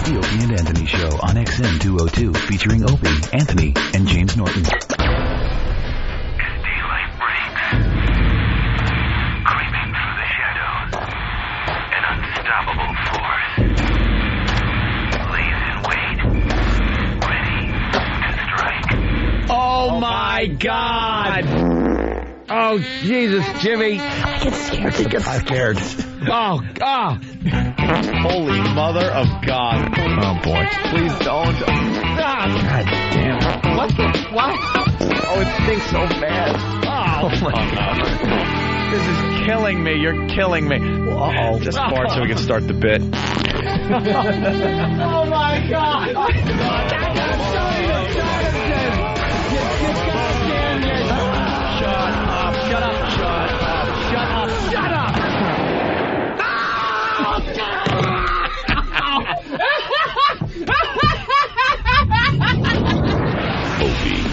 The Opie and Anthony Show on XM 202, featuring Opie, Anthony, and James Norton. As daylight breaks, creeping through the shadows, an unstoppable force lays in wait, ready to strike. Oh my God! Oh, Jesus, Jimmy. I get scared. I'm scared. Oh, God. Holy mother of God. Oh, boy. Please don't. God damn it. What? Oh, it stinks so bad. Oh, my God. This is killing me. You're killing me. Uh-oh. Just fart so we can start the bit. Oh, my God. Shut up.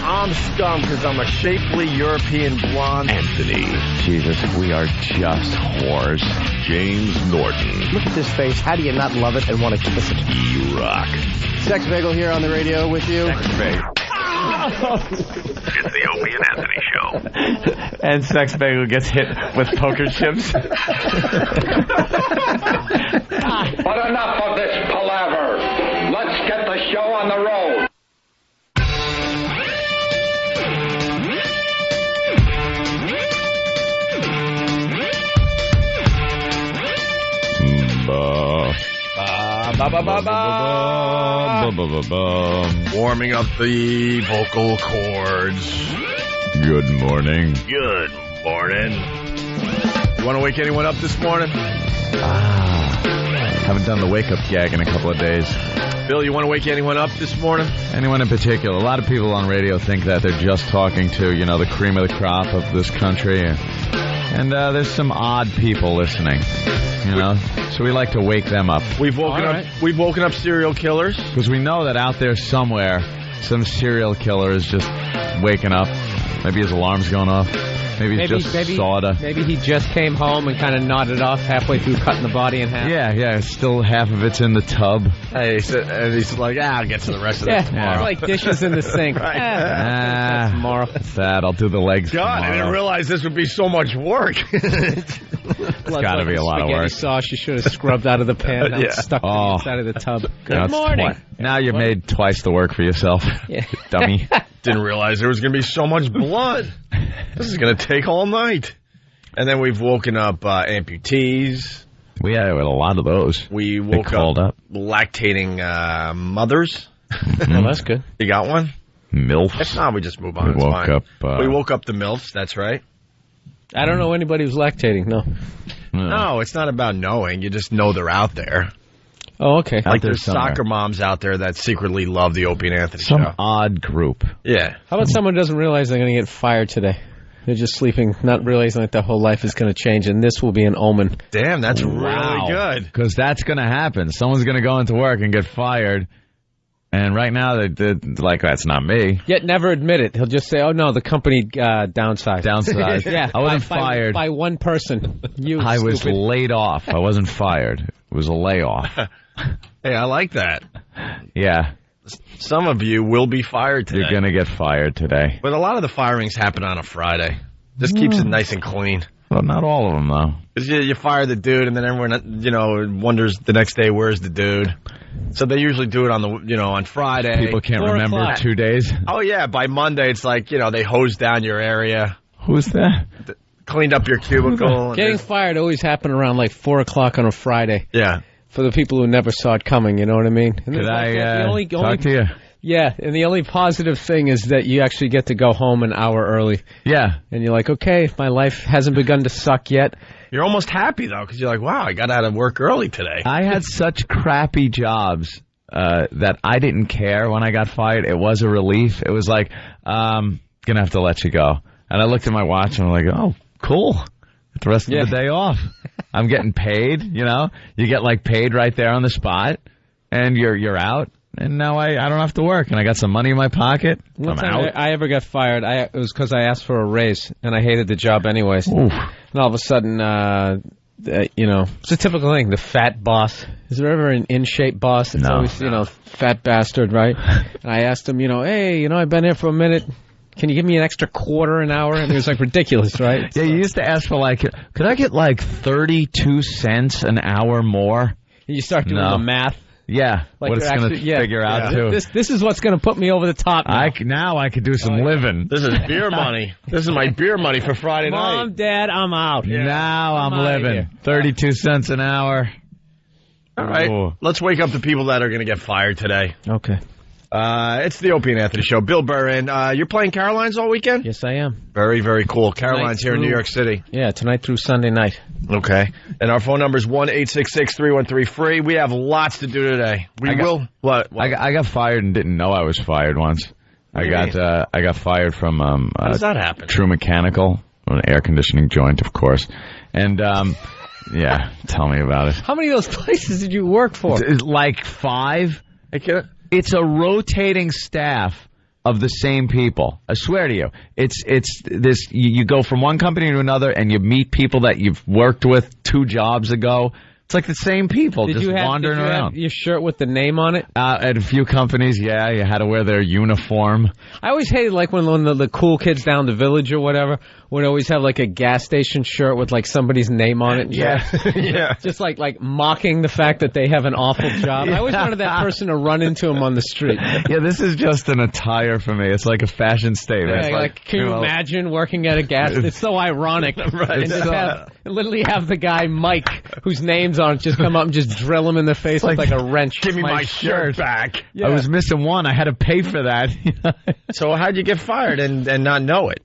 I'm scum because I'm a shapely European blonde. Anthony. Jesus, we are just whores. James Norton. Look at this face. How do you not love it and want to kiss it? You rock. Sex Bagel here on the radio with you. Sex Bagel. It's the Opie and Anthony Show. And Sex Bagel gets hit with poker chips. But enough of this palaver. Let's get the show on the road. Warming up the vocal cords. Good morning. Good morning. You want to wake anyone up this morning? Haven't done the wake-up gag in a couple of days. Bill, you want to wake anyone up this morning? Anyone in particular? A lot of people on radio think that they're just talking to, the cream of the crop of this country. And there's some odd people listening, So we like to wake them up. We've woken up serial killers. Because we know that out there somewhere, some serial killer is just waking up. Maybe his alarm's going off. Maybe soda. Maybe he just came home and kind of nodded off halfway through cutting the body in half. Yeah. Still half of it's in the tub. Hey, and he's like, I'll get to the rest of it tomorrow. It's like dishes in the sink. Right. Tomorrow. That's sad. I'll do the legs God, tomorrow. I didn't realize this would be so much work. It's got to be a lot of work. Sauce you should have scrubbed out of the pan. Now it's stuck inside of the tub. Good morning. Now you've made twice the work for yourself, dummy. Didn't realize there was going to be so much blood. This is going to take all night. And then we've woken up amputees. We had a lot of those. We woke up lactating mothers. Well, that's good. You got one? MILFs. If not, we just move on. We woke up the MILFs, that's right. I don't know anybody who's lactating, no. No, it's not about knowing. You just know they're out there. Oh, okay. Like there's soccer moms out there that secretly love the Opie and Anthony show. Some odd group. Yeah. How about someone who doesn't realize they're going to get fired today? They're just sleeping, not realizing that their whole life is going to change, and this will be an omen. Damn, that's really good. Because that's going to happen. Someone's going to go into work and get fired, and right now they're like, that's not me. Yet never admit it. He'll just say, oh, no, the company downsized. Downsized. Yeah. I wasn't fired. By one person. I was laid off. I wasn't fired. It was a layoff. Hey, I like that. Yeah. Some of you will be fired today. You're going to get fired today. But a lot of the firings happen on a Friday. Just keeps it nice and clean. Well, not all of them, though. Because you fire the dude, and then everyone, wonders the next day, where's the dude? So they usually do it on on Friday. People can't remember 2 days. Oh, yeah. By Monday, it's like, they hose down your area. Who's that? Cleaned up your cubicle. Getting fired always happened around like 4 o'clock on a Friday. Yeah. For the people who never saw it coming, you know what I mean? And Could I talk to you? Yeah, and the only positive thing is that you actually get to go home an hour early. Yeah. And you're like, okay, my life hasn't begun to suck yet. You're almost happy, though, because you're like, wow, I got out of work early today. I had such crappy jobs that I didn't care when I got fired. It was a relief. It was like, going to have to let you go. And I looked at my watch, and I'm like, oh, cool. Get the rest of the day off. I'm getting paid, You get, paid right there on the spot, and you're out. And now I don't have to work, and I got some money in my pocket. One time I ever got fired, it was because I asked for a raise, and I hated the job anyways. Oof. And all of a sudden, it's a typical thing. The fat boss. Is there ever an in-shape boss? It's always, fat bastard, right? And I asked him, hey, I've been here for a minute. Can you give me an extra quarter an hour? And he was like, ridiculous, right? Yeah, you used to ask for could I get 32 cents an hour more? And you start doing the math. Yeah, what it's going to figure out, too. This is what's going to put me over the top now. Now I could do some living. This is beer money. This is my beer money for Friday night. Mom, Dad, I'm out. Yeah. Now I'm living. 32 cents an hour. All right. Ooh. Let's wake up the people that are going to get fired today. Okay. It's the Opie and Anthony Show. Bill Burr in. You're playing Caroline's all weekend? Yes, I am. Very, very cool. Caroline's here in New York City. Yeah, tonight through Sunday night. Okay. And our phone number is 1-866-313-FREE. We have lots to do today. What? I got fired and didn't know I was fired once. I got fired from how does that happen? True Mechanical, an air conditioning joint, of course. And yeah, tell me about it. How many of those places did you work for? 5. It's a rotating staff of the same people. I swear to you. It's this. You go from one company to another, and you meet people that you've worked with 2 jobs ago. It's like the same people wandering around. Have your shirt with the name on it? At a few companies, yeah, you had to wear their uniform. I always hated when the cool kids down the Village or whatever would always have a gas station shirt with somebody's name on it. Yeah, yeah. Just like mocking the fact that they have an awful job. I always wanted that person to run into him on the street. Yeah, this is just an attire for me. It's like a fashion statement. Yeah, can you imagine working at a gas? It's so ironic. Right. And just literally have the guy Mike, whose name's on it, just come up and just drill him in the face with a wrench. Give me my shirt back. Yeah. I was missing one. I had to pay for that. So how'd you get fired and not know it?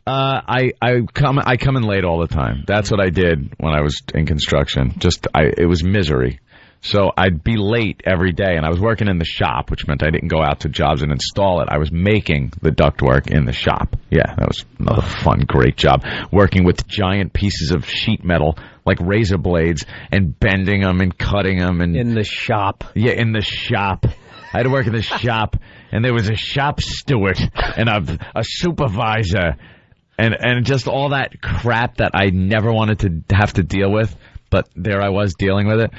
I come in late all the time. That's what I did when I was in construction. It was misery. So I'd be late every day, and I was working in the shop, which meant I didn't go out to jobs and install it. I was making the ductwork in the shop. Yeah, that was another fun, great job. Working with giant pieces of sheet metal, like razor blades, and bending them and cutting them. In the shop. Yeah, in the shop. I had to work in the shop, and there was a shop steward and a supervisor and just all that crap that I never wanted to have to deal with, but there I was dealing with it.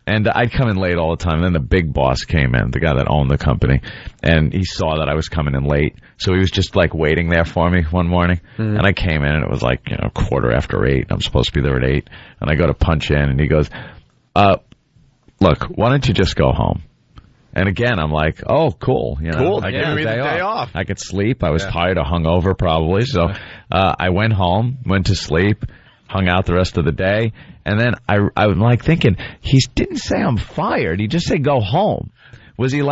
And I'd come in late all the time. And then the big boss came in, the guy that owned the company, and he saw that I was coming in late. So he was just waiting there for me one morning. Mm. And I came in, and it was 8:15. I'm supposed to be there at 8. And I go to punch in, and he goes, look, why don't you just go home? And again, I'm like, oh, cool. Cool. I give me the day off. I could sleep. I was tired or hungover probably. So I went home, went to sleep, hung out the rest of the day. And then I was thinking, he didn't say I'm fired. He just said go home. Was he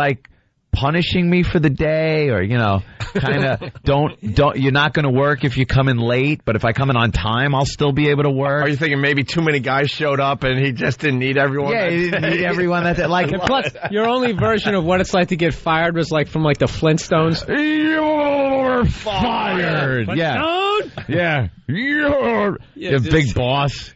punishing me for the day, or kind of don't you're not going to work if you come in late, but if I come in on time, I'll still be able to work? Are you thinking maybe too many guys showed up and he just didn't need everyone? Yeah, he didn't need everyone that day. Plus, your only version of what it's like to get fired was from the Flintstones. You're fired. Yeah. You're big boss,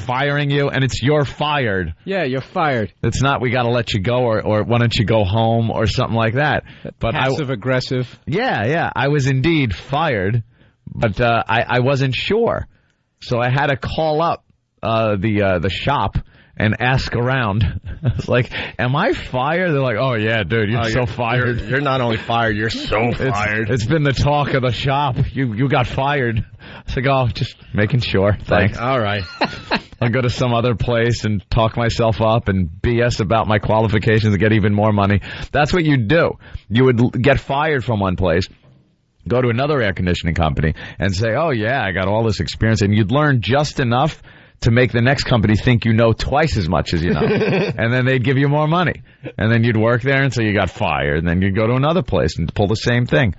firing you, and it's you're fired. Yeah, you're fired. It's not we got to let you go, or why don't you go home, or something like that. But passive aggressive. Yeah, I was indeed fired, but I wasn't sure, so I had to call up the shop and ask around. I was like, am I fired? They're like, oh, yeah, dude, you're so fired. You're not only fired, you're so fired. It's been the talk of the shop. You got fired. I was like, oh, just making sure. Thanks. All right. I'll go to some other place and talk myself up and BS about my qualifications and get even more money. That's what you'd do. You would get fired from one place, go to another air conditioning company, and say, oh, yeah, I got all this experience. And you'd learn just enough to make the next company think you know twice as much as you know. And then they'd give you more money. And then you'd work there until you got fired. And then you'd go to another place and pull the same thing.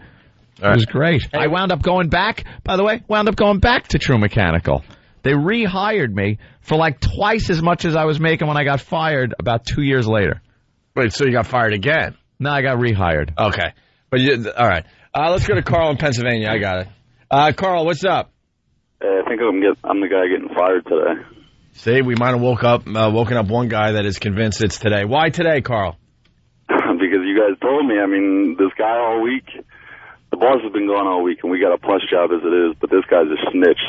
It was great. I wound up going back, by the way, to True Mechanical. They rehired me for twice as much as I was making when I got fired about 2 years later. Wait, so you got fired again? No, I got rehired. Okay. But all right. Let's go to Carl in Pennsylvania. I got it. Carl, what's up? I think I'm the guy getting fired today. See, we might have woken up one guy that is convinced it's today. Why today, Carl? Because you guys told me. This guy all week, the boss has been gone all week, and we got a plus job as it is, but this guy's a snitch.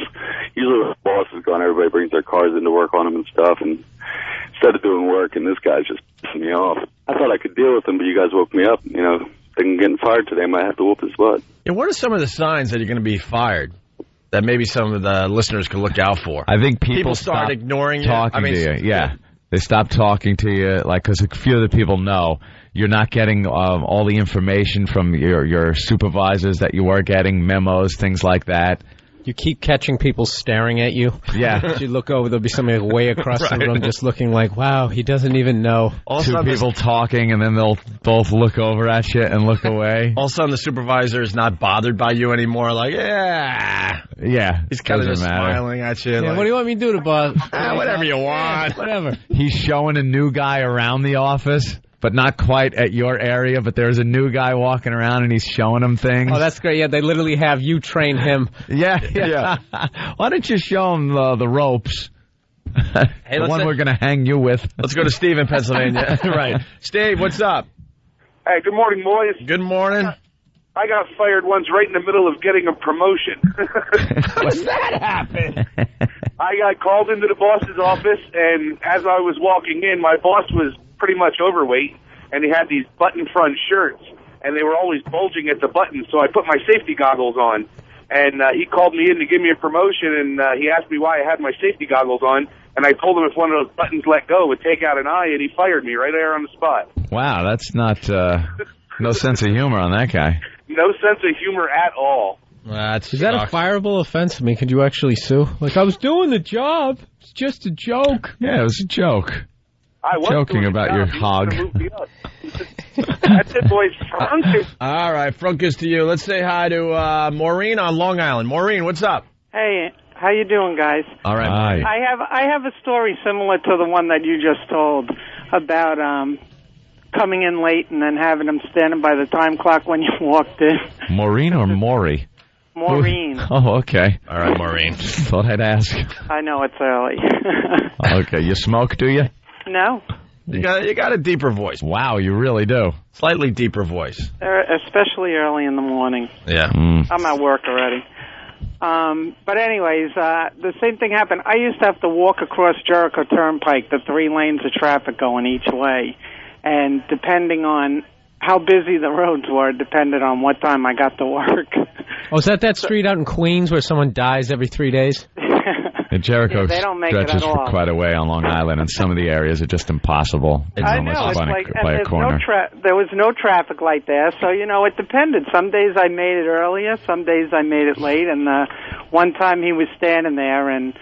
Usually when the boss is gone, everybody brings their cars in to work on him and stuff, and instead of doing work, and this guy's just pissing me off. I thought I could deal with him, but you guys woke me up. You know, thinking getting fired today, I might have to whoop his butt. Yeah, what are some of the signs that you're going to be fired that maybe some of the listeners could look out for? I think people start ignoring you. Talking to you, yeah. They stop talking to you, like, because a few of the people know you're not getting all the information from your supervisors that you were getting, memos, things like that. You keep catching people staring at you. Yeah. You look over, there'll be somebody way across the room just looking like, wow, he doesn't even know. Two people talking, and then they'll both look over at you and look away. All of a sudden, the supervisor is not bothered by you anymore. Like, yeah. He's kind of just smiling at you. Yeah, like, what do you want me to do to boss? Whatever you want. Whatever. He's showing a new guy around the office, but not quite at your area, but there's a new guy walking around and he's showing him things. Oh, that's great. Yeah, they literally have you train him. Yeah. Why don't you show him the ropes? Hey, the one we're going to hang you with. Let's go to Steve in Pennsylvania. Right. Steve, what's up? Hey, good morning, boys. Good morning. I got fired once right in the middle of getting a promotion. What's that happen? I got called into the boss's office, and as I was walking in, my boss was pretty much overweight, and he had these button-front shirts, and they were always bulging at the buttons, so I put my safety goggles on. And he called me in to give me a promotion, and he asked me why I had my safety goggles on, and I told him if one of those buttons let go, it would take out an eye, and he fired me right there on the spot. Wow, that's not no sense of humor on that guy. No sense of humor at all. Is that a fireable offense? I mean, could you actually sue? Like, I was doing the job. It's just a joke. Yeah, it was a joke. I was joking about your hog. That's it, boys. Frunk. All right, Frunkus to you. Let's say hi to Maureen on Long Island. Maureen, what's up? Hey, how you doing, guys? All right. Hi. I have a story similar to the one that you just told about coming in late and then having them standing by the time clock when you walked in. Maureen or Maury? Maureen. Oh, okay. All right, Maureen. Thought I'd ask. I know it's early. Okay, you smoke, do you? No. You got a deeper voice. Wow, you really do. Slightly deeper voice. Especially early in the morning. Yeah. I'm at work already. But anyways, the same thing happened. I used to have to walk across Jericho Turnpike, the 3 lanes of traffic going each way. And depending on how busy the roads were, depended on what time I got to work. Oh, is that street out in Queens where someone dies every 3 days? And Jericho they don't make stretches it at all. for quite a way on Long Island, and some of the areas are just impossible. I know. It's like, and by a corner. there was no traffic light there, so, it depended. Some days I made it earlier, some days I made it late, and one time he was standing there, and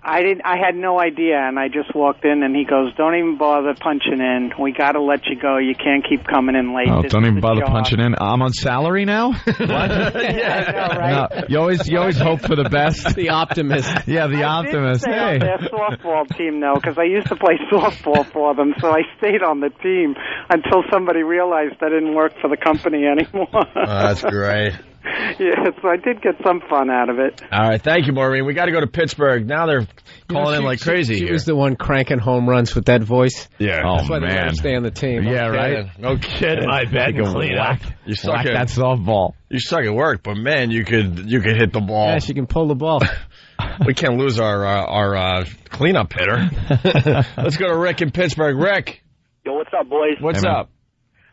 I had no idea, and I just walked in, and he goes, "Don't even bother punching in. We got to let you go. You can't keep coming in late." Oh, don't even bother punching in. I'm on salary now? What? Yeah, I know, right? No, you always hope for the best. The optimist. Yeah, the optimist. I did stay on their softball team, though, because I used to play softball for them, so I stayed on the team until somebody realized I didn't work for the company anymore. Oh, that's great. Yeah, so I did get some fun out of it. All right, thank you, Maureen. We got to go to Pittsburgh. Now they're calling in like crazy She here. was the one cranking home runs with that voice. Yeah. Oh, That's why they let her man. stay on the team. Yeah, right? No kidding. I bet you clean up. You suck whack at that softball. You suck at work, but man, you could hit the ball. Yeah, she can pull the ball. We can't lose our cleanup hitter. Let's go to Rick in Pittsburgh. Rick, Yo, what's up, boys? what's Hey, man. up?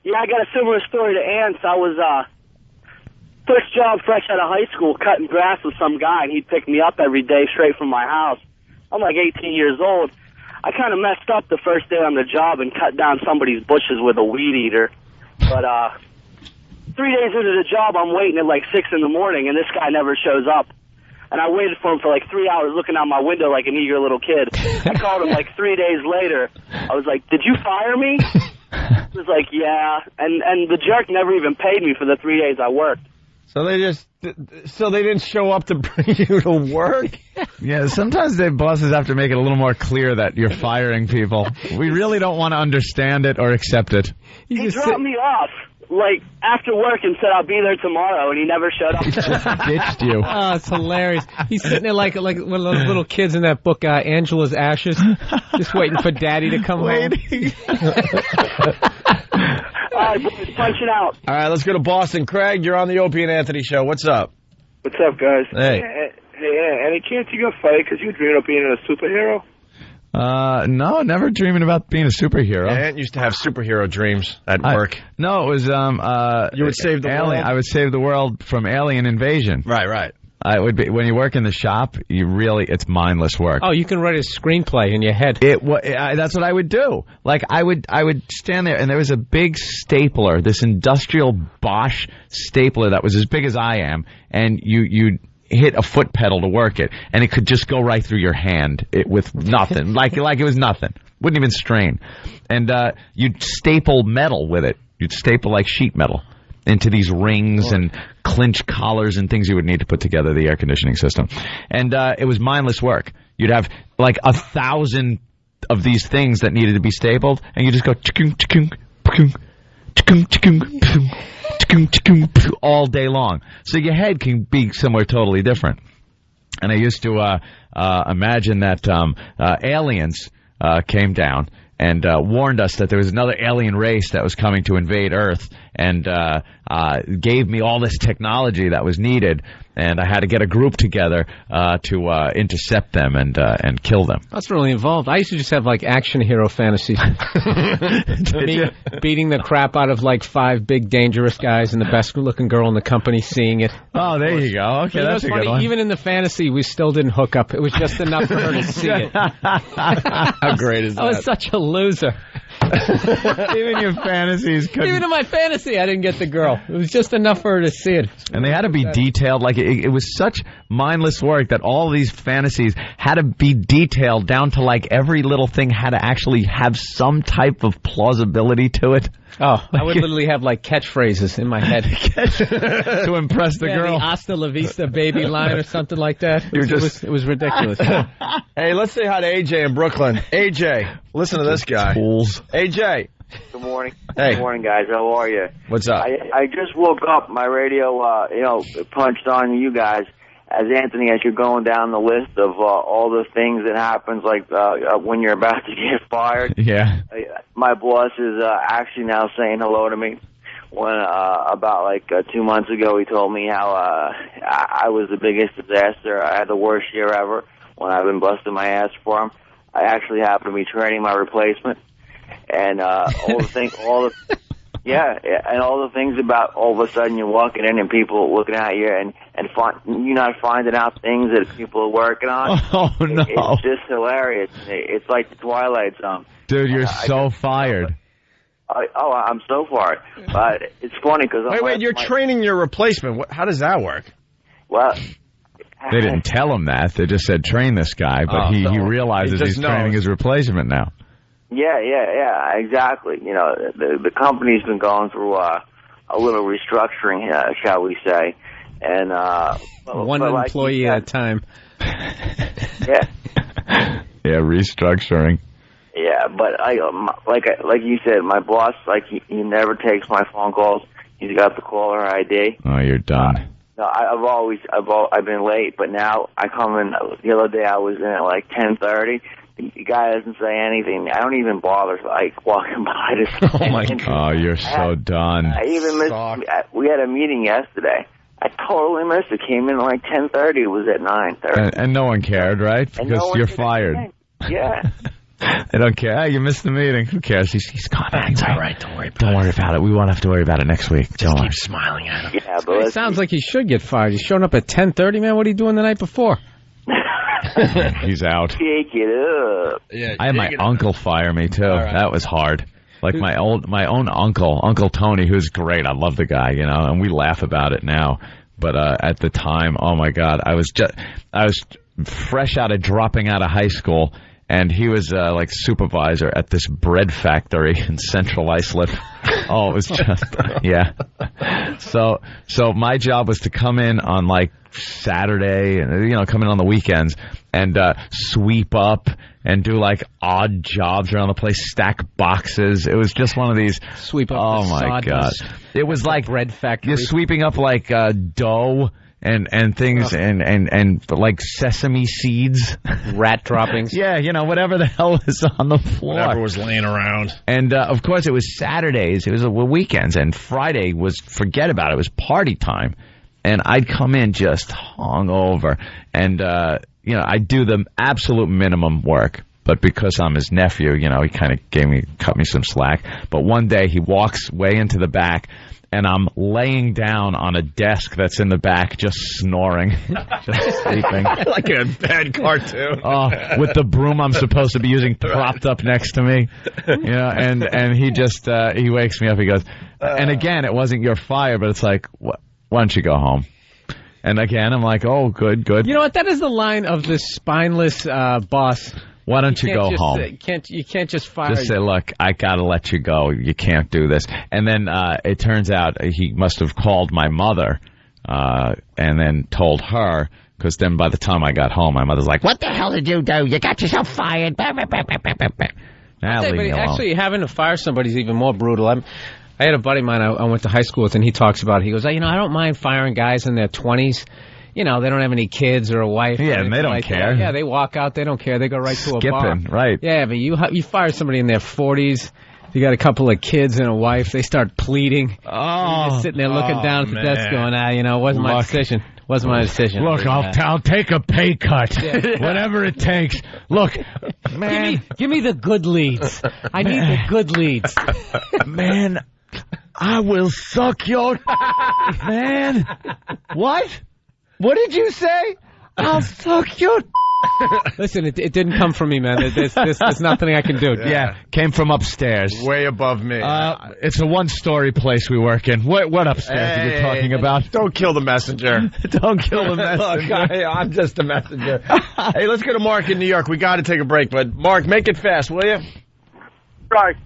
Yeah, I got a similar story to Ant's. I was first job fresh out of high school, cutting grass with some guy, and he'd pick me up every day straight from my house. I'm like 18 years old. I kind of messed up the first day on the job and cut down somebody's bushes with a weed eater. But 3 days into the job, I'm waiting at like 6 in the morning, and this guy never shows up. And I waited for him for like 3 hours looking out my window like an eager little kid. I called him like 3 days later. I was like, "Did you fire me?" He was like, "Yeah." And the jerk never even paid me for the 3 days I worked. So they didn't show up to bring you to work? Yeah, sometimes the bosses have to make it a little more clear that you're firing people. We really don't want to understand it or accept it. He dropped me off, like, after work and said I'll be there tomorrow, and he never showed up. He just ditched you. Oh, it's hilarious. He's sitting there like one of those little kids in that book, Angela's Ashes, just waiting for Daddy to come home. right, boys, punch it out. All right, let's go to Boston. Craig, you're on the Opie and Anthony show. What's up? What's up, guys? Hey. Hey, any chance you gonna fight because you dream of being a superhero? No, never dreaming about being a superhero. Ant used to have superhero dreams at work. No, it was you would save the world. I would save the world from alien invasion. Right. I would be when you work in the shop. It's mindless work. Oh, you can write a screenplay in your head. That's what I would do. Like I would stand there, and there was a big stapler, this industrial Bosch stapler that was as big as I am, and you'd hit a foot pedal to work it, and it could just go right through your hand with nothing, like it was nothing. Wouldn't even strain. And you'd staple metal with it. You'd staple like sheet metal into these rings and clinch collars and things you would need to put together the air conditioning system. And it was mindless work. You'd have like 1,000 of these things that needed to be stapled, and you just go chikung, chikung, chikung, chikung, chikung, chikung, all day long. So your head can be somewhere totally different. And I used to imagine that aliens came down and warned us that there was another alien race that was coming to invade Earth, and gave me all this technology that was needed, and I had to get a group together to intercept them and kill them. That's really involved. I used to just have like action hero fantasies. Me beating the crap out of like 5 big dangerous guys and the best looking girl in the company seeing it. Oh, there you go. Okay, that's a good one. Even in the fantasy, we still didn't hook up. It was just enough for her to see it. How great is that? I was such a loser. Even your fantasies couldn't. Even in my fantasy, I didn't get the girl. It was just enough for her to see it. And they had to be detailed. Like it was such mindless work that all these fantasies had to be detailed down to like every little thing had to actually have some type of plausibility to it. Oh, I would literally have like catchphrases in my head to impress the girl. The Hasta la Vista baby line or something like that. It was ridiculous. Hey, let's say hi to AJ in Brooklyn. AJ, listen to this guy. Fools. AJ. Good morning. Hey. Good morning, guys. How are you? What's up? I just woke up. My radio, punched on you guys. As Anthony, as you're going down the list of all the things that happens, like when you're about to get fired. Yeah. My boss is actually now saying hello to me. When about 2 months ago, he told me how I was the biggest disaster. I had the worst year ever when I've been busting my ass for him. I actually happen to be training my replacement, and all the things, and all the things about all of a sudden you're walking in and people looking at you and you're not finding out things that people are working on. Oh, no. It's just hilarious. It's like the Twilight Zone. Dude, you're so fired. I'm so fired. But it's funny because... Wait, you're training your replacement. How does that work? Well... They didn't tell him that. They just said, train this guy. But he realizes he's training his replacement now. Yeah, exactly. You know, the company's been going through a little restructuring, shall we say. And one employee at a time. Yeah. Yeah, restructuring. Yeah, but like you said, my boss, he never takes my phone calls. He's got the caller ID. Oh, you're done. No, I've been late, but now I come in. The other day I was in at 10:30. The guy doesn't say anything. I don't even bother walking by this. Oh my God! Oh, you're so done. I even missed. We had a meeting yesterday. I totally missed it. Came in at 10:30. It was at 9:30. And no one cared, right? Because you're fired. Yeah. They don't care. You missed the meeting. Who cares? He's gone. It's all right. Don't worry about it. We won't have to worry about it next week. Don't worry. Keep smiling at him. Yeah, but it sounds like he should get fired. He's showing up at 10:30, man. What are you doing the night before? He's out. Shake it up. Yeah, I had my uncle fire me too. Right. That was hard. Like my own Uncle Tony, who's great. I love the guy, and we laugh about it now. But at the time, oh my God, I was fresh out of dropping out of high school. And he was supervisor at this bread factory in Central Islip. Oh, it was just yeah. So my job was to come in on Saturday and come in on the weekends and sweep up and do odd jobs around the place, stack boxes. It was just one of these sweep up. Oh my God! It was like bread factory. You're sweeping up dough and things and like sesame seeds, rat droppings. Yeah, whatever the hell is on the floor. Whatever was laying around. And of course, it was Saturdays. It was weekends, and Friday was forget about it. It was party time, and I'd come in just hungover, and I'd do the absolute minimum work. But because I'm his nephew, he kind of cut me some slack. But one day he walks way into the back, and I'm laying down on a desk that's in the back, just snoring, just sleeping. Like a bad cartoon. With the broom I'm supposed to be using propped up next to me. And he just, he wakes me up, he goes, and again, it wasn't your fire, but it's like, why don't you go home? And again, I'm like, oh, good. You know what? That is the line of this spineless boss. Why don't you go home? You can't just fire. Just say, look, I got to let you go. You can't do this. And then it turns out he must have called my mother and then told her, because then by the time I got home, my mother's like, what the hell did you do? You got yourself fired. Leave me alone. Actually, having to fire somebody is even more brutal. I had a buddy of mine I went to high school with, and he talks about it. He goes, I don't mind firing guys in their 20s. They don't have any kids or a wife. Yeah, and they don't care. Yeah, they walk out. They don't care. They go right to a bar. Skipping, right. Yeah, but you fire somebody in their 40s. You got a couple of kids and a wife. They start pleading. Oh. You're just sitting there looking down at the desk going, it wasn't my decision. Wasn't my decision. Look, I'll take a pay cut. Yeah. Whatever it takes. Look, man. Give me the good leads. I need the good leads. Man, I will suck your... Man. What? What did you say? I'll suck your... Listen, it didn't come from me, man. There's nothing I can do. Yeah, came from upstairs. Way above me. It's a one-story place we work in. What upstairs are you talking about? Don't kill the messenger. Don't kill the messenger. Look, I'm just a messenger. Hey, let's go to Mark in New York. We got to take a break, but Mark, make it fast, will you? Right.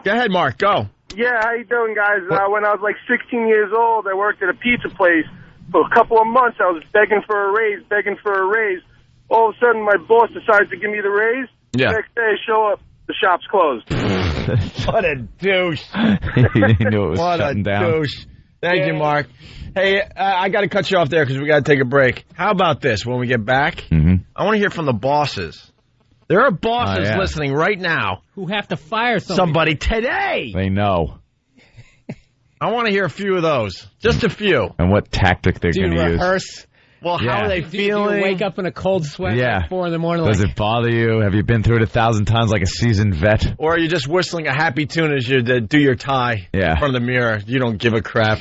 Go ahead, Mark. Go. Yeah, how you doing, guys? When I was like 16 years old, I worked at a pizza place. For a couple of months, I was begging for a raise. All of a sudden, my boss decides to give me the raise. Yeah. The next day, I show up, the shop's closed. What a douche. He knew it was shutting down. What a douche. Thank you, Mark. Hey, I got to cut you off there because we got to take a break. How about this? When we get back, I want to hear from the bosses. There are bosses listening right now who have to fire somebody today. They know. I want to hear a few of those. Just a few. And what tactic they're going to use. Rehearse? Well, how are they feeling? Do you wake up in a cold sweat at 4 in the morning? Does it bother you? Have you been through it 1,000 times like a seasoned vet? Or are you just whistling a happy tune as you do your tie in front of the mirror? You don't give a crap.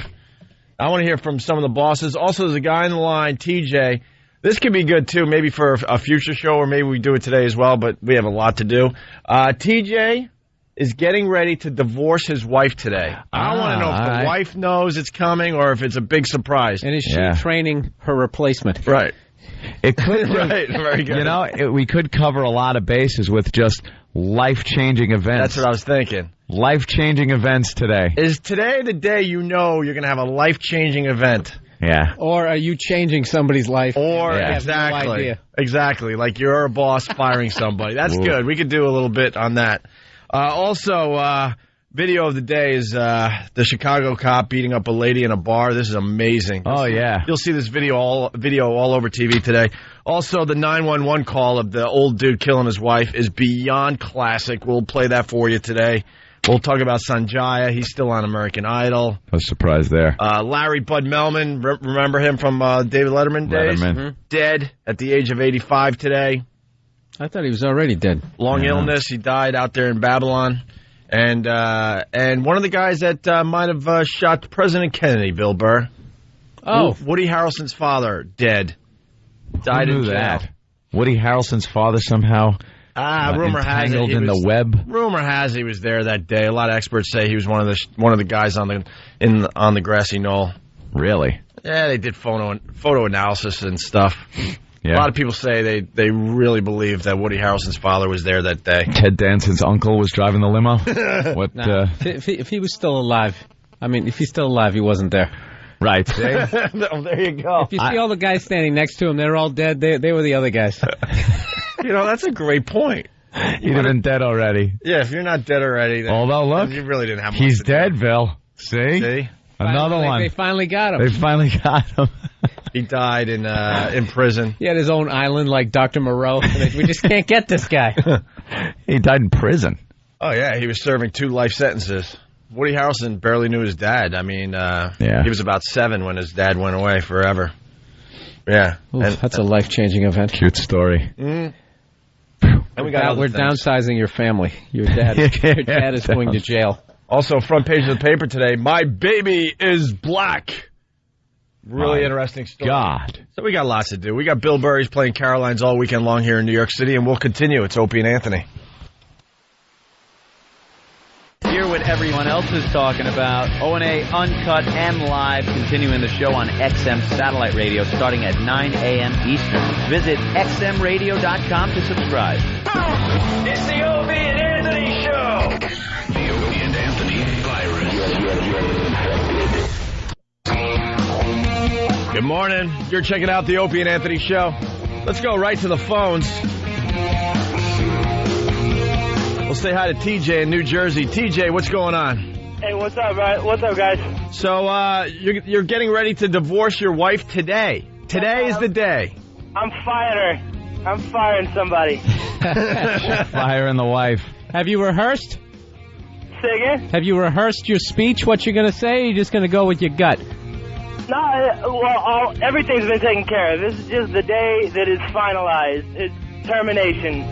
I want to hear from some of the bosses. Also, there's a guy in the line, TJ. This could be good, too, maybe for a future show, or maybe we do it today as well, but we have a lot to do. TJ is getting ready to divorce his wife today. I want to know if the wife knows it's coming or if it's a big surprise. And is she training her replacement? Right. It could right, very good. We could cover a lot of bases with just life-changing events. That's what I was thinking. Life-changing events today. Is today the day you know you're going to have a life-changing event? Yeah. Or are you changing somebody's life? Or exactly. No idea. Exactly. Like you're a boss firing somebody. That's good. We could do a little bit on that. Also, video of the day is the Chicago cop beating up a lady in a bar. This is amazing. You'll see this video all over TV today. Also, the 911 call of the old dude killing his wife is beyond classic. We'll play that for you today. We'll talk about Sanjaya. He's still on American Idol. I was surprised there. Larry Bud Melman, remember him from David Letterman days? Mm-hmm. Dead at the age of 85 today. I thought he was already dead. Long illness. He died out there in Babylon. And one of the guys that might have shot President Kennedy, Bill Burr. Oh. Woody Harrelson's father, dead. Died in jail. That? Woody Harrelson's father somehow rumor has it in the web. Rumor has he was there that day. A lot of experts say he was one of the guys on the grassy knoll. Really? Yeah, they did photo analysis and stuff. Yeah. A lot of people say they really believe that Woody Harrelson's father was there that day. Ted Danson's uncle was driving the limo? If he was still alive, if he's still alive, he wasn't there. Right. There you go. If you see all the guys standing next to him, they're all dead. They were the other guys. That's a great point. He'd have been dead already. Yeah, if you're not dead already, then although look, you really didn't have much he's to do. dead, Bill. See? Another one. They finally got him. They finally got him. He died in prison. He had his own island like Dr. Moreau. We just can't get this guy. He died in prison. Oh, yeah. He was serving 2 life sentences. Woody Harrelson barely knew his dad. I mean, he was about 7 when his dad went away forever. Yeah. Oof, that's a life-changing event. Cute story. And we're downsizing your family. Your dad is going to jail. Also, front page of the paper today, my baby is black. Really interesting story. God. So we got lots to do. We got Bill Burry's playing Carolines all weekend long here in New York City, and we'll continue. It's Opie and Anthony. Hear what everyone else is talking about. O&A Uncut and Live, continuing the show on XM Satellite Radio starting at 9 a.m. Eastern. Visit xmradio.com to subscribe. It's the Opie and Anthony Show. The Opie and Anthony virus. Good morning. You're checking out the Opie and Anthony Show. Let's go right to the phones. We'll say hi to TJ in New Jersey. TJ, what's going on? Hey, what's up, right? What's up, guys? So, you're getting ready to divorce your wife today. Today is the day. I'm firing her. I'm firing somebody. Firing the wife. Have you rehearsed? Say again? Have you rehearsed your speech, what you're going to say, or you're just going to go with your gut? No, well, everything's been taken care of. This is just the day that it's finalized. It's termination.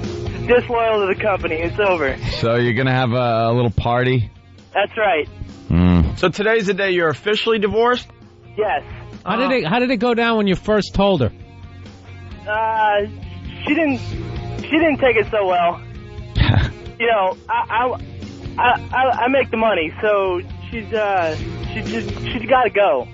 Disloyal to the company. It's over. So you're going to have a little party? That's right. So today's the day you're officially divorced? Yes. How did it go down when you first told her? She didn't take it so well. You know, I make the money, so she's got to go.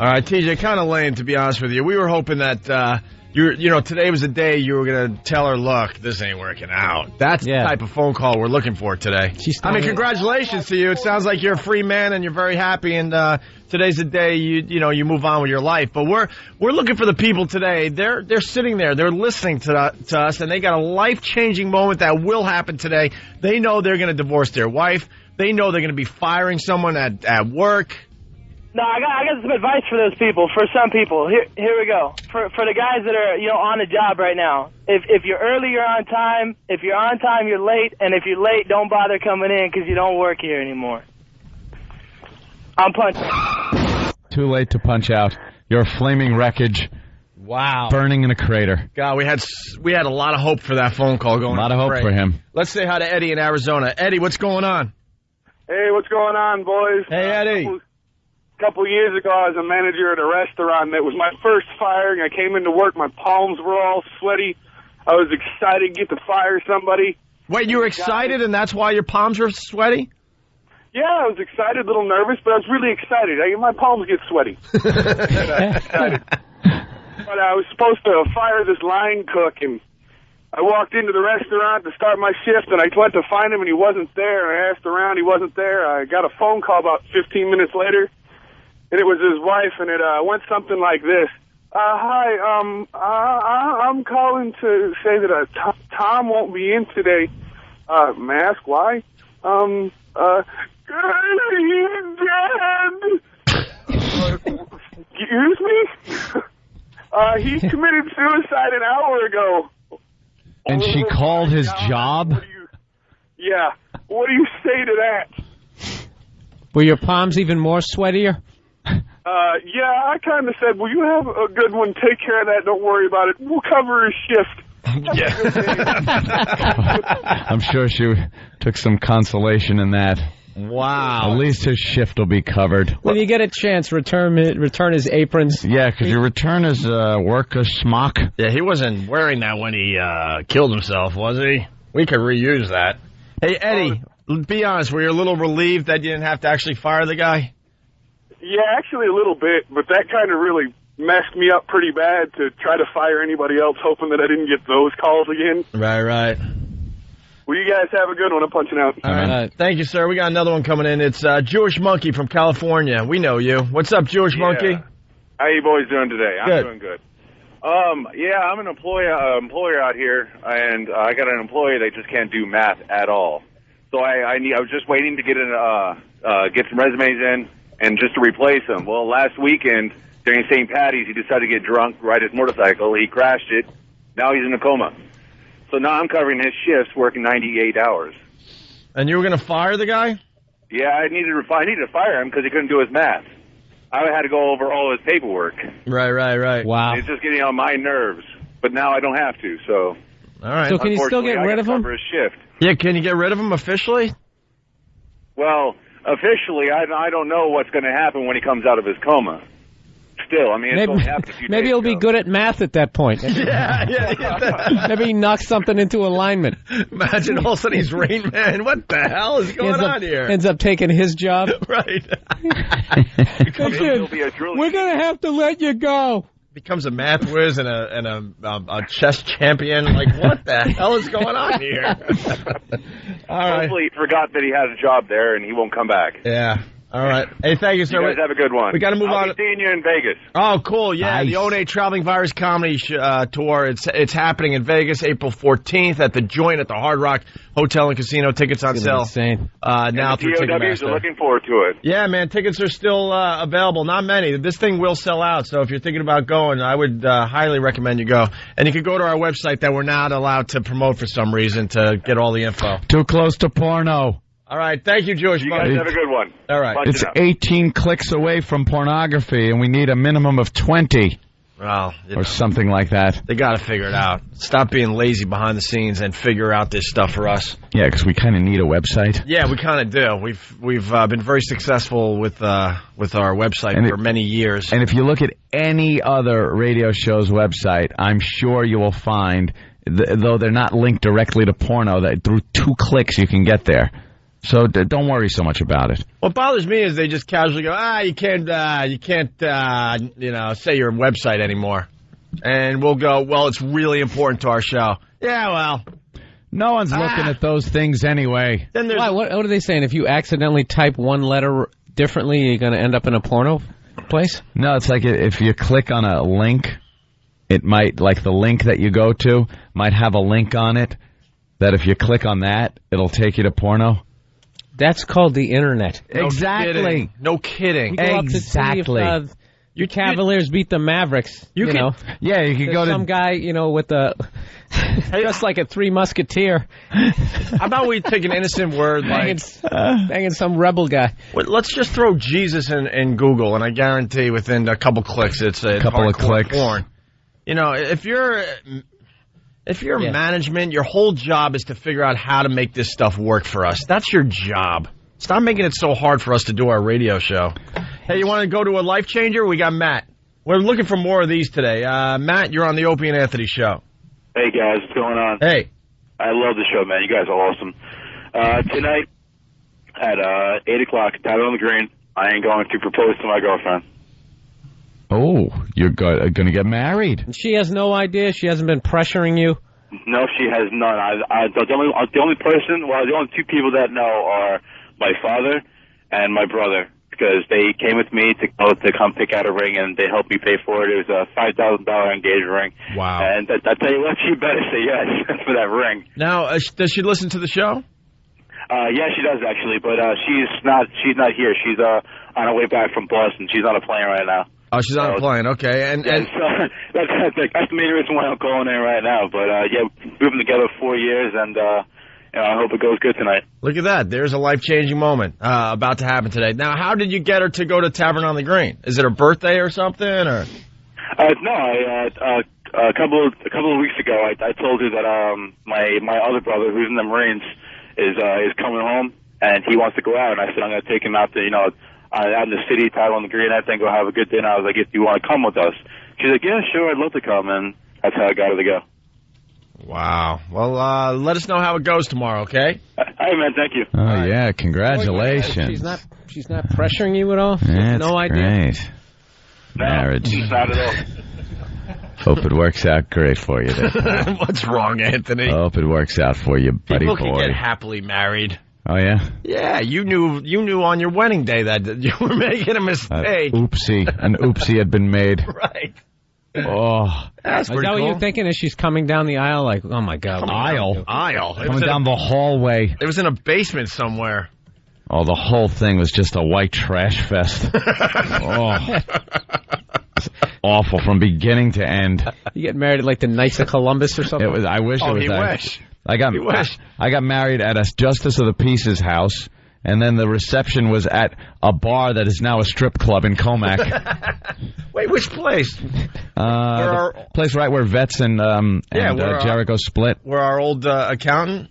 All right, TJ, kind of lame, to be honest with you. We were hoping that, today was the day you were going to tell her, look, this ain't working out. That's the type of phone call we're looking for today. Congratulations to you. It sounds like you're a free man and you're very happy, and today's the day you move on with your life. But we're looking for the people today. They're sitting there. They're listening to us, and they got a life-changing moment that will happen today. They know they're going to divorce their wife. They know they're going to be firing someone at work. No, I got some advice for those people. For some people, here we go. For the guys that are on the job right now, if you're early, you're on time. If you're on time, you're late. And if you're late, don't bother coming in because you don't work here anymore. I'm punching. Too late to punch out. You're a flaming wreckage. Wow. Burning in a crater. God, we had a lot of hope for that phone call going. A lot of hope for him. Let's say hi to Eddie in Arizona. Eddie, what's going on? Hey, what's going on, boys? Hey, Eddie. A couple years ago, I was a manager at a restaurant. That was my first firing. I came into work. My palms were all sweaty. I was excited to get to fire somebody. Wait, you were excited, and that's why your palms were sweaty? Yeah, I was excited, a little nervous, but I was really excited. My palms get sweaty. Excited. But I was supposed to fire this line cook, and I walked into the restaurant to start my shift, and I went to find him, and he wasn't there. I asked around, he wasn't there. I got a phone call about 15 minutes later. And it was his wife, and it went something like this. Hi, I'm calling to say that Tom won't be in today. May I ask why? He's dead. Excuse me? He committed suicide an hour ago. And she called his job? Yeah. What do you say to that? Were your palms even more sweatier? Yeah, I kind of said, well, you have a good one. Take care of that. Don't worry about it. We'll cover his shift. I'm sure she took some consolation in that. Wow. At least his shift will be covered. When you get a chance, return his aprons. Yeah, could you return his worker smock? Yeah, he wasn't wearing that when he killed himself, was he? We could reuse that. Hey, Eddie, be honest, were you a little relieved that you didn't have to actually fire the guy? Yeah, actually a little bit, but that kind of really messed me up pretty bad to try to fire anybody else, hoping that I didn't get those calls again. Right. Well, you guys have a good one. I'm punching out. All right. Thank you, sir. We got another one coming in. It's Jewish Monkey from California. We know you. What's up, Jewish Monkey? How you boys doing today? Good. I'm doing good. Yeah, I'm an employer out here, and I got an employee that just can't do math at all. So I was just waiting to get some resumes in. and just to replace him. Well, last weekend during St. Patty's, he decided to get drunk, ride his motorcycle. He crashed it. Now he's in a coma. So now I'm covering his shifts, working 98 hours. And you were going to fire the guy? Yeah, I needed to fire him because he couldn't do his math. I had to go over all his paperwork. Right. Wow. It's just getting on my nerves. But now I don't have to, so... All right. So can you still get rid of him? Cover his shift. Yeah, can you get rid of him officially? Well, officially, I don't know what's going to happen when he comes out of his coma. Still, I mean, it's only happened a few maybe days he'll ago. be good at math at that point. Yeah. Maybe he knocks something into alignment. Imagine all of a sudden he's Rain Man. What the hell is going on here? Ends up taking his job. Right. We're going to have to let you go. Becomes a math whiz and a chess champion. Like, what the hell is going on here? All right. Hopefully he forgot that he had a job there and he won't come back. Yeah. All right. Hey, thank you, sir. You guys have a good one. We got to move on. I'll be seeing you in Vegas. Oh, cool. Yeah, Nice. the O&A Traveling Virus Comedy Tour. It's happening in Vegas, April 14th at the Joint at the Hard Rock Hotel and Casino. Tickets on sale. Insane. Now and the through POWs Ticketmaster. are looking forward to it. Yeah, man, tickets are still available. Not many. This thing will sell out, so if you're thinking about going, I would highly recommend you go. And you can go to our website that we're not allowed to promote for some reason to get all the info. Too close to porno. All right, thank you, George. You guys have a good one. All right. Punch It's it up. 18 clicks away from pornography, and we need a minimum of 20 Well, or something like that. they got to figure it out. Stop being lazy behind the scenes and figure out this stuff for us. Yeah, because we kind of need a website. Yeah, we kind of do. We've been very successful with our website for many years. And if you look at any other radio show's website, I'm sure you will find, though they're not linked directly to porno, that through 2 clicks you can get there. So don't worry so much about it. What bothers me is they just casually go, you can't, say your website anymore. And we'll go, well, it's really important to our show. Yeah, well. No one's looking at those things anyway. Then there's Why? What are they saying? If you accidentally type one letter differently, you're going to end up in a porno place? No, it's like if you click on a link, it might, like the link that you go to, might have a link on it that if you click on that, it'll take you to porno. That's called the internet. Exactly. No kidding. You go up to see Exactly. if, your Cavaliers beat the Mavericks. You know. Yeah, you could There's go to some guy, with a just like a Three Musketeer. How about we take an innocent word like banging some rebel guy? Well, let's just throw Jesus in Google, and I guarantee within a couple clicks it's a couple of hardcore clicks. porn. If you're management, your whole job is to figure out how to make this stuff work for us. That's your job. Stop making it so hard for us to do our radio show. Hey, you want to go to a life changer? We got Matt. We're looking for more of these today. Matt, you're on the Opie and Anthony show. Hey, guys. What's going on? Hey. I love the show, man. You guys are awesome. Tonight at 8 o'clock, Tyler on the Green, I ain't going to propose to my girlfriend. Oh, you're going to get married. And she has no idea. She hasn't been pressuring you. No, she has none. The only two people that know are my father and my brother, because they came with me to come pick out a ring, and they helped me pay for it. It was a $5,000 engagement ring. Wow. And I tell you what, she better say yes for that ring. Now, does she listen to the show? Yeah, she does actually, but she's not here. She's on her way back from Boston. She's on a plane right now. Oh, she's on a plane. Okay, and So that's the main reason why I'm calling in right now. But we've been together 4 years, and I hope it goes good tonight. Look at that. There's a life-changing moment about to happen today. Now, how did you get her to go to Tavern on the Green? Is it her birthday or something? Or No, a couple of weeks ago, I told her that my other brother, who's in the Marines, is coming home, and he wants to go out. And I said I'm going to take him out to out in the city, Tyler on the Green, I think, go have a good dinner. I was like, if you want to come with us. She's like, yeah, sure, I'd love to come, and that's how I got her to go. Wow. Well, let us know how it goes tomorrow, okay? All right, man, thank you. Oh, yeah, congratulations. She's not pressuring you at all? That's no idea? great. Marriage. No, not at all. Hope it works out great for you there. What's wrong, Anthony? Hope it works out for you, buddy People boy. can get happily married. Oh, yeah? Yeah, you knew on your wedding day that you were making a mistake. An oopsie had been made. Right. Oh. Is That's that pretty what cool. you're thinking as she's coming down the aisle? Like, oh, my God. Aisle. Coming down the hallway. It was in a basement somewhere. Oh, the whole thing was just a white trash fest. Oh. Awful from beginning to end. You get married at like the Knights of Columbus or something? It was. I wish it was that. Wish. I got married at a Justice of the Peace's house, and then the reception was at a bar that is now a strip club in Comac. Wait, which place? Place right where Vets and Jericho split. Where our old accountant?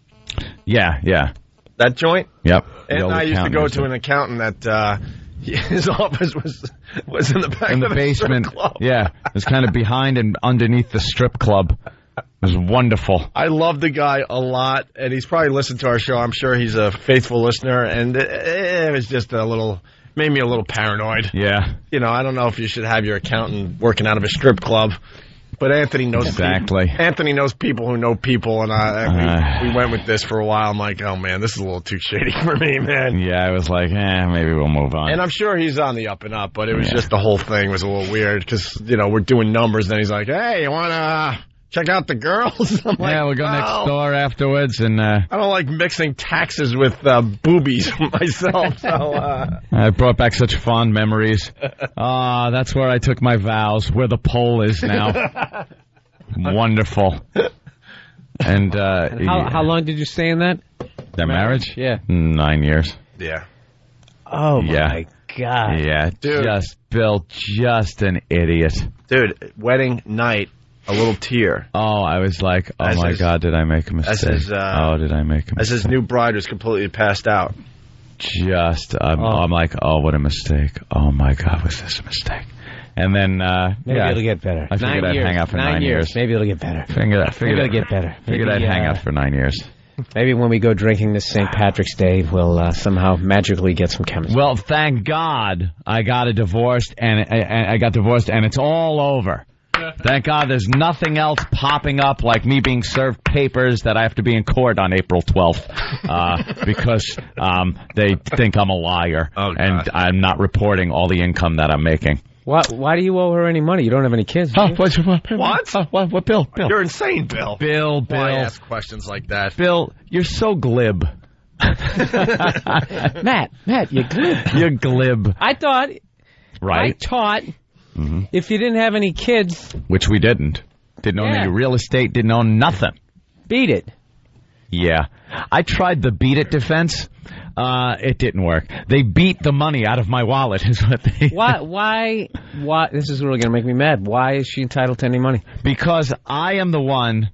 Yeah. That joint? Yep. And I used to go to an accountant that his office was in the back in the of basement. Strip club. Yeah, it was kind of behind and underneath the strip club. It was wonderful. I love the guy a lot, and he's probably listened to our show. I'm sure he's a faithful listener, and it was just made me a little paranoid. Yeah. You know, I don't know if you should have your accountant working out of a strip club, but Anthony knows exactly. Anthony knows people who know people, and we went with this for a while. I'm like, oh man, this is a little too shady for me, man. Yeah, I was like, maybe we'll move on. And I'm sure he's on the up and up, but it was just the whole thing was a little weird because we're doing numbers, and he's like, hey, you want to check out the girls? I'm like, we'll go next door afterwards, and I don't like mixing taxes with boobies myself. So I brought back such fond memories. That's where I took my vows. Where the pole is now. Wonderful. And how long did you stay in that? Their marriage? Yeah. 9 years. Yeah. Oh my God. Yeah, dude. Bill, just an idiot. Dude, wedding night. A little tear. Oh, I was like, my God, did I make a mistake? Did I make a mistake? As his new bride was completely passed out. I'm like, what a mistake. Oh, my God, was this a mistake? And then, maybe it'll get better. I figured I'd hang out for 9 years. Maybe it'll get better. Maybe it'll get better. Figured I'd hang out for 9 years. Maybe when we go drinking this St. Patrick's Day, we'll somehow magically get some chemistry. Well, thank God I got divorced, and it's all over. Thank God there's nothing else popping up like me being served papers that I have to be in court on April 12th because they think I'm a liar and I'm not reporting all the income that I'm making. Why do you owe her any money? You don't have any kids, do you? What, Bill? You're insane, Bill. Bill. Why ask questions like that? Bill, you're so glib. Matt, you're glib. You're glib. I thought... Right. I taught... Mm-hmm. If you didn't have any kids... Which we didn't. Didn't own any real estate, didn't own nothing. Beat it. Yeah. I tried the beat it defense. It didn't work. They beat the money out of my wallet is what they... Why? This is really going to make me mad. Why is she entitled to any money? Because I am the one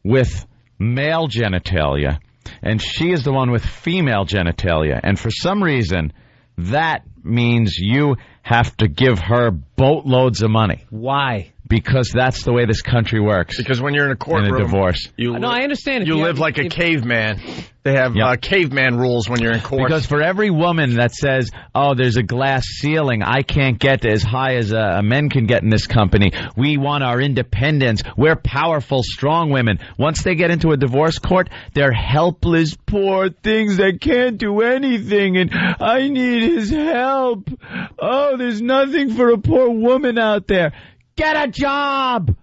with male genitalia, and she is the one with female genitalia. And for some reason, that means you have to give her boatloads of money. Why? Because that's the way this country works. Because when you're in a courtroom, in a divorce, I understand. You live like a caveman. They have caveman rules when you're in court. Because for every woman that says, "Oh, there's a glass ceiling, I can't get as high as men can get in this company. We want our independence. We're powerful, strong women." Once they get into a divorce court, they're helpless, poor things that can't do anything, and I need his help. Oh, there's nothing for a poor woman out there. Get a job!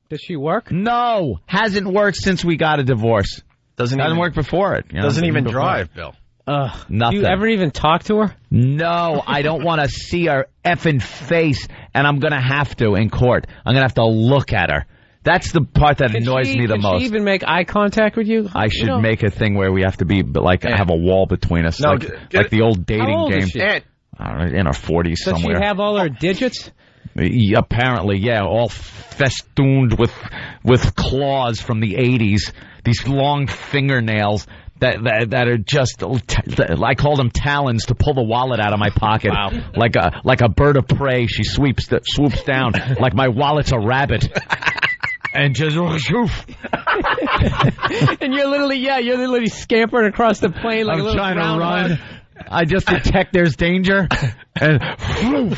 Does she work? No. Hasn't worked since we got a divorce. Hasn't worked before it. Doesn't even drive, Bill. Nothing. Do you ever even talk to her? No, I don't want to see her effing face, and I'm going to have to in court. I'm going to have to look at her. That's the part that annoys me the most. Can she even make eye contact with you? I should make a thing where we have to be, have a wall between us, like the old dating How old game. Is she? I don't know, in her 40s somewhere. Does she have all her digits? Apparently, yeah, all festooned with claws from the 80s. These long fingernails that are just, I call them talons to pull the wallet out of my pocket. Wow. Like a bird of prey, she swoops down like my wallet's a rabbit. And just and you're literally scampering across the plane like a little trying to run. groundhog. I just detect there's danger, and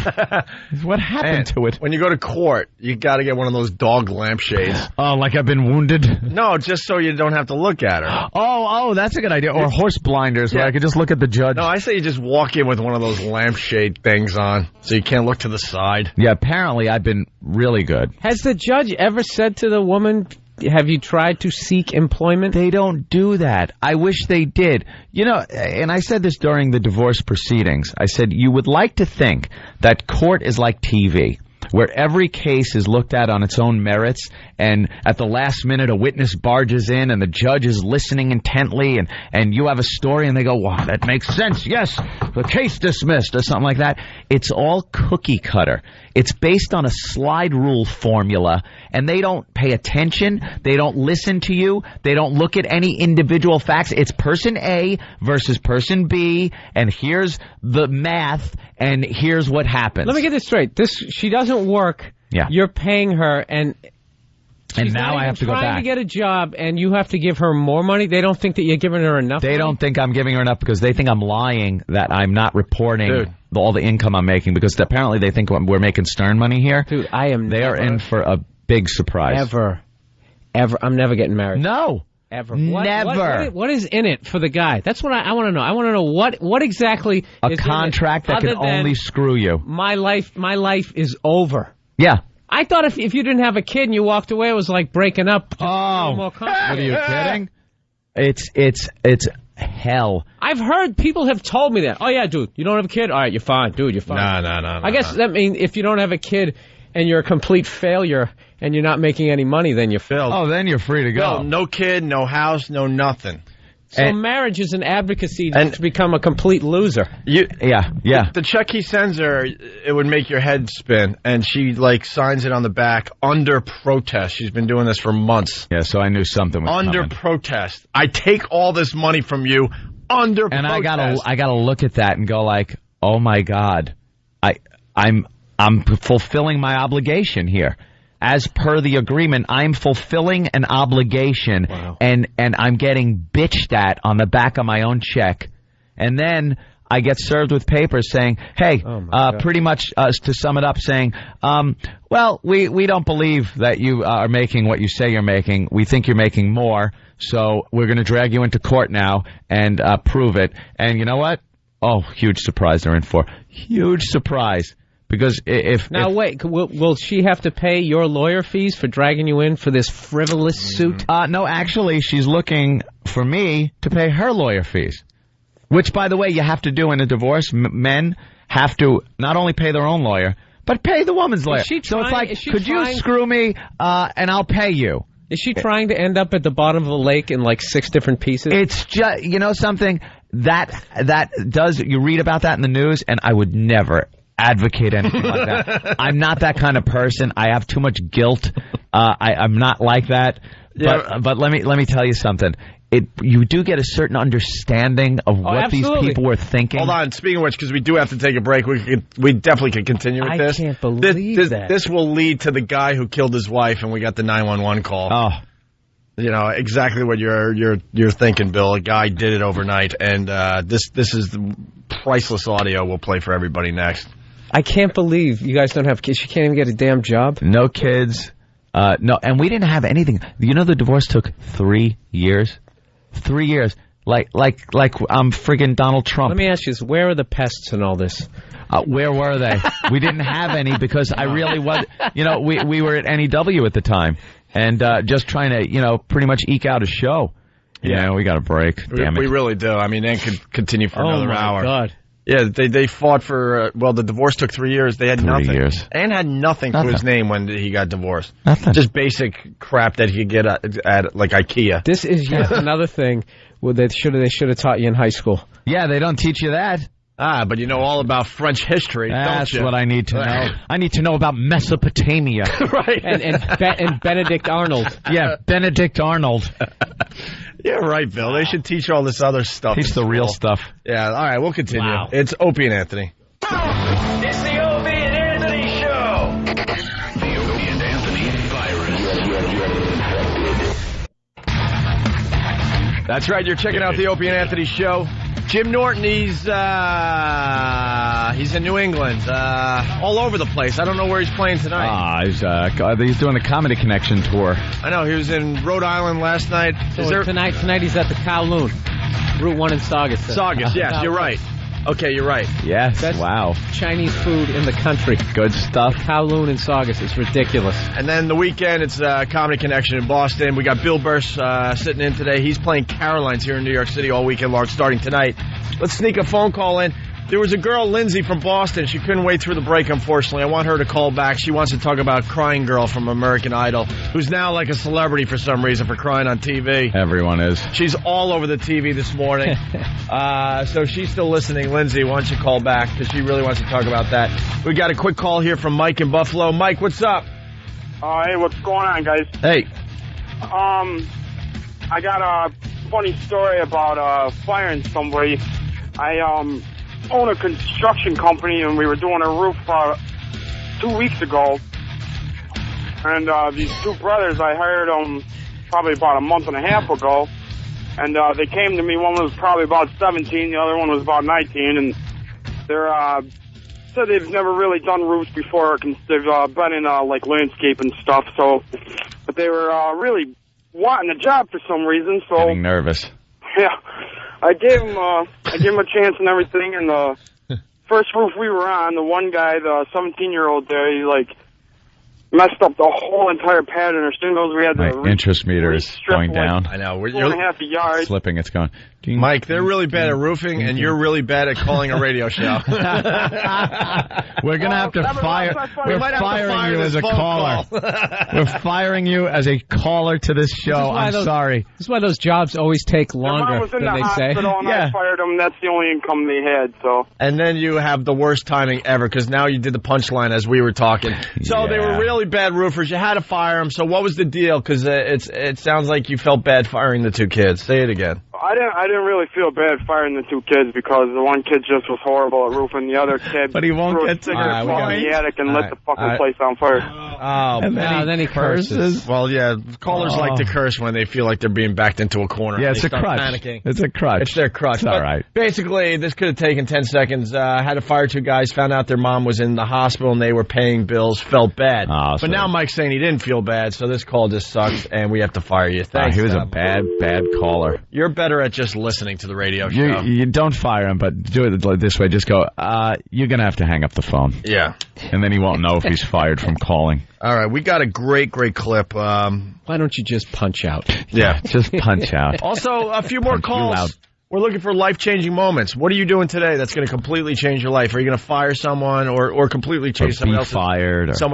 what happened to it? When you go to court, you got to get one of those dog lampshades. Oh, like I've been wounded? No, just so you don't have to look at her. Oh, that's a good idea. Or horse blinders, where I could just look at the judge. No, I say you just walk in with one of those lampshade things on, so you can't look to the side. Yeah, apparently I've been really good. Has the judge ever said to the woman, have you tried to seek employment? They don't do that. I wish they did. You know, and I said this during the divorce proceedings. I said, you would like to think that court is like TV, where every case is looked at on its own merits, and at the last minute a witness barges in and the judge is listening intently, and you have a story and they go, wow, that makes sense, yes, the case dismissed, or something like that. It's all cookie cutter. It's based on a slide rule formula, and they don't pay attention, they don't listen to you, they don't look at any individual facts. It's person A versus person B, and here's the math, and here's what happens. Let me get this straight. She doesn't work. Yeah. You're paying her, and now I have to go back. Trying to get a job, and you have to give her more money. They don't think that you're giving her enough. They don't think I'm giving her enough because they think I'm lying, that I'm not reporting all the income I'm making, because apparently they think we're making Stern money here. Dude, I am. They are in for a big surprise. Ever. I'm never getting married. No. Ever. Never. What is in it for the guy? That's what I want to know. I want to know what exactly a is contract in it, that can only screw you. My life is over. Yeah. I thought if you didn't have a kid and you walked away, it was like breaking up. What are you kidding? It's hell. I've heard people have told me that. Oh yeah, dude, you don't have a kid? All right, you're fine, dude. You're fine. No. I guess that means if you don't have a kid and you're a complete failure and you're not making any money, then you failed. Oh, then you're free to go. No kid, no house, no nothing. So marriage is an advocacy to become a complete loser. Yeah. The check he sends her, it would make your head spin, and she signs it on the back under protest. She's been doing this for months. Yeah, so I knew something was under coming. Protest. I take all this money from you under and protest. I gotta look at that and go like, oh my God, I'm fulfilling my obligation here. As per the agreement, I'm fulfilling an obligation, and I'm getting bitched at on the back of my own check. And then I get served with papers saying, hey, pretty much to sum it up, saying, well, we don't believe that you are making what you say you're making. We think you're making more, so we're going to drag you into court now and prove it. And you know what? Oh, huge surprise they're in for. Huge surprise. Because wait, will she have to pay your lawyer fees for dragging you in for this frivolous suit? No, actually, she's looking for me to pay her lawyer fees. Which, by the way, you have to do in a divorce. Men have to not only pay their own lawyer, but pay the woman's lawyer. So it's like, could you screw me and I'll pay you? Is she trying to end up at the bottom of a lake in 6 different pieces? It's just, you know something, that does, you read about that in the news, and I would never advocate anything like that. I'm not that kind of person. I have too much guilt. I'm not like that. But let me tell you something. You do get a certain understanding of what these people were thinking. Hold on. Speaking of which, because we do have to take a break, we definitely could continue with this. I can't believe that. This will lead to the guy who killed his wife, and we got the 911 call. Oh. You know exactly what you're thinking, Bill. A guy did it overnight, and this is the priceless audio we'll play for everybody next. I can't believe you guys don't have kids. You can't even get a damn job. No kids. No, and we didn't have anything. You know, the divorce took 3 years. 3 years. Like I'm friggin' Donald Trump. Let me ask you this: where are the pests in all this? Where were they? We didn't have any because I really was. You know, we were at NEW at the time and just trying to pretty much eke out a show. Yeah, we got a break. Damn it. We really do. I mean, Ann could continue for another hour. Oh my God. Yeah, they fought for, the divorce took 3 years. They had 3 nothing. years. Ann had nothing to his name when he got divorced. Nothing. Just basic crap that he could get at IKEA. This is yet another thing they should have taught you in high school. Yeah, they don't teach you that. But you know all about French history, don't you? That's what I need to know. I need to know about Mesopotamia. Right. And Benedict Arnold. Yeah, Benedict Arnold. Yeah, right, Bill. They should teach all this other stuff. Teach the real stuff. Yeah, all right, we'll continue. Wow. It's Opie and Anthony. It's the Opie and Anthony Show. The Opie and Anthony virus. That's right, you're checking out the Opie and Anthony Show. Jim Norton, he's in New England, all over the place. I don't know where he's playing tonight. He's doing the Comedy Connection tour. I know, he was in Rhode Island last night. Tonight he's at the Kowloon, Route 1 in Saugus. Saugus, yes, you're right. Okay, you're right. Yes. Best wow. Chinese food in the country. Good stuff. Kowloon and Saugus. It's ridiculous. And then the weekend, it's Comedy Connection in Boston. We got Bill Burr sitting in today. He's playing Caroline's here in New York City all weekend long, starting tonight. Let's sneak a phone call in. There was a girl, Lindsay, from Boston. She couldn't wait through the break, unfortunately. I want her to call back. She wants to talk about Crying Girl from American Idol, who's now like a celebrity for some reason for crying on TV. Everyone is. She's all over the TV this morning. So she's still listening. Lindsay, why don't you call back, because she really wants to talk about that. We got a quick call here from Mike in Buffalo. Mike, what's up? Hey, what's going on, guys? Hey. I got a funny story about firing somebody. I own a construction company, and we were doing a roof 2 weeks ago. And these two brothers, I hired them probably about a month and a half ago. And they came to me. One was probably about 17, the other one was about 19. And they're said they've never really done roofs before. They've been in like landscape and stuff. So, but they were really wanting a job for some reason. So getting nervous. Yeah. I gave him a chance and everything, and the first roof we were on, the one guy, the 17-year-old there, he like messed up the whole entire pattern. As soon as we had my interest meter is going down. I know. 2.5 yards. Slipping, it's going. Mike, they're really bad at roofing, and you're really bad at calling a radio show. We're going to have to fire. We're firing you as a caller. We're firing you as a caller to this show. I'm sorry. This is why those jobs always take longer was in than the they say. hospital and I fired him. That's the only income they had. So. And then you have the worst timing ever, because now you did the punchline as we were talking. So they were really bad roofers. You had to fire them. So what was the deal? Because it sounds like you felt bad firing the two kids. Say it again. I didn't really feel bad firing the two kids, because the one kid just was horrible at roofing. The other kid but he won't get to in the attic and lit the fucking place on fire. Oh, and then he curses. Well, yeah, callers like to curse when they feel like they're being backed into a corner. Yeah, it's they a crutch. Panicking. It's a crutch. It's their crutch. It's all right. Basically, this could have taken 10 seconds. Had to fire two guys, found out their mom was in the hospital and they were paying bills, felt bad. But now Mike's saying he didn't feel bad, so this call just sucks and we have to fire you. Thanks. He was a bad caller. You're better at just listening to the radio show. You don't fire him, but do it this way. Just go, you're going to have to hang up the phone. Yeah. And then he won't know if he's fired from calling. All right, we got a great clip. Why don't you just punch out? Yeah, just punch out. Also, a few more calls. We're looking for life-changing moments. What are you doing today that's going to completely change your life? Are you going to fire someone or completely change someone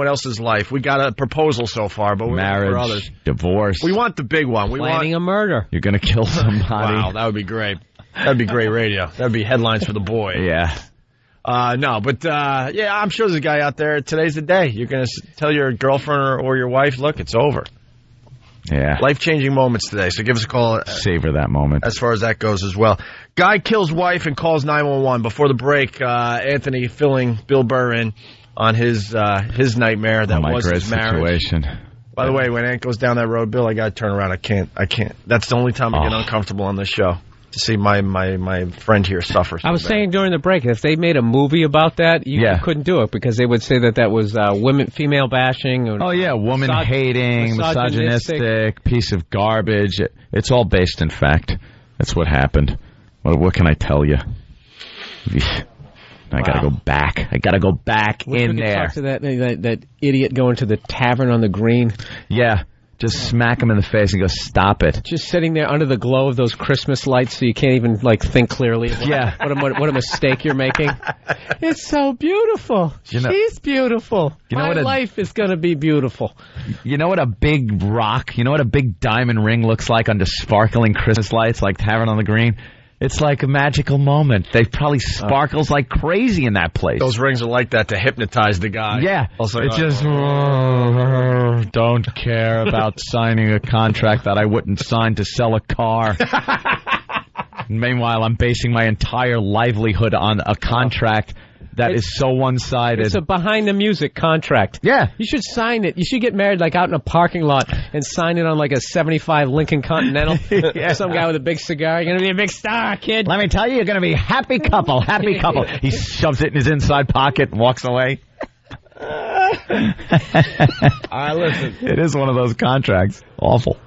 else's life? We got a proposal so far, but we're looking for others. Divorce. We want the big one. Planning a murder. You're going to kill somebody. Wow, that would be great. That'd be great radio. That'd be headlines for the boy. Yeah. I'm sure there's a guy out there. Today's the day. You're going to tell your girlfriend or your wife, look, it's over. Yeah. Life-changing moments today, so give us a call. Savor that moment. As far as that goes as well. Guy kills wife and calls 911. Before the break, Anthony filling Bill Burr in on his nightmare that was his marriage. Situation. By the way, when Ant goes down that road, Bill, I got to turn around. I can't. That's the only time I get uncomfortable on this show. To see my friend here suffer. I was saying during the break, if they made a movie about that, you couldn't do it because they would say that was female bashing. Or woman hating, misogynistic, piece of garbage. It's all based in fact. That's what happened. What can I tell you? I gotta go back. I gotta go back in there. Talk to that idiot going to the tavern on the green. Yeah. Just smack him in the face and go, stop it. Just sitting there under the glow of those Christmas lights so you can't even, think clearly. What a mistake you're making. It's so beautiful. She's beautiful. My life is going to be beautiful. You know what a big rock, what a big diamond ring looks like under sparkling Christmas lights like Tavern on the Green? It's like a magical moment. They probably sparkles like crazy in that place. Those rings are like that to hypnotize the guy. Yeah. It's just, don't care about signing a contract that I wouldn't sign to sell a car. Meanwhile, I'm basing my entire livelihood on a contract that is so one-sided. It's a behind-the-music contract. Yeah. You should sign it. You should get married, out in a parking lot and sign it on, a 75 Lincoln Continental. Some guy with a big cigar. You're going to be a big star, kid. Let me tell you, you're going to be a happy couple. Happy couple. He shoves it in his inside pocket and walks away. All right, listen. It is one of those contracts. Awful.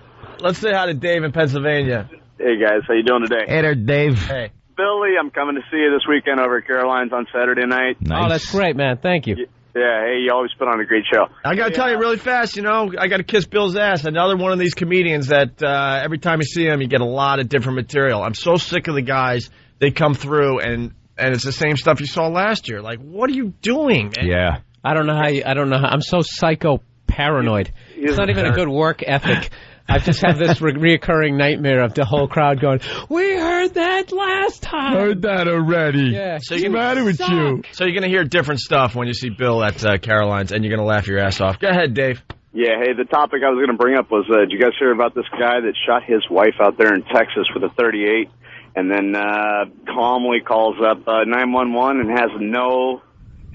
Let's say hi to Dave in Pennsylvania. Hey, guys. How you doing today? Hey there, Dave. Hey. Billy. I'm coming to see you this weekend over at Caroline's on Saturday night. Oh, that's great, man. Thank you. Yeah, hey, you always put on a great show. I got to tell you really fast, I got to kiss Bill's ass. Another one of these comedians that every time you see him, you get a lot of different material. I'm so sick of the guys. They come through, and it's the same stuff you saw last year. Like, what are you doing, man? Yeah. I don't know how. I'm so psycho-paranoid. It's not even a good work ethic. I just have this reoccurring nightmare of the whole crowd going, "We heard that last time." Heard that already. Yeah. So What's the matter with you? So you're going to hear different stuff when you see Bill at Caroline's, and you're going to laugh your ass off. Go ahead, Dave. Yeah, hey, the topic I was going to bring up was, did you guys hear about this guy that shot his wife out there in Texas with a .38, and then calmly calls up 911 and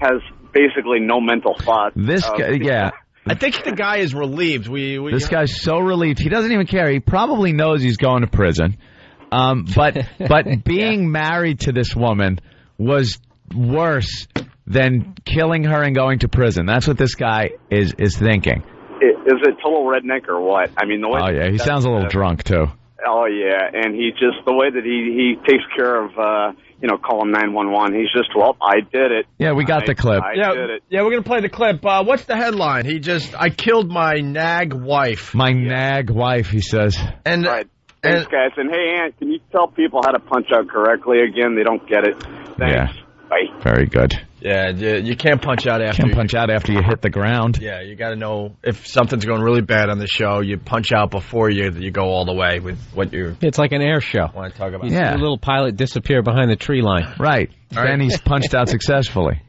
has basically no mental thought? This guy, yeah. I think the guy is relieved. This guy's so relieved. He doesn't even care. He probably knows he's going to prison. But being married to this woman was worse than killing her and going to prison. That's what this guy is thinking. Is it total redneck or what? I mean, the way. Oh yeah, he sounds a little drunk too. Oh yeah, and he just the way that he takes care of calling 911. He's just, well, I did it. Yeah, we got the clip. I did it. Yeah, we're gonna play the clip. What's the headline? I killed my nag wife. My nag wife, he says. And right. Thanks, guys. And hey, Ant, can you tell people how to punch out correctly again? They don't get it. Thanks. Yeah. Bye. Very good. Yeah, you can't punch out after. You hit the ground. Yeah, you got to know if something's going really bad on the show. You punch out before you go all the way with what you. It's like an air show. Want to talk about? You see a little pilot disappear behind the tree line. Right. Then he's punched out successfully.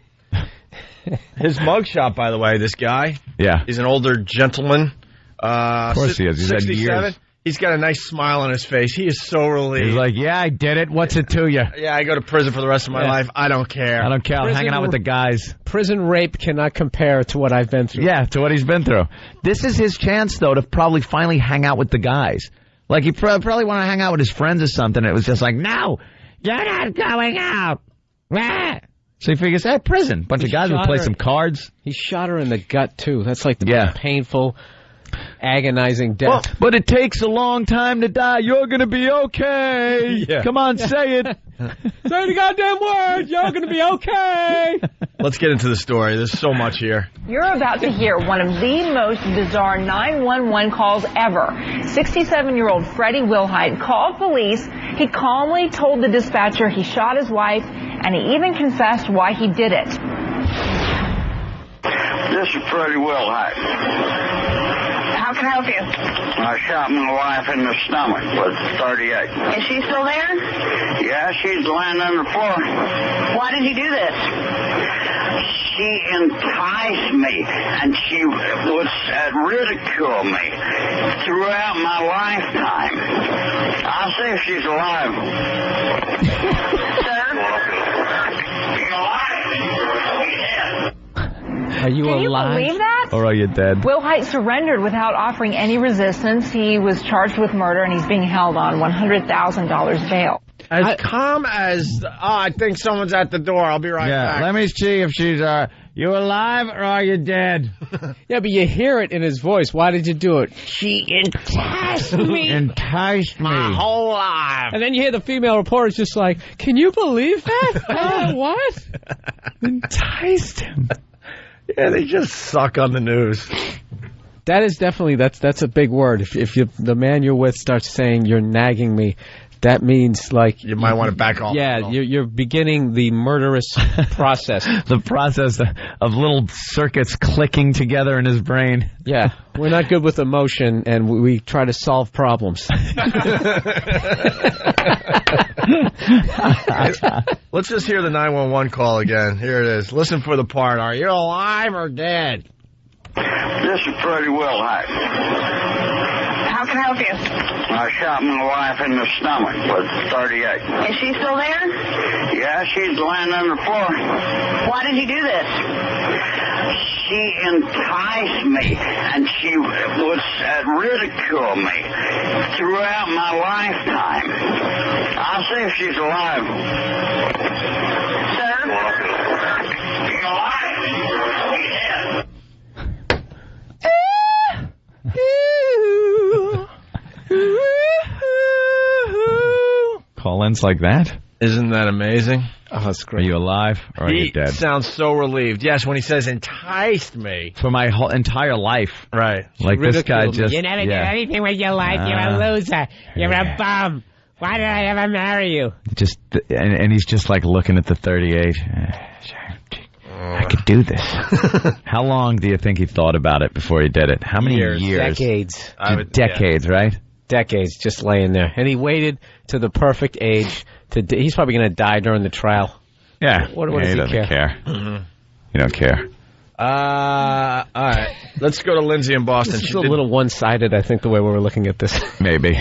His mugshot, by the way, this guy. Yeah. He's an older gentleman. Of course he is. He's had 67. years. He's got a nice smile on his face. He is so relieved. He's like, yeah, I did it. What's it to you? Yeah, I go to prison for the rest of my life. I don't care. I don't care. I'm hanging out with the guys. Prison rape cannot compare to what I've been through. Yeah, to what he's been through. This is his chance, though, to probably finally hang out with the guys. Like, he probably want to hang out with his friends or something. It was just like, no, you're not going out. So he figures, prison. Bunch of guys will play some cards. He shot her in the gut, too. That's like the most painful, agonizing death. Well, but it takes a long time to die. You're going to be okay. Yeah. Come on, say it. Say the goddamn words. You're going to be okay. Let's get into the story. There's so much here. You're about to hear one of the most bizarre 911 calls ever. 67-year-old Freddie Wilhite called police. He calmly told the dispatcher he shot his wife, and he even confessed why he did it. This is Freddie Wilhite. How can I help you? I shot my wife in the stomach with 38. Is she still there? Yeah, she's lying on the floor. Why did you do this? She enticed me, and she would ridicule me throughout my lifetime. I'll see if she's alive. Sir? You're alive. Are you Can alive? you believe that? Or are you dead? Wilhite surrendered without offering any resistance. He was charged with murder, and he's being held on $100,000 bail. As calm as, I think someone's at the door. I'll be right back. Let me see if she's, you alive or are you dead? Yeah, but you hear it in his voice. Why did you do it? She enticed me. Enticed me. My whole life. And then you hear the female reporter just like, can you believe that? What? Enticed him. Yeah, they just suck on the news. That is definitely, that's a big word. If the man you're with starts saying you're nagging me, that means like you might want to back off. Yeah, you're beginning the murderous process. The process of little circuits clicking together in his brain. Yeah, we're not good with emotion, and we try to solve problems. Let's just hear the 911 call again. Here it is. Listen for the part. Are you alive or dead? This is Freddie Wilhite. How can I help you? I shot my wife in the stomach with 38. Is she still there? Yeah, she's lying on the floor. Why did you do this? She enticed me, and she would ridicule me throughout my lifetime. I'll see if she's alive. Sir? You're alive? Call-ins like that? Isn't that amazing? Oh, that's great. Are you alive or are you He dead? sounds so relieved. Yes, when he says enticed me. For my whole entire life. Right. Like this guy just... You never did anything with your life. You're a loser. You're a bum. Why did I ever marry you? Just and he's just like looking at the 38. I could do this. How long do you think he thought about it before he did it? How many years? Decades. Decades, right? Decades, just laying there. And he waited to the perfect age. He's probably going to die during the trial. Yeah. What does he doesn't care? Mm-hmm. You don't care. All right. Let's go to Lindsay in Boston. This is a little one-sided, I think, the way we were looking at this. Maybe.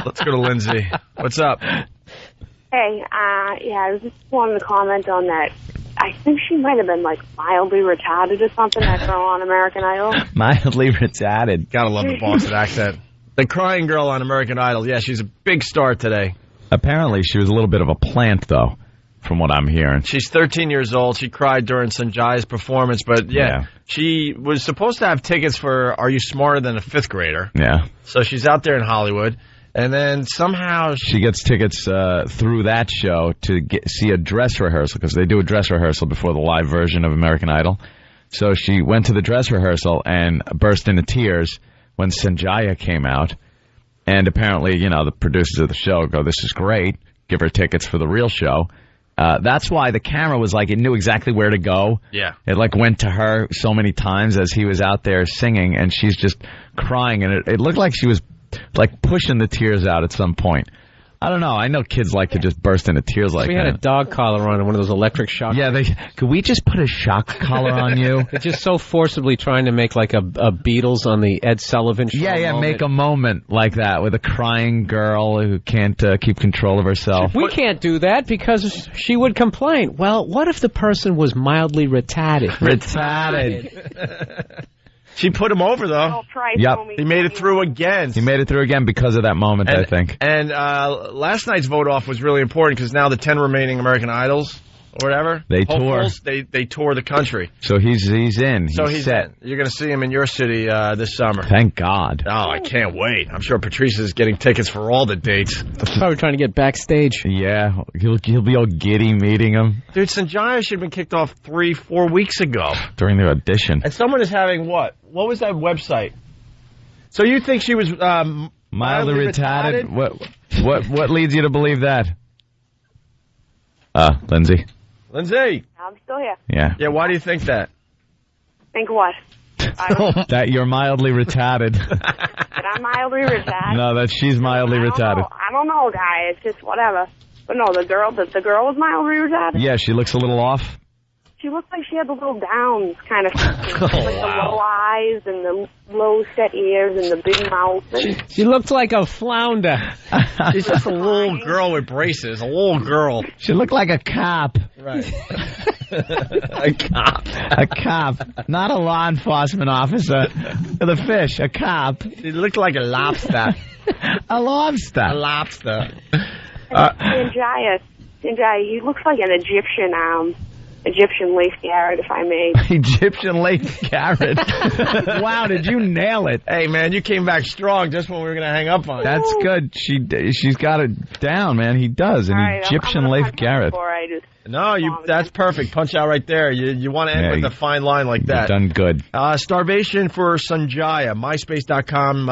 Let's go to Lindsay. What's up? Hey, I was just wanting to comment on that. I think she might have been, like, mildly retarded or something, that girl on American Idol. Mildly retarded. Gotta love the Boston accent. The crying girl on American Idol. Yeah, she's a big star today. Apparently, she was a little bit of a plant, though, from what I'm hearing. She's 13 years old. She cried during Sanjaya's performance, but she was supposed to have tickets for Are You Smarter Than a Fifth Grader? Yeah. So she's out there in Hollywood. And then somehow she gets tickets through that show to see a dress rehearsal, because they do a dress rehearsal before the live version of American Idol. So she went to the dress rehearsal and burst into tears when Sanjaya came out. And apparently, the producers of the show go, "This is great. Give her tickets for the real show." That's why the camera was like, it knew exactly where to go. Yeah. It like went to her so many times as he was out there singing, and she's just crying. And it looked like she was like pushing the tears out at some point. I don't know. I know kids like to just burst into tears like that. We had a dog collar on and one of those electric shock. Yeah, could we just put a shock collar on you? They're just so forcibly trying to make like a Beatles on the Ed Sullivan show. Yeah, make a moment like that with a crying girl who can't keep control of herself. We can't do that because she would complain. Well, what if the person was mildly retarded? Retarded. She put him over, though. Yep. He made it through again. He made it through again because of that moment, I think. And last night's vote-off was really important because now the 10 remaining American Idols or whatever, they tour. They tour the country. So he's in. He's set. In. You're going to see him in your city this summer. Thank God. Oh, I can't wait. I'm sure Patrice is getting tickets for all the dates. Probably trying to get backstage. Yeah, he'll be all giddy meeting him. Dude, Sanjaya should have been kicked off 3-4 weeks ago. During the audition. And someone is having what? What was that website? So you think she was mildly retarded? What leads you to believe that? Lindsay. I'm still here. Yeah. Yeah, why do you think that? Think what? That you're mildly retarded. That I'm mildly retarded? No, that she's mildly retarded. I don't know, guy. It's just whatever. But no, the girl was mildly retarded. Yeah, she looks a little off. She looked like she had the little downs kind of like the low eyes and the low set ears and the big mouth. She looked like a flounder. She's just a little girl with braces. A little girl. She looked like a cop. Right. A cop. A cop. Not a law enforcement officer. The fish. A cop. She looked like a lobster. A lobster. A lobster. Sanjaya, he looks like an Egyptian lace carrot, if I may. Egyptian lace carrot. Wow, did you nail it? Hey, man, you came back strong just when we were going to hang up on you. That's good. She's got it down, man. He does. An Egyptian lace carrot. That's perfect. Punch out right there. You want to end with a fine line like that. Done good. Starvation for Sanjaya. MySpace.com,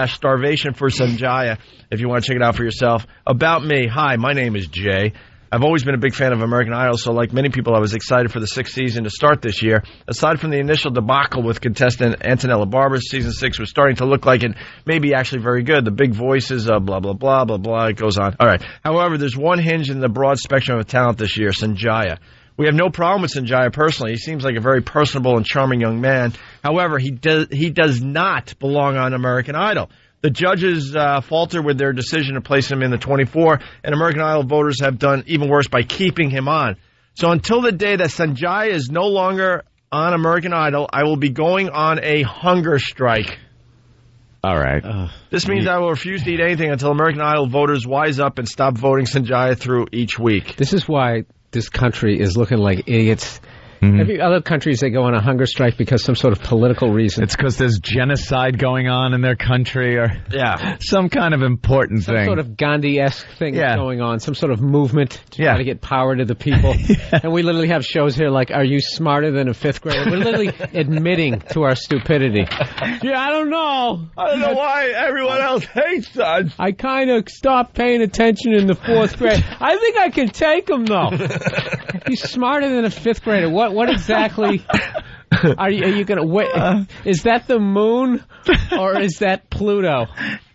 / Starvation for Sanjaya if you want to check it out for yourself. About me. Hi, my name is Jay. I've always been a big fan of American Idol, so like many people, I was excited for the 6th season to start this year. Aside from the initial debacle with contestant Antonella Barber, Season 6 was starting to look like it may be actually very good. The big voices, blah, blah, blah, blah, blah, it goes on. All right. However, there's one hinge in the broad spectrum of talent this year, Sanjaya. We have no problem with Sanjaya personally. He seems like a very personable and charming young man. However, he does not belong on American Idol. The judges falter with their decision to place him in the 24, and American Idol voters have done even worse by keeping him on. So until the day that Sanjaya is no longer on American Idol, I will be going on a hunger strike. All right. This means I will refuse to eat anything until American Idol voters wise up and stop voting Sanjaya through each week. This is why this country is looking like idiots. Every other countries, they go on a hunger strike because some sort of political reason. It's because there's genocide going on in their country or some kind of important some thing. Sort of Gandhi-esque thing going on, some sort of movement to try to get power to the people. And we literally have shows here like, are you smarter than a fifth grader? We're literally admitting to our stupidity. Yeah, I don't know. I don't know why everyone else hates us. I kind of stopped paying attention in the fourth grade. I think I can take them, though. He's smarter than a fifth grader. What exactly are you going to... Is that the moon or is that Pluto?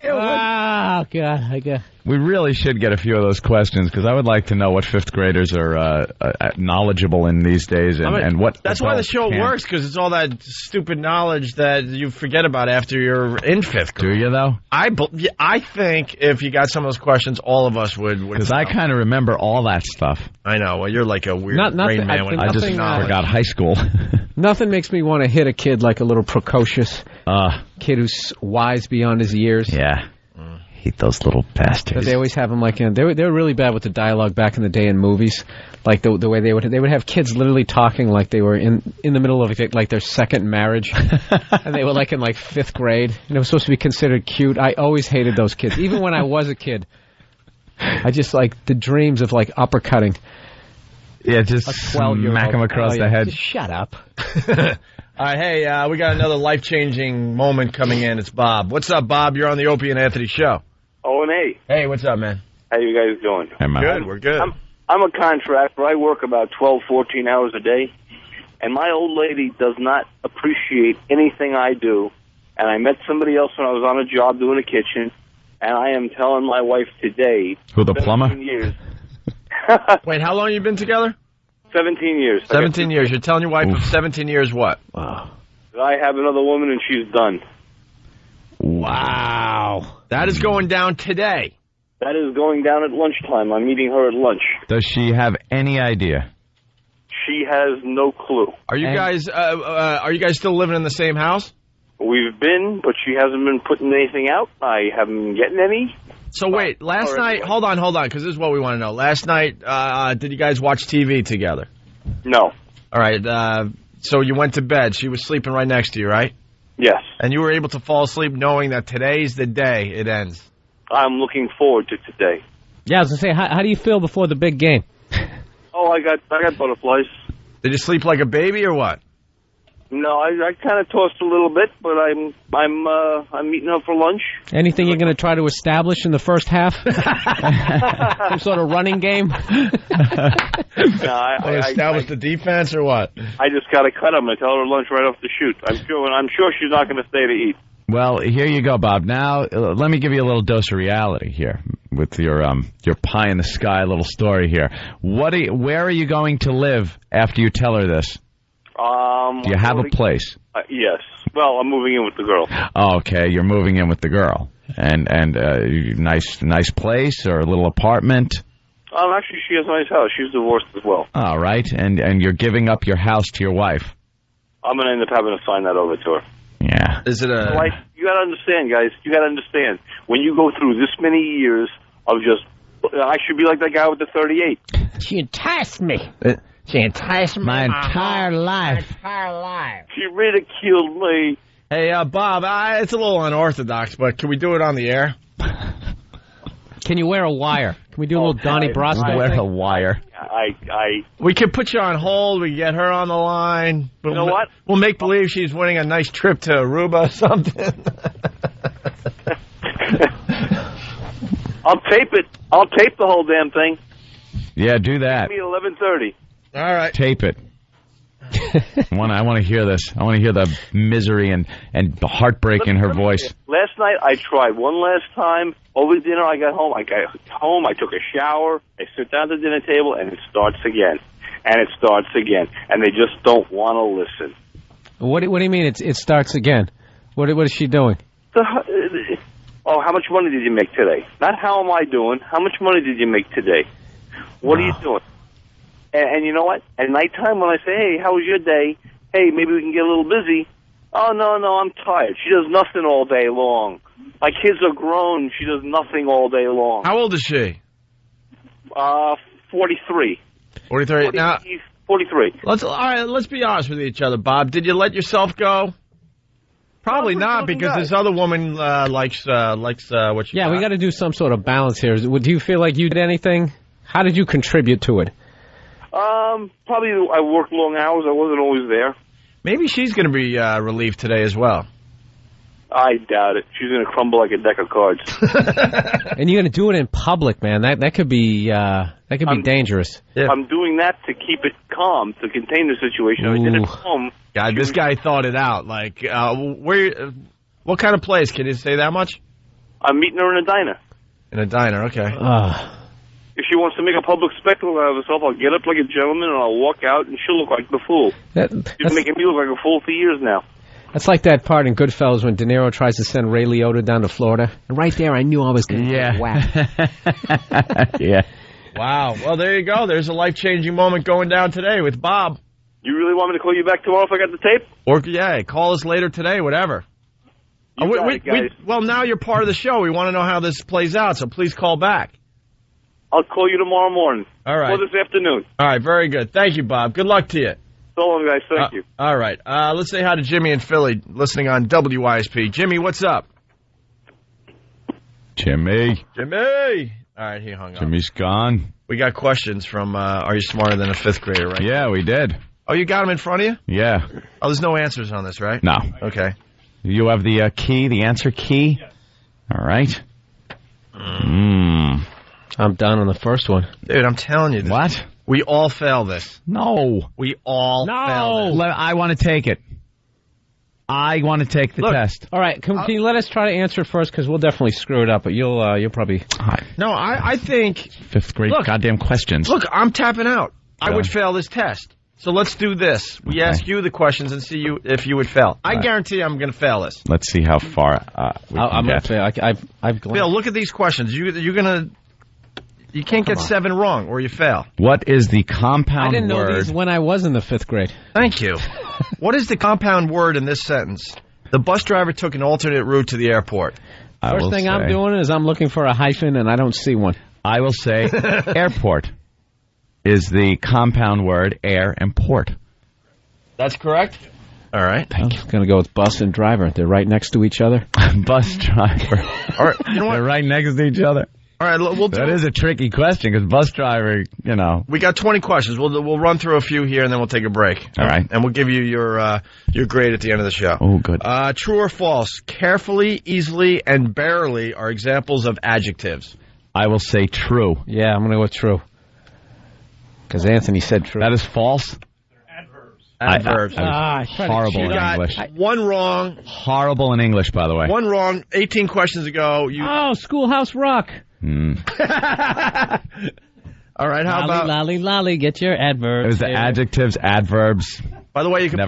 Oh, God. I guess. We really should get a few of those questions because I would like to know what fifth graders are knowledgeable in these days and what. That's why the show works, because it's all that stupid knowledge that you forget about after you're in fifth grade. Do you though? I think if you got some of those questions, all of us would. Because I kind of remember all that stuff. I know. Well, you're like a weird brain man. I just forgot high school. Nothing makes me want to hit a kid like a little precocious kid who's wise beyond his years. Yeah. Hate those little bastards. But they always have them like they were really bad with the dialogue back in the day in movies, like the way they would have kids literally talking like they were in the middle of like their second marriage, and they were like in like fifth grade, and it was supposed to be considered cute. I always hated those kids, even when I was a kid. I just like the dreams of like uppercutting. Yeah, just smack them across the head. Just shut up. All right, hey, we got another life-changing moment coming in. It's Bob. What's up, Bob? You're on the Opie and Anthony show. O&A. Hey, what's up, man? How you guys doing? Hey, man. Good, we're good. I'm a contractor. I work about 12, 14 hours a day, and my old lady does not appreciate anything I do. And I met somebody else when I was on a job doing a kitchen, and I am telling my wife today... Who, the plumber? Years. Wait, how long have you been together? 17 years. 17 years. You're telling your wife of 17 years what? Wow. I have another woman and she's done. Wow. That is going down today. That is going down at lunchtime. I'm meeting her at lunch. Does she have any idea? She has no clue. Are you guys still living in the same house? We've been, but she hasn't been putting anything out. I haven't been getting any. So wait, last night, hold on, because this is what we want to know. Last night, did you guys watch TV together? No. All right, so you went to bed. She was sleeping right next to you, right? Yes. And you were able to fall asleep knowing that today's the day it ends. I'm looking forward to today. Yeah, I was going to say, how do you feel before the big game? Oh, I got butterflies. Did you sleep like a baby or what? No, I kind of tossed a little bit, but I'm meeting her for lunch. Anything you're going to try to establish in the first half? Some sort of running game? No, I establish the defense or what? I just got to cut them and tell her lunch right off the shoot. I'm sure she's not going to stay to eat. Well, here you go, Bob. Now, let me give you a little dose of reality here with your pie in the sky little story here. Where are you going to live after you tell her this? Do you have a place? Yes. Well, I'm moving in with the girl. Oh, okay, you're moving in with the girl, and nice place or a little apartment. Actually, she has a nice house. She's divorced as well. All right, and you're giving up your house to your wife. I'm gonna end up having to sign that over to her. Yeah. Is it a? Wife, you gotta understand, guys. You gotta understand when you go through this many years of just. I should be like that guy with the 38. She enticed me. She enticed me my entire life. She ridiculed me. Hey, Bob, it's a little unorthodox, but can we do it on the air? Can you wear a wire? Can we do a little Donnie Brasco? Wear a wire. We could put you on hold. We can get her on the line. But you know what? We'll make believe she's winning a nice trip to Aruba or something. I'll tape it. I'll tape the whole damn thing. Yeah, do that. Give me 11:30. All right. Tape it. I want to hear this. I want to hear the misery and heartbreak in her voice. Last night I tried one last time. Over dinner I got home. I took a shower. I sit down at the dinner table, and it starts again. And it starts again. And they just don't want to listen. What do you mean it starts again? What is she doing? How much money did you make today? Not how am I doing. How much money did you make today? What are you doing? And you know what? At nighttime when I say, hey, how was your day? Hey, maybe we can get a little busy. Oh, no, I'm tired. She does nothing all day long. My kids are grown. She does nothing all day long. How old is she? 43. 43. Now, 43. Let's be honest with each other, Bob. Did you let yourself go? Probably not, because this other woman likes what you got. We got to do some sort of balance here. Do you feel like you did anything? How did you contribute to it? Probably I worked long hours. I wasn't always there. Maybe she's going to be relieved today as well. I doubt it. She's going to crumble like a deck of cards. And you're going to do it in public, man. That could be dangerous. Yeah. I'm doing that to keep it calm, to contain the situation. I did it at home. God, this guy thought it out. Like, what kind of place? Can you say that much? I'm meeting her in a diner. In a diner, okay. If she wants to make a public spectacle out of herself, I'll get up like a gentleman and I'll walk out and she'll look like the fool. She's making me look like a fool for years now. That's like that part in Goodfellas when De Niro tries to send Ray Liotta down to Florida. And right there, I knew I was going to get whacked. Yeah. Wow. Well, there you go. There's a life-changing moment going down today with Bob. You really want me to call you back tomorrow if I got the tape? Or, call us later today, whatever. Well, now you're part of the show. We want to know how this plays out, so please call back. I'll call you tomorrow morning. All right. Or this afternoon. All right, very good. Thank you, Bob. Good luck to you. So long, guys. Thank you. All right. Let's say hi to Jimmy in Philly, listening on WYSP. Jimmy, what's up? Jimmy. All right, he hung up. Jimmy's gone. We got questions from Are You Smarter Than a Fifth Grader, right? Yeah, we did. Oh, you got them in front of you? Yeah. Oh, there's no answers on this, right? No. Okay. You have the key, the answer key? Yes. All right. I'm done on the first one. Dude, I'm telling you. What? We all fail this. No. We all fail this. I want to take it. I want to take the test. All right, can you let us try to answer it first? Because we'll definitely screw it up, but you'll probably... No, I think... Fifth grade goddamn questions. Look, I'm tapping out. I would fail this test. So let's do this. We ask you the questions and see if you would fail. I guarantee I'm going to fail this. Let's see how far I'm going to fail. I've Bill, look at these questions. You're going to... You can't get 7 wrong or you fail. What is the compound word? I didn't know these when I was in the 5th grade. Thank you. What is the compound word in this sentence? The bus driver took an alternate route to the airport. First thing I'm doing is I'm looking for a hyphen and I don't see one. I will say airport is the compound word, air and port. That's correct. All right. I'm going to go with bus and driver. They're right next to each other. Bus driver. All right. You know what? They're right next to each other. All right, that is a tricky question because bus driver, We got 20 questions. We'll run through a few here and then we'll take a break. All right. And we'll give you your grade at the end of the show. Oh, good. True or false? Carefully, easily, and barely are examples of adjectives. I will say true. Yeah, I'm going to go with true. Because Anthony said true. That is false? Adverbs. Horrible in English. One wrong. Horrible in English, by the way. One wrong. 18 questions ago. Schoolhouse Rock. All right, how about... Lolly, get your adverbs. It was the adjectives, adverbs. By the way, you can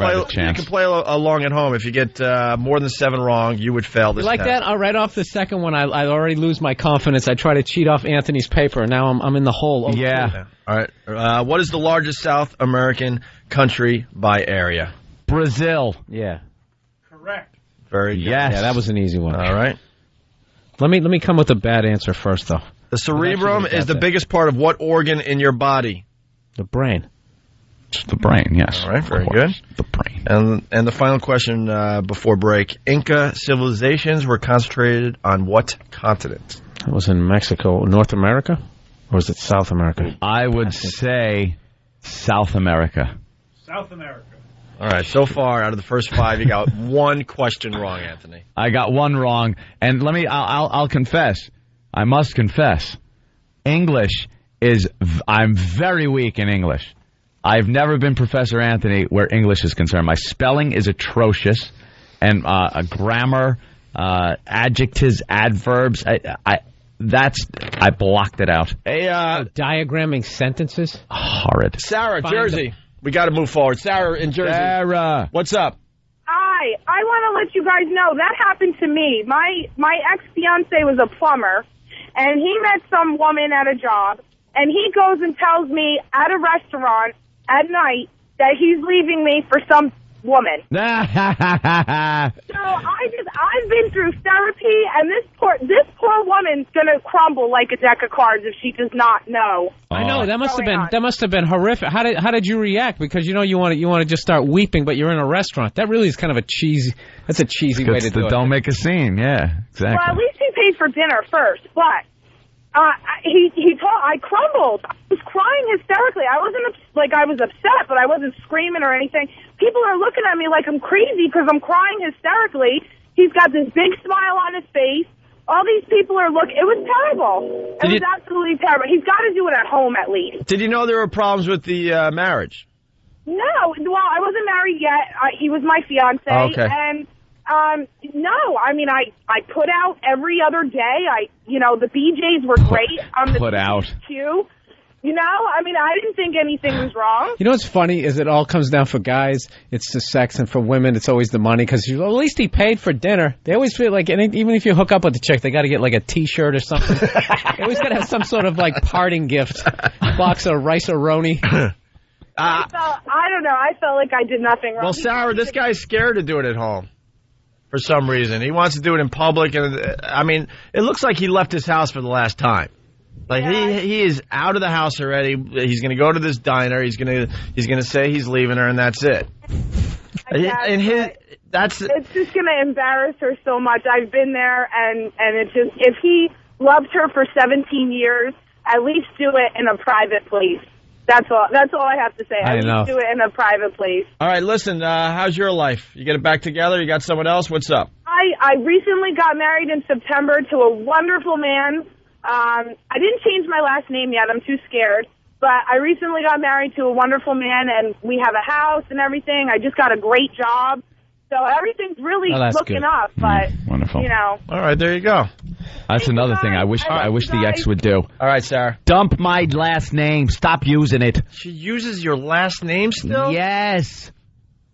play along at home. If you get more than 7 wrong, you would fail this like test. that? Right off the second one, I already lose my confidence. I try to cheat off Anthony's paper. Now I'm in the hole. Yeah. All right. What is the largest South American country by area? Brazil. Yeah. Correct. Very good. Yes. Yeah, that was an easy one. All right. Let me come with a bad answer first, though. The cerebrum is the biggest part of what organ in your body? The brain. The brain, yes. All right, very good. The brain. And the final question before break. Inca civilizations were concentrated on what continent? That was in Mexico. North America? Or was it South America? I would say South America. South America. All right, so far, out of the first 5, you got 1 question wrong, Anthony. I got 1 wrong. And I'll confess. I must confess. English I'm very weak in English. I've never been Professor Anthony where English is concerned. My spelling is atrocious. And grammar, adjectives, adverbs, I blocked it out. Hey, diagramming sentences? Horrid. Sarah, Jersey. We got to move forward. Sarah in Jersey. Sarah. What's up? Hi. I want to let you guys know that happened to me. My ex-fiance was a plumber, and he met some woman at a job, and he goes and tells me at a restaurant at night that he's leaving me for some woman. So I've been through therapy, and this poor woman's gonna crumble like a deck of cards if she does not know. I know that must have been horrific. How did you react? Because you want to just start weeping, but you're in a restaurant. That really is kind of a cheesy way to do it. Don't make a scene. Yeah, exactly. Well, at least he paid for dinner first, but I crumbled. I was crying hysterically. I was upset, but I wasn't screaming or anything. People are looking at me like I'm crazy because I'm crying hysterically. He's got this big smile on his face. All these people are looking. It was terrible. It was absolutely terrible. He's got to do it at home at least. Did you know there were problems with the marriage? No. Well, I wasn't married yet. He was my fiance. Okay. And no, I mean, I put out every other day. The BJs were great. Put out. Too. I mean, I didn't think anything was wrong. You know what's funny is it all comes down for guys, it's the sex, and for women, it's always the money. Because at least he paid for dinner. They always feel like, even if you hook up with the chick, they got to get like a T-shirt or something. They always got to have some sort of like parting gift, box of rice-a-roni. I don't know. I felt like I did nothing wrong. Well, Sarah, this guy's scared to do it at home for some reason. He wants to do it in public, and I mean, it looks like he left his house for the last time. Like he is out of the house already. He's going to go to this diner. He's going to say he's leaving her, and that's it. It's just going to embarrass her so much. I've been there, and it's just, if he loved her for 17 years, at least do it in a private place. That's all I have to say. At least do it in a private place. All right, listen, how's your life? You get it back together? You got someone else? What's up? I recently got married in September to a wonderful man. I didn't change my last name yet. I'm too scared. But I recently got married to a wonderful man, and we have a house and everything. I just got a great job. So everything's really looking up. But, wonderful. All right, there you go. That's another thing I wish the ex would do. All right, Sarah. Dump my last name. Stop using it. She uses your last name still? Yes.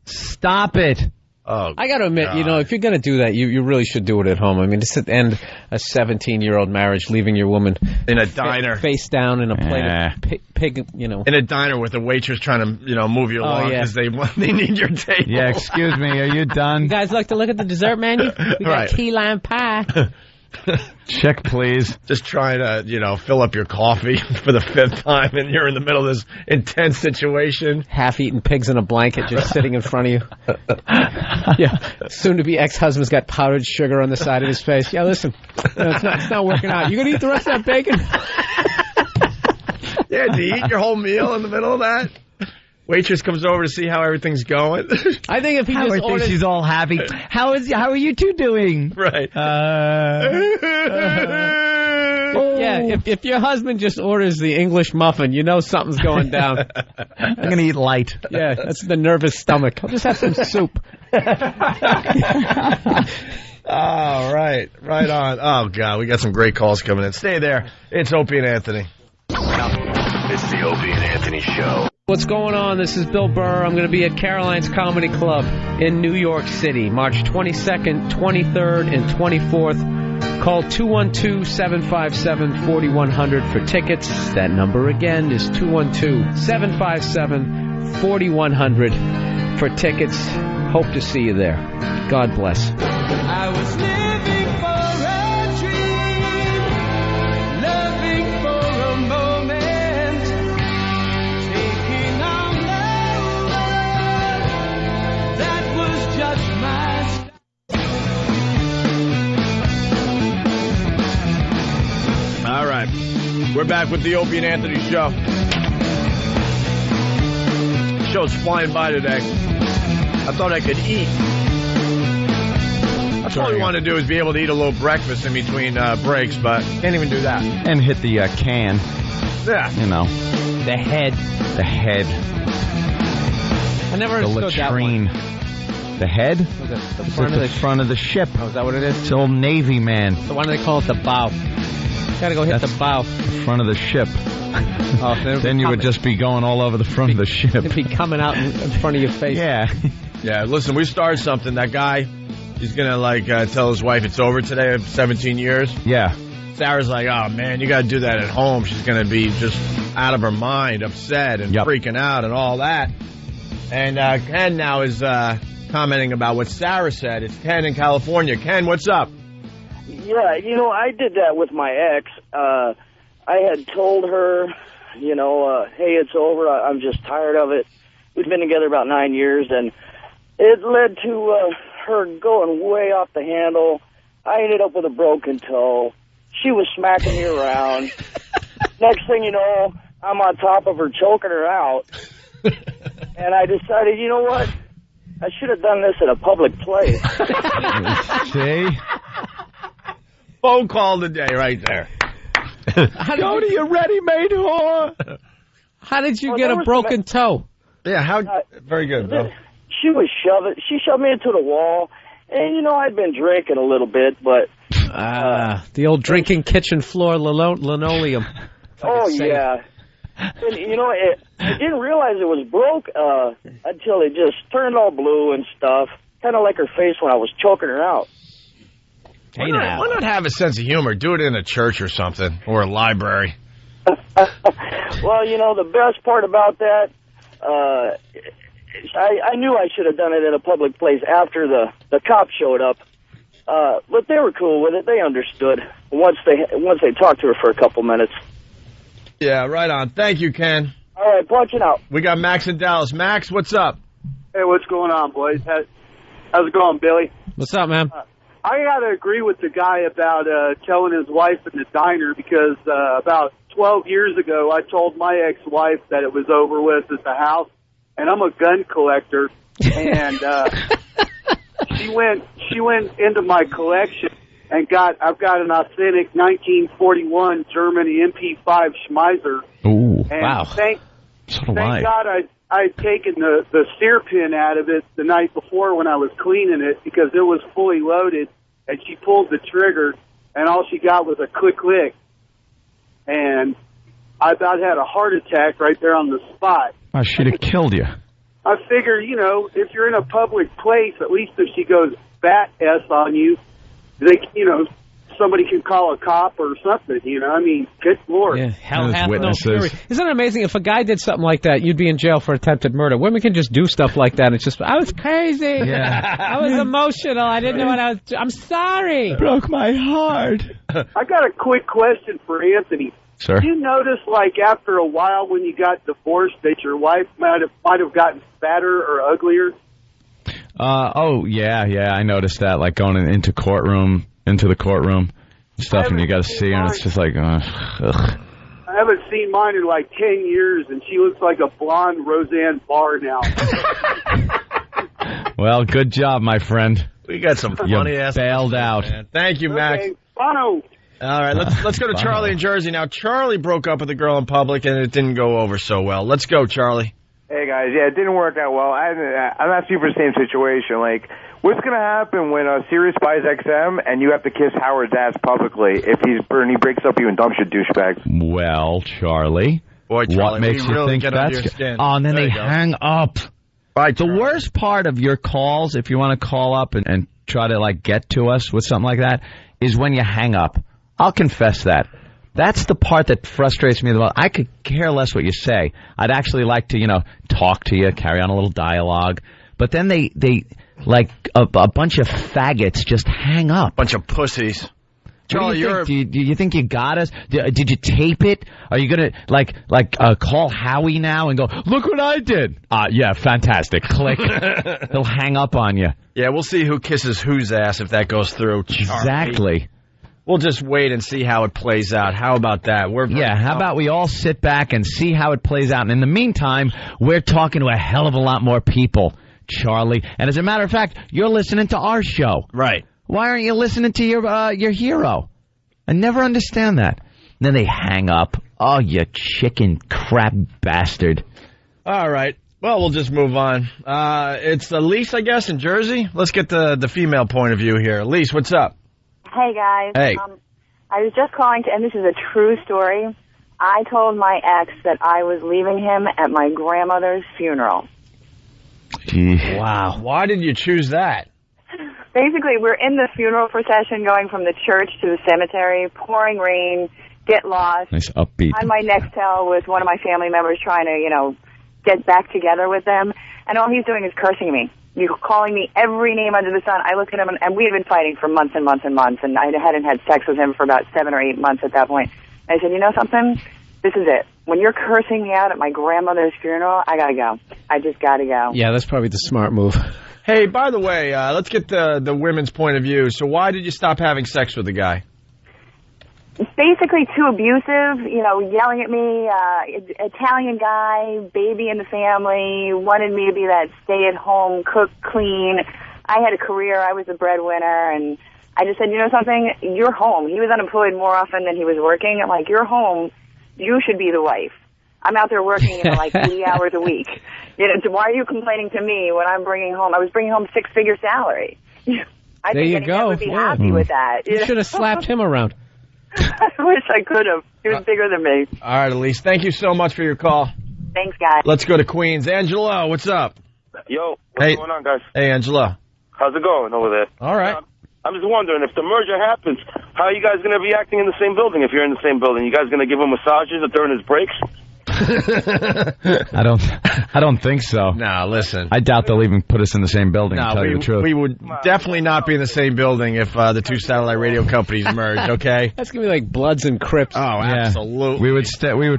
Stop it. Oh, I got to admit, if you're going to do that, you really should do it at home. I mean, just to end a 17-year-old marriage, leaving your woman in a diner, face down in a plate of pig, in a diner with the waitress trying to, move you along because they need your table. Yeah, excuse me, are you done? You guys like to look at the dessert menu? We got key lime pie. Check, please. Just trying to, fill up your coffee for the 5th time, and you're in the middle of this intense situation. Half-eaten pigs in a blanket just sitting in front of you. Yeah, soon-to-be ex-husband's got powdered sugar on the side of his face. Yeah, listen, it's not working out. You gonna eat the rest of that bacon? Yeah, do you eat your whole meal in the middle of that? Waitress comes over to see how everything's going. I think if he just orders... she's all happy. How are you two doing? Right. Yeah, if your husband just orders the English muffin, you know something's going down. I'm going to eat light. Yeah, that's the nervous stomach. I'll just have some soup. All right. Right on. Oh, God, we got some great calls coming in. Stay there. It's Opie and Anthony. It's the Opie and Anthony Show. What's going on? This is Bill Burr. I'm going to be at Caroline's Comedy Club in New York City, March 22nd, 23rd, and 24th. Call 212-757-4100 for tickets. That number again is 212-757-4100 for tickets. Hope to see you there. God bless. I was living for a dream, loving for a moment, taking on the world. That was just my style. All right. We're back with the Opie and Anthony Show. The show's flying by today. I thought I could eat. That's all we want to do is be able to eat a little breakfast in between breaks, but can't even do that. And hit the can. Yeah. The head. The head. I never understood that one. The head? Was it the front of the ship. Oh, is that what it is? It's old Navy man. So why do they call it the bow? Gotta go hit the bow. The front of the ship. Oh, then you would just be going all over the front of the ship. It'd be coming out in front of your face. Yeah. Yeah, listen, we started something. That guy, he's going to tell his wife it's over today, 17 years. Yeah. Sarah's like, oh, man, you got to do that at home. She's going to be just out of her mind, upset and freaking out and all that. And Ken now is commenting about what Sarah said. It's Ken in California. Ken, what's up? Yeah, I did that with my ex. I had told her, hey, it's over. I'm just tired of it. We've been together about 9 years, and it led to her going way off the handle. I ended up with a broken toe. She was smacking me around. Next thing you know, I'm on top of her, choking her out. And I decided, you know what? I should have done this at a public place. See? Phone call today right there. Go to your ready-made whore. How did you get a broken toe? Yeah, very good, bro. She shoved me into the wall. And, I'd been drinking a little bit, but... the old drinking kitchen floor linoleum. Oh, yeah. And, I didn't realize it was broke until it just turned all blue and stuff. Kind of like her face when I was choking her out. Why not have a sense of humor? Do it in a church or something, or a library. Well, the best part about that, I knew I should have done it in a public place after the cops showed up. But they were cool with it. They understood once they talked to her for a couple minutes. Yeah, right on. Thank you, Ken. All right, watching out. We got Max in Dallas. Max, what's up? Hey, what's going on, boys? How's it going, Billy? What's up, man? I got to agree with the guy about telling his wife in the diner because about 12 years ago, I told my ex-wife that it was over with at the house, and I'm a gun collector, and she went into my collection and I've got an authentic 1941 German MP5 Schmeiser. Ooh, and wow. Thank God I'd taken the steer pin out of it the night before when I was cleaning it because it was fully loaded, and she pulled the trigger, and all she got was a quick lick. And I about had a heart attack right there on the spot. Oh, she'd have killed you. I figure, if you're in a public place, at least if she goes bat S on you, somebody can call a cop or something, I mean, good Lord. Yeah, hell hath no fury. Isn't it amazing? If a guy did something like that, you'd be in jail for attempted murder. Women can just do stuff like that. It's just, I was crazy. Yeah. I was emotional. I didn't know what I was doing. I'm sorry. Broke my heart. I got a quick question for Anthony. Sir? Did you notice, after a while when you got divorced, that your wife might have gotten fatter or uglier? Yeah, I noticed that, going into the courtroom and stuff, and you got to see her, and it's just like, ugh. I haven't seen mine in 10 years, and she looks like a blonde Roseanne Barr now. Well, good job, my friend. We got some funny ass. Bailed out. Man. Thank you, Max. Bono. All right, let's go to Charlie in Jersey now. Charlie broke up with a girl in public, and it didn't go over so well. Let's go, Charlie. Hey, guys. Yeah, it didn't work out well. I'm asking you for the same situation. What's going to happen when Sirius buys XM and you have to kiss Howard's ass publicly if he breaks up you and dumps you douchebag? Well, Charlie, what makes you think that's good? Oh, and then they hang up. Right, the worst part of your calls, if you want to call up and try to get to us with something like that, is when you hang up. I'll confess that. That's the part that frustrates me the most. I could care less what you say. I'd actually like to, talk to you, carry on a little dialogue. But then they like a bunch of faggots just hang up. Bunch of pussies. Charlie, do you think you got us? Did you tape it? Are you gonna call Howie now and go, look what I did? Yeah, fantastic. Click. He'll hang up on you. Yeah, we'll see who kisses whose ass if that goes through. Charlie. Exactly. We'll just wait and see how it plays out. How about that? How about we all sit back and see how it plays out? And in the meantime, we're talking to a hell of a lot more people, Charlie. And as a matter of fact, you're listening to our show. Right. Why aren't you listening to your hero? I never understand that. And then they hang up. Oh, you chicken crap bastard. All right. Well, we'll just move on. It's Elise, I guess, in Jersey. Let's get the female point of view here. Elise, what's up? Hey, guys. Hey. I was just calling and this is a true story. I told my ex that I was leaving him at my grandmother's funeral. Wow. Why did you choose that? Basically, we're in the funeral procession going from the church to the cemetery, pouring rain, get lost. Nice upbeat. On my next tell with one of my family members trying to, get back together with them. and all he's doing is cursing me. He's calling me every name under the sun. I looked at him, and we had been fighting for months and months and months, and I hadn't had sex with him for about 7 or 8 months at that point. And I said, you know something? This is it. When you're cursing me out at my grandmother's funeral, I gotta go. I just gotta go. Yeah, that's probably the smart move. Hey, by the way, let's get the women's point of view. So why did you stop having sex with the guy? Basically too abusive, yelling at me, Italian guy, baby in the family, wanted me to be that stay-at-home, cook, clean. I had a career, I was a breadwinner, and I just said, you know something, you're home. He was unemployed more often than he was working. I'm like, you're home, you should be the wife. I'm out there working, like 80 hours a week. Why are you complaining to me when I'm bringing home, I was bringing home 6-figure salary. I there think you any go. man would be happy with that. You should have slapped him around. I wish I could have. He was bigger than me. All right, Elise. Thank you so much for your call. Thanks, guys. Let's go to Queens. Angelo, what's up? Yo, what's going on, guys? Hey, Angelo. How's it going over there? All right. I'm just wondering, if the merger happens, how are you guys going to be acting in the same building if you're in the same building? You guys going to give him massages during his breaks? I don't think so. No, listen. I doubt they'll even put us in the same building, to tell you the truth. We would definitely not be in the same building if the two satellite radio companies merged, okay? That's going to be like Bloods and Crips. Oh, absolutely. We would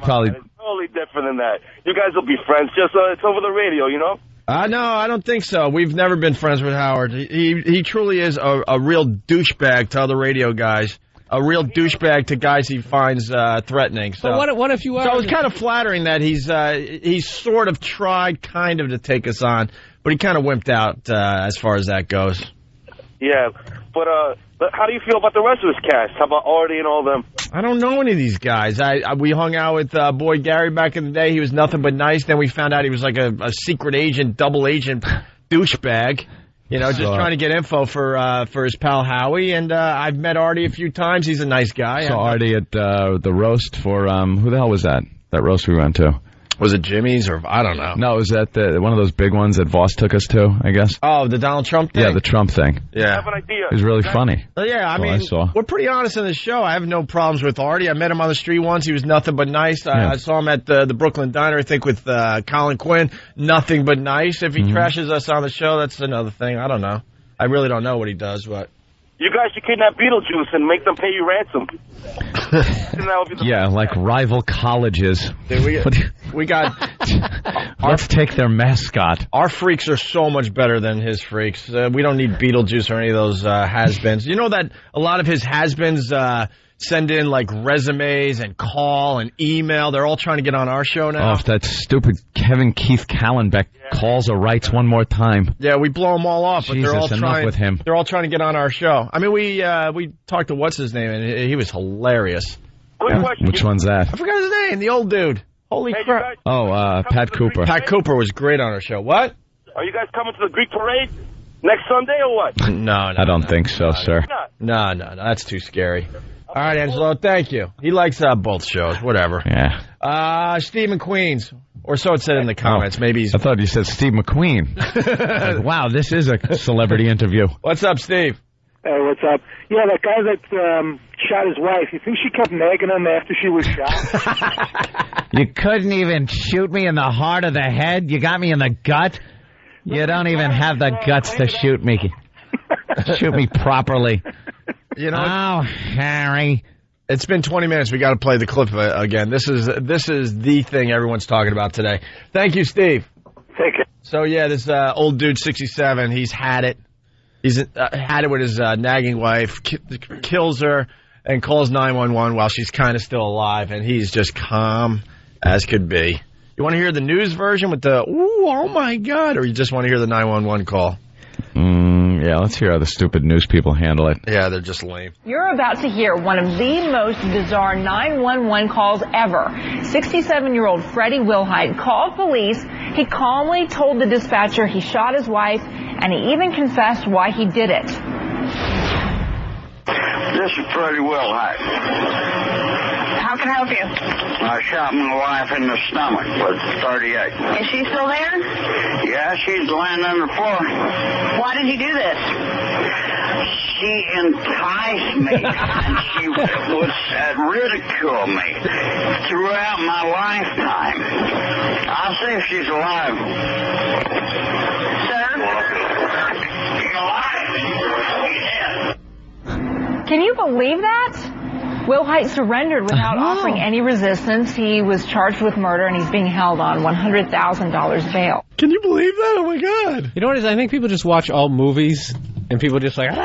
probably... It's totally different than that. You guys will be friends, just it's over the radio, No, I don't think so. We've never been friends with Howard. He truly is a real douchebag to other radio guys. A real douchebag to guys he finds threatening. So, but what if you are? So it's kind of flattering that he's sort of tried kind of to take us on, but he kind of wimped out as far as that goes. Yeah, but how do you feel about the rest of his cast? How about Artie and all them? I don't know any of these guys. We hung out with Boy Gary back in the day. He was nothing but nice. Then we found out he was like a secret agent, double agent douchebag. Just trying to get info for his pal Howie. And I've met Artie a few times. He's a nice guy. Saw Artie at the roast for, who the hell was that? That roast we went to. Was it Jimmy's or I don't know? No, it was at one of those big ones that Voss took us to, I guess. Oh, the Donald Trump thing? Yeah, the Trump thing. Yeah. I have an idea. It was really funny. Yeah, I mean, we're pretty honest in the show. I have no problems with Artie. I met him on the street once. He was nothing but nice. Yeah. I saw him at the Brooklyn Diner, I think, with Colin Quinn. Nothing but nice. If he trashes us on the show, that's another thing. I don't know. I really don't know what he does, but... You guys should kidnap Beetlejuice and make them pay you ransom. Yeah, like rival colleges. Dude, we got... Let's take their mascot. Our freaks are so much better than his freaks. We don't need Beetlejuice or any of those has-beens. You know that a lot of his has-beens send in, like, resumes and call and email. They're all trying to get on our show now. Oh, if that stupid Kevin Keith Kallenbeck calls or writes one more time. Yeah, we blow them all off, but Jesus, they're all enough with him. They're all trying to get on our show. I mean, we talked to what's his name, and he was hilarious. Quick question. Which one's that? I forgot his name. The old dude. Holy crap! Oh, Pat Cooper. Pat Cooper was great on our show. What? Are you guys coming to the Greek parade next Sunday or what? No, I don't think so, sir. No, that's too scary. All right, Angelo, thank you. He likes both shows, whatever. Yeah. Steve in Queens, or so it said in the comments. Maybe he's... I thought you said Steve McQueen. Like, wow, this is a celebrity interview. What's up, Steve? Hey, what's up? Yeah, that guy that shot his wife, you think she kept nagging him after she was shot? You couldn't even shoot me in the heart of the head? You got me in the gut? You don't even have the guts to shoot me. Shoot me properly. You know, oh, Harry. It's been 20 minutes. We got to play the clip again. This is the thing everyone's talking about today. Thank you, Steve. Take it. So, yeah, this old dude, 67, he's had it. He's had it with his nagging wife, kills her, and calls 911 while she's kind of still alive, and he's just calm as could be. You want to hear the news version with the, ooh, oh, my God, or you just want to hear the 911 call? Yeah, let's hear how the stupid news people handle it. Yeah, they're just lame. You're about to hear one of the most bizarre 911 calls ever. 67-year-old Freddie Wilhite called police. He calmly told the dispatcher he shot his wife, and he even confessed why he did it. This is Freddie Wilhite. How can I help you? I shot my wife in the stomach with 38. Is she still there? Yeah, she's laying on the floor. Why did you do this? She enticed me, and she would ridicule me throughout my lifetime. I'll see if she's alive. Can you believe that? Wilhite surrendered without offering any resistance. He was charged with murder, and he's being held on $100,000 bail. Can you believe that? Oh, my God. You know what it is? I think people just watch all movies, and people just like,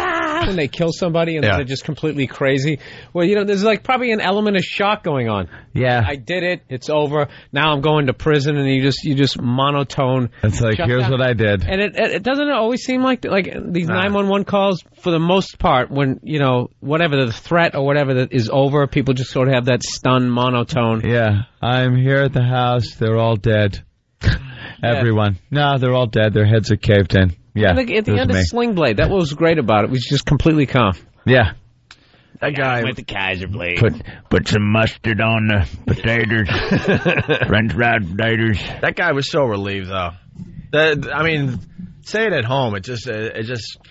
when they kill somebody, and then they're just completely crazy. Well, you know, there's like probably an element of shock going on. Yeah. I did it. It's over. Now I'm going to prison, and you just monotone. It's like, here's what I did. And it doesn't always seem like these 911 calls, for the most part, when, you know, whatever the threat or whatever that is over, people just sort of have that stunned monotone. Yeah. I'm here at the house. They're all dead. Everyone. No, they're all dead. Their heads are caved in. Yeah. At the end of Sling Blade, that was great about it. It was just completely calm. Yeah. That guy with the Kaiser blade. Put some mustard on the potatoes. French fried potatoes. That guy was so relieved, though. I mean, say it at home. It just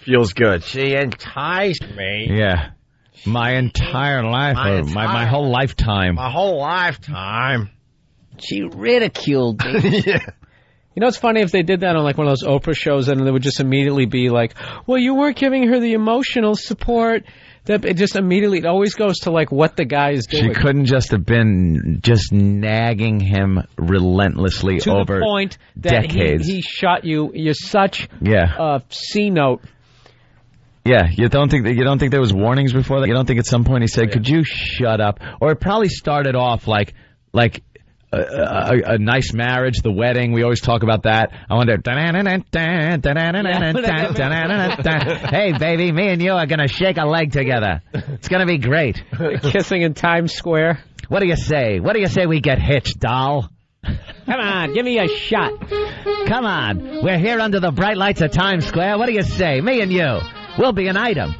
feels good. She enticed me. Yeah. My entire life, my whole lifetime. My whole lifetime. She ridiculed me. Yeah. You know, it's funny if they did that on like one of those Oprah shows, and they would just immediately be like, well, you weren't giving her the emotional support. That it just immediately, it always goes to like what the guy is doing. She couldn't just have been just nagging him relentlessly to over the point that decades. He shot you. You're such a C-note. Yeah, you don't think there was warnings before that? You don't think at some point he said, could you shut up? Or it probably started off like a nice marriage, the wedding. We always talk about that. I wonder. Hey, baby, me and you are gonna shake a leg together. It's gonna be great. Kissing in Times Square. What do you say? What do you say we get hitched, doll? Come on, give me a shot. Come on, we're here under the bright lights of Times Square. What do you say? Me and you, we'll be an item.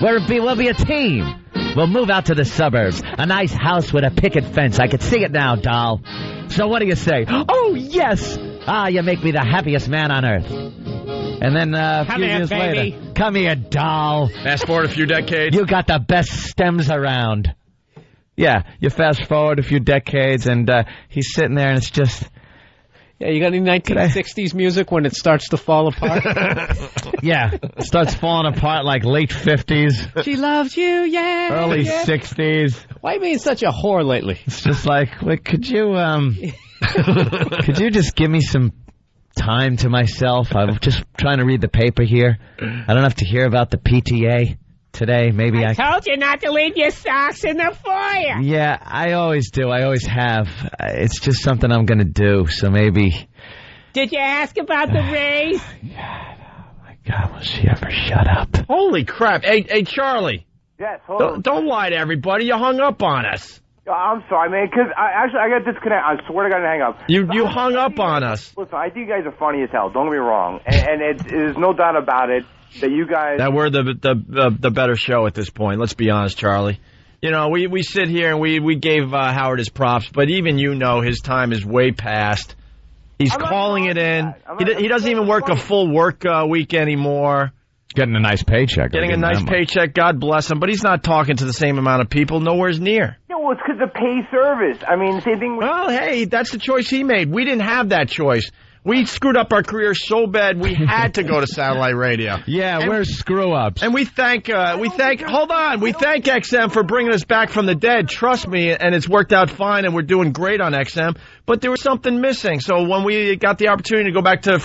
We'll be a team. We'll move out to the suburbs. A nice house with a picket fence. I could see it now, doll. So what do you say? Oh, yes! Ah, you make me the happiest man on earth. And then a few years later, come here, doll. Fast forward a few decades. You got the best stems around. Yeah, you fast forward a few decades, and he's sitting there, and it's just... Yeah, you got any 1960s music when it starts to fall apart? Yeah, it starts falling apart like late 50s. She loves you, yeah. Early 60s. Why are you being such a whore lately? It's just like could you just give me some time to myself? I'm just trying to read the paper here. I don't have to hear about the PTA today. Maybe I told you not to leave your socks in the foyer. Yeah, I always do. I always have. It's just something I'm going to do, so maybe... Did you ask about the raise? Oh, my God, will she ever shut up? Holy crap. Hey, Charlie. Yes, hold on. Don't lie to everybody. You hung up on us. I'm sorry, man, because I got disconnected. I swear to God, I hang up. You hung up on us. Listen, I think you guys are funny as hell. Don't get me wrong. And there's no doubt about it. That you guys... That we're the better show at this point. Let's be honest, Charlie. You know, we sit here and we gave Howard his props, but even you know his time is way past. He's calling it in. He doesn't even work a full work week anymore. Getting a nice paycheck. Getting a nice paycheck. God bless him. But he's not talking to the same amount of people. Nowhere's near. No, well, it's because of pay service. I mean, same thing with... Well, hey, that's the choice he made. We didn't have that choice. We screwed up our career so bad we had to go to satellite radio. Yeah, we're screw-ups. And we thank XM for bringing us back from the dead. Trust me, and it's worked out fine, and we're doing great on XM. But there was something missing. So when we got the opportunity to go back to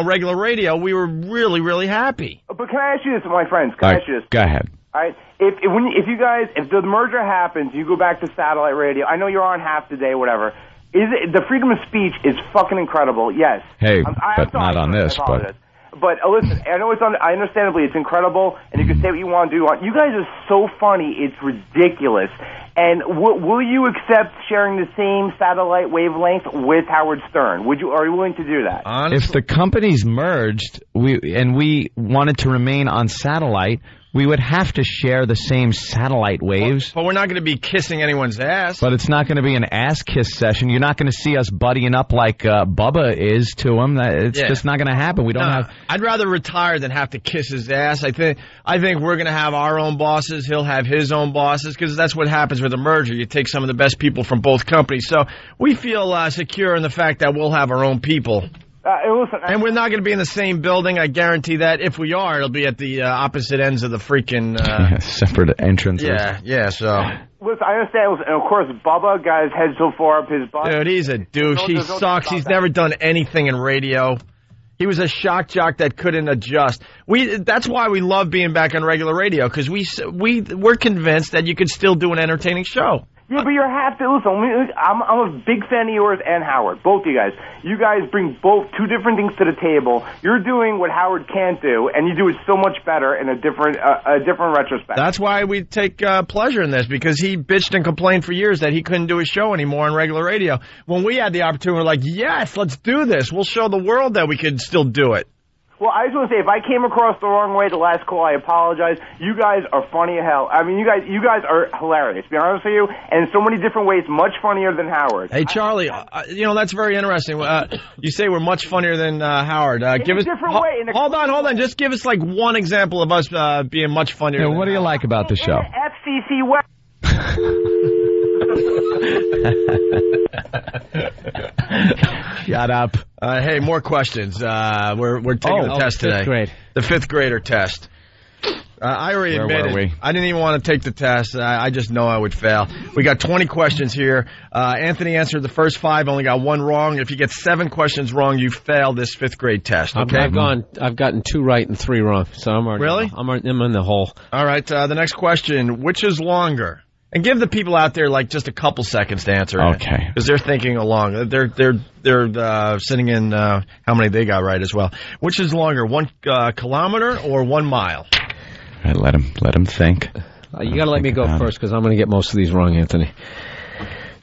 regular radio, we were really, really happy. But can I ask you this, my friends? Can I ask you this? Go ahead. All right. If the merger happens, you go back to satellite radio. I know you're on half the day, whatever. The freedom of speech is fucking incredible, yes. Hey, but not on this, but... But listen, I know understandably it's incredible, and you can say what you want to do. You guys are so funny, it's ridiculous. And will you accept sharing the same satellite wavelength with Howard Stern? Are you willing to do that? Honestly, if the companies merged, we wanted to remain on satellite, we would have to share the same satellite waves. But we're not going to be kissing anyone's ass. But it's not going to be an ass kiss session. You're not going to see us buddying up like Bubba is to him. It's just not going to happen. We don't have... I'd rather retire than have to kiss his ass. I think we're going to have our own bosses. He'll have his own bosses, because that's what happens with a merger. You take some of the best people from both companies. So we feel secure in the fact that we'll have our own people. Listen, and we're not going to be in the same building. I guarantee that. If we are, it'll be at the opposite ends of the freaking separate entrances. Yeah. So. Listen, I understand. And of course, Bubba got his head so far up his butt. Dude, he's a douche. He sucks. He's never done anything in radio. He was a shock jock that couldn't adjust. That's why we love being back on regular radio, because we're convinced that you could still do an entertaining show. Yeah, but you have to listen. I'm a big fan of yours and Howard, both of you guys. You guys bring both two different things to the table. You're doing what Howard can't do, and you do it so much better in a different retrospect. That's why we take pleasure in this, because he bitched and complained for years that he couldn't do his show anymore on regular radio. When we had the opportunity, we're like, yes, let's do this. We'll show the world that we could still do it. Well, I just want to say, if I came across the wrong way the last call, I apologize. You guys are funny as hell. I mean, you guys are hilarious, to be honest with you, and in so many different ways, much funnier than Howard. Hey, Charlie, that's very interesting. You say we're much funnier than Howard. Give us a different way. Hold on. Just give us like one example of us being much funnier. What do you like about the show? FCC West. Shut up. Hey, more questions. We're taking the test today. Grade. The fifth grader test. I already admitted I didn't even want to take the test. I just know I would fail. We got 20 questions here. Anthony answered the first 5, only got 1 wrong. If you get 7 questions wrong, you fail this fifth grade test. Okay. I've gotten 2 right and 3 wrong. So I'm already I'm in the hole. All right. The next question: which is longer? And give the people out there like just a couple seconds to answer. Okay. Because they're thinking along. They're sitting in how many they got right as well. Which is longer, 1 kilometer or 1 mile? All right, let him think. You got to let me go first, because I'm going to get most of these wrong, Anthony.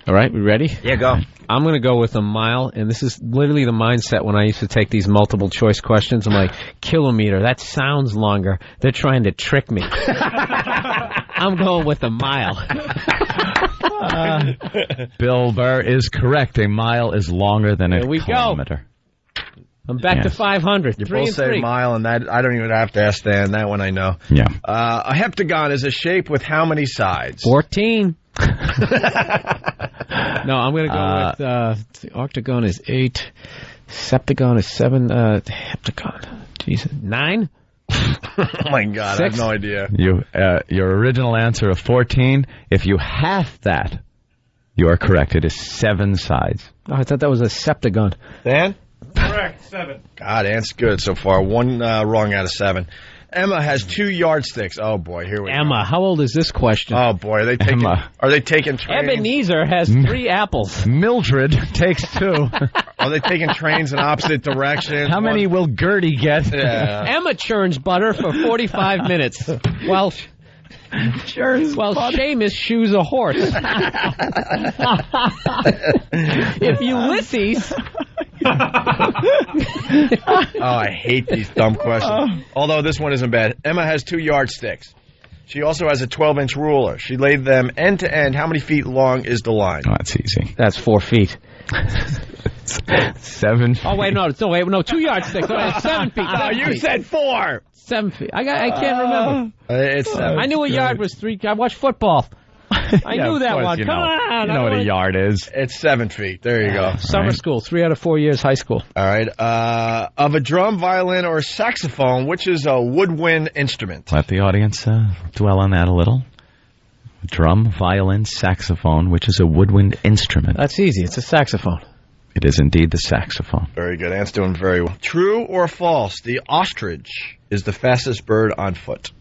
All right, we ready? Yeah, go. I'm going to go with a mile, and this is literally the mindset when I used to take these multiple choice questions. I'm like, kilometer, that sounds longer. They're trying to trick me. I'm going with a mile. Bill Burr is correct. A mile is longer than a kilometer. Go. I'm back to 500. You both say mile, and that I don't even have to ask Stan. That one I know. Yeah. A heptagon is a shape with how many sides? 14. No, I'm going to go with the octagon is 8, septagon is 7, heptagon, Jesus, 9. Oh my God, 6? I have no idea. Your original answer of 14. If you half that, you are correct. It is 7 sides. Oh, I thought that was a septagon. Dan? Correct, 7. God, Ant's good so far. 1 wrong out of 7. Emma has 2 yardsticks. Oh boy, here we go. Emma, how old is this question? Oh boy, are they taking trains? Ebenezer has 3 apples. Mildred takes 2. Are they taking trains in opposite directions? How many will Gertie get? Yeah. Emma churns butter for 45 minutes. Well, Seamus shoes a horse. If Ulysses... Oh, I hate these dumb questions. Although this one isn't bad. Emma has 2 yardsticks. She also has a 12-inch ruler. She laid them end to end. How many feet long is the line? Oh, that's easy. That's 4 feet. 7 feet. Oh, wait, no, 2 yardsticks. Oh, 7 feet. Oh, you said 4. 7 feet. I can't remember. It's 7. I knew a yard was 3. I watched football. I knew that one. Come on. You know what a yard is. It's 7 feet. There you go. Summer school, 3 out of 4 years high school. All right. Of a drum, violin, or saxophone, which is a woodwind instrument? Let the audience dwell on that a little. Drum, violin, saxophone, which is a woodwind instrument. That's easy. It's a saxophone. It is indeed the saxophone. Very good. Ant's doing very well. True or false? The ostrich is the fastest bird on foot.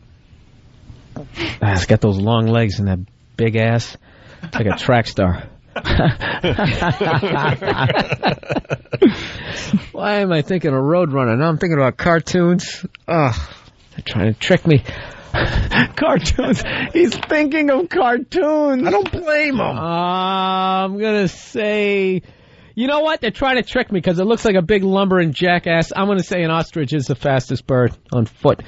It's got those long legs and that big ass. It's like a track star. Why am I thinking of Roadrunner? Now I'm thinking about cartoons. Ugh, they're trying to trick me. Cartoons. He's thinking of cartoons. I don't blame him. I'm going to say... You know what? They're trying to trick me because it looks like a big lumbering jackass. I'm going to say an ostrich is the fastest bird on foot.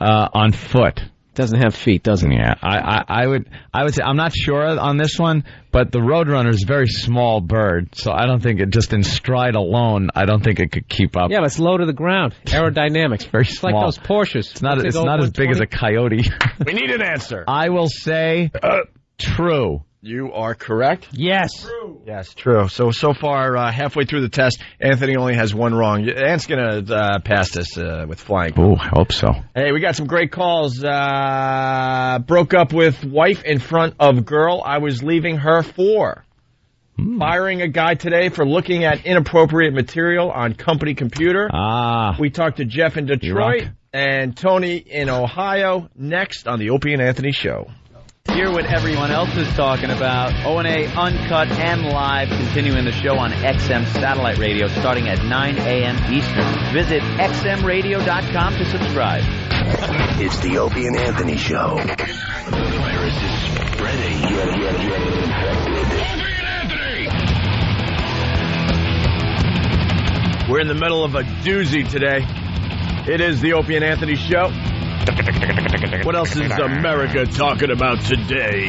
On foot. Doesn't have feet, doesn't it? Yeah, I would say I'm not sure on this one, but the Roadrunner is a very small bird, so I don't think it just in stride alone. I don't think it could keep up. Yeah, but it's low to the ground. Aerodynamics, very It's small. like those Porsches. It's not as big as a coyote. We need an answer. I will say true. You are correct. Yes. True. Yes, true. So far, halfway through the test, Anthony only has one wrong. Ant's going to pass this with flying. Oh, I hope so. Hey, we got some great calls. Broke up with wife in front of girl I was leaving her for. Firing a guy today for looking at inappropriate material on company computer. We talked to Jeff in Detroit and Tony in Ohio next on the Opie and Anthony Show. Hear what everyone else is talking about. O&A Uncut and Live, continuing the show on XM Satellite Radio starting at 9 a.m. Eastern. Visit xmradio.com to subscribe. It's the Opie and Anthony Show. The virus is spreading. We're in the middle of a doozy today. It is the Opie and Anthony Show. What else is America talking about today?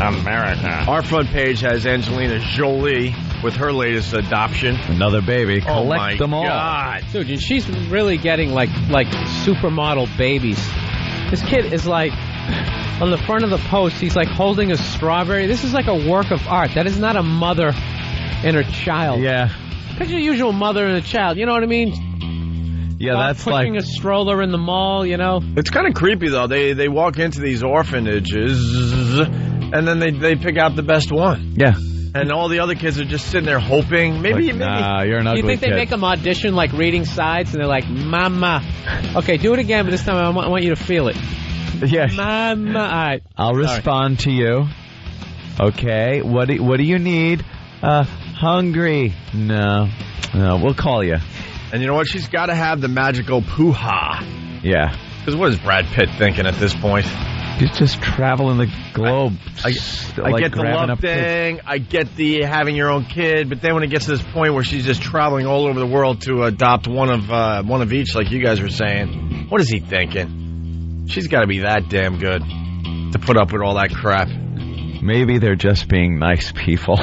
America. Our front page has Angelina Jolie with her latest adoption. Another baby. Oh Collect my them all. God. Dude, and she's really getting like supermodel babies. This kid is like, on the front of the post, he's like holding a strawberry. This is like a work of art. That is not a mother and her child. Yeah. Picture the usual mother and a child. You know what I mean? Yeah, that's pushing like a stroller in the mall, you know? It's kind of creepy, though. They walk into these orphanages, and then they pick out the best one. Yeah. And all the other kids are just sitting there hoping. Maybe. Nah, you're an ugly You think kid. they make them audition, like reading sides, and they're like, Mama. Okay, do it again, but this time I want you to feel it. Yeah. Mama. All right. I'll respond to you. Okay. What do you need? Hungry. No, we'll call you. And you know what? She's got to have the magical poo-ha. Yeah. Because what is Brad Pitt thinking at this point? He's just traveling the globe. I get the love thing. I get the having your own kid. But then when it gets to this point where she's just traveling all over the world to adopt one of each, like you guys were saying, what is he thinking? She's got to be that damn good to put up with all that crap. Maybe they're just being nice people.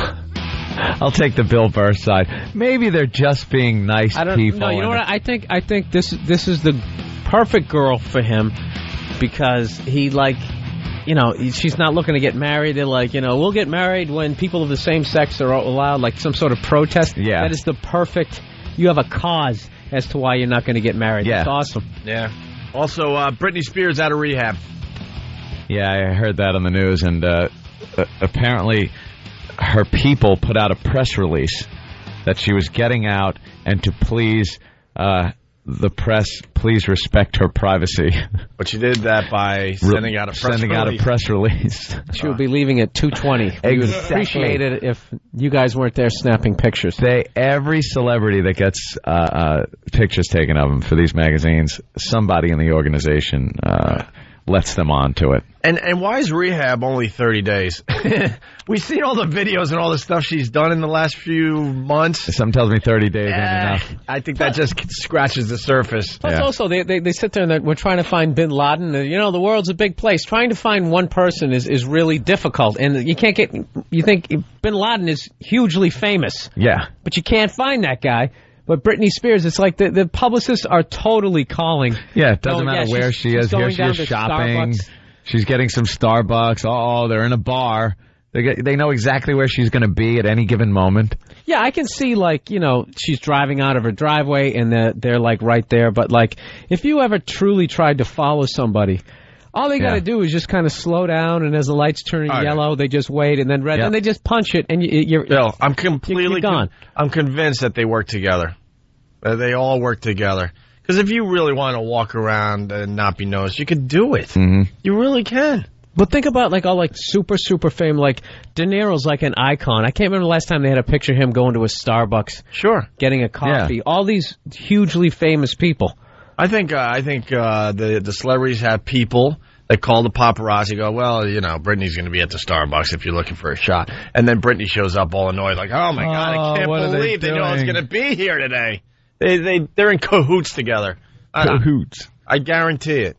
I'll take the Bill Burr side. Maybe they're just being nice people. No, you know what? I think this is the perfect girl for him because he she's not looking to get married. They're like, we'll get married when people of the same sex are allowed, like some sort of protest. Yeah. That is the perfect. You have a cause as to why you're not going to get married. Yeah. That's awesome. Yeah. Also, Britney Spears out of rehab. Yeah, I heard that on the news, and apparently her people put out a press release that she was getting out and to please the press, please respect her privacy. But she did that by sending out a press release. She will be leaving at 2:20. We would appreciate it if you guys weren't there snapping pictures. Every celebrity that gets pictures taken of them for these magazines, somebody in the organization lets them on to it. And why is rehab only 30 days? We've seen all the videos and all the stuff she's done in the last few months. Something tells me 30 days ain't enough. I think that just scratches the surface. Plus, also, they sit there and we're trying to find Bin Laden. The world's a big place. Trying to find one person is really difficult. And you can't you think Bin Laden is hugely famous. Yeah. But you can't find that guy. But Britney Spears, it's like the publicists are totally calling. Yeah, it doesn't matter where she is. Here she is shopping. Starbucks. She's getting some Starbucks. Oh, they're in a bar. They know exactly where she's going to be at any given moment. Yeah, I can see, she's driving out of her driveway and they're like right there. But, if you ever truly tried to follow somebody, all they got to do is just kind of slow down, and as the lights turn yellow, they just wait, and then red, and they just punch it, and you're Bill, I'm completely gone. I'm convinced that they work together. They all work together. Because if you really want to walk around and not be noticed, you could do it. Mm-hmm. You really can. But think about all super fame. Like De Niro's like an icon. I can't remember the last time they had a picture of him going to a Starbucks. Sure. Getting a coffee. Yeah. All these hugely famous people. I think the celebrities have people that call the paparazzi, go, well, Britney's going to be at the Starbucks if you're looking for a shot. And then Britney shows up all annoyed, like, oh my God, I can't believe they know it's going to be here today. They're in cahoots together. Cahoots. I guarantee it.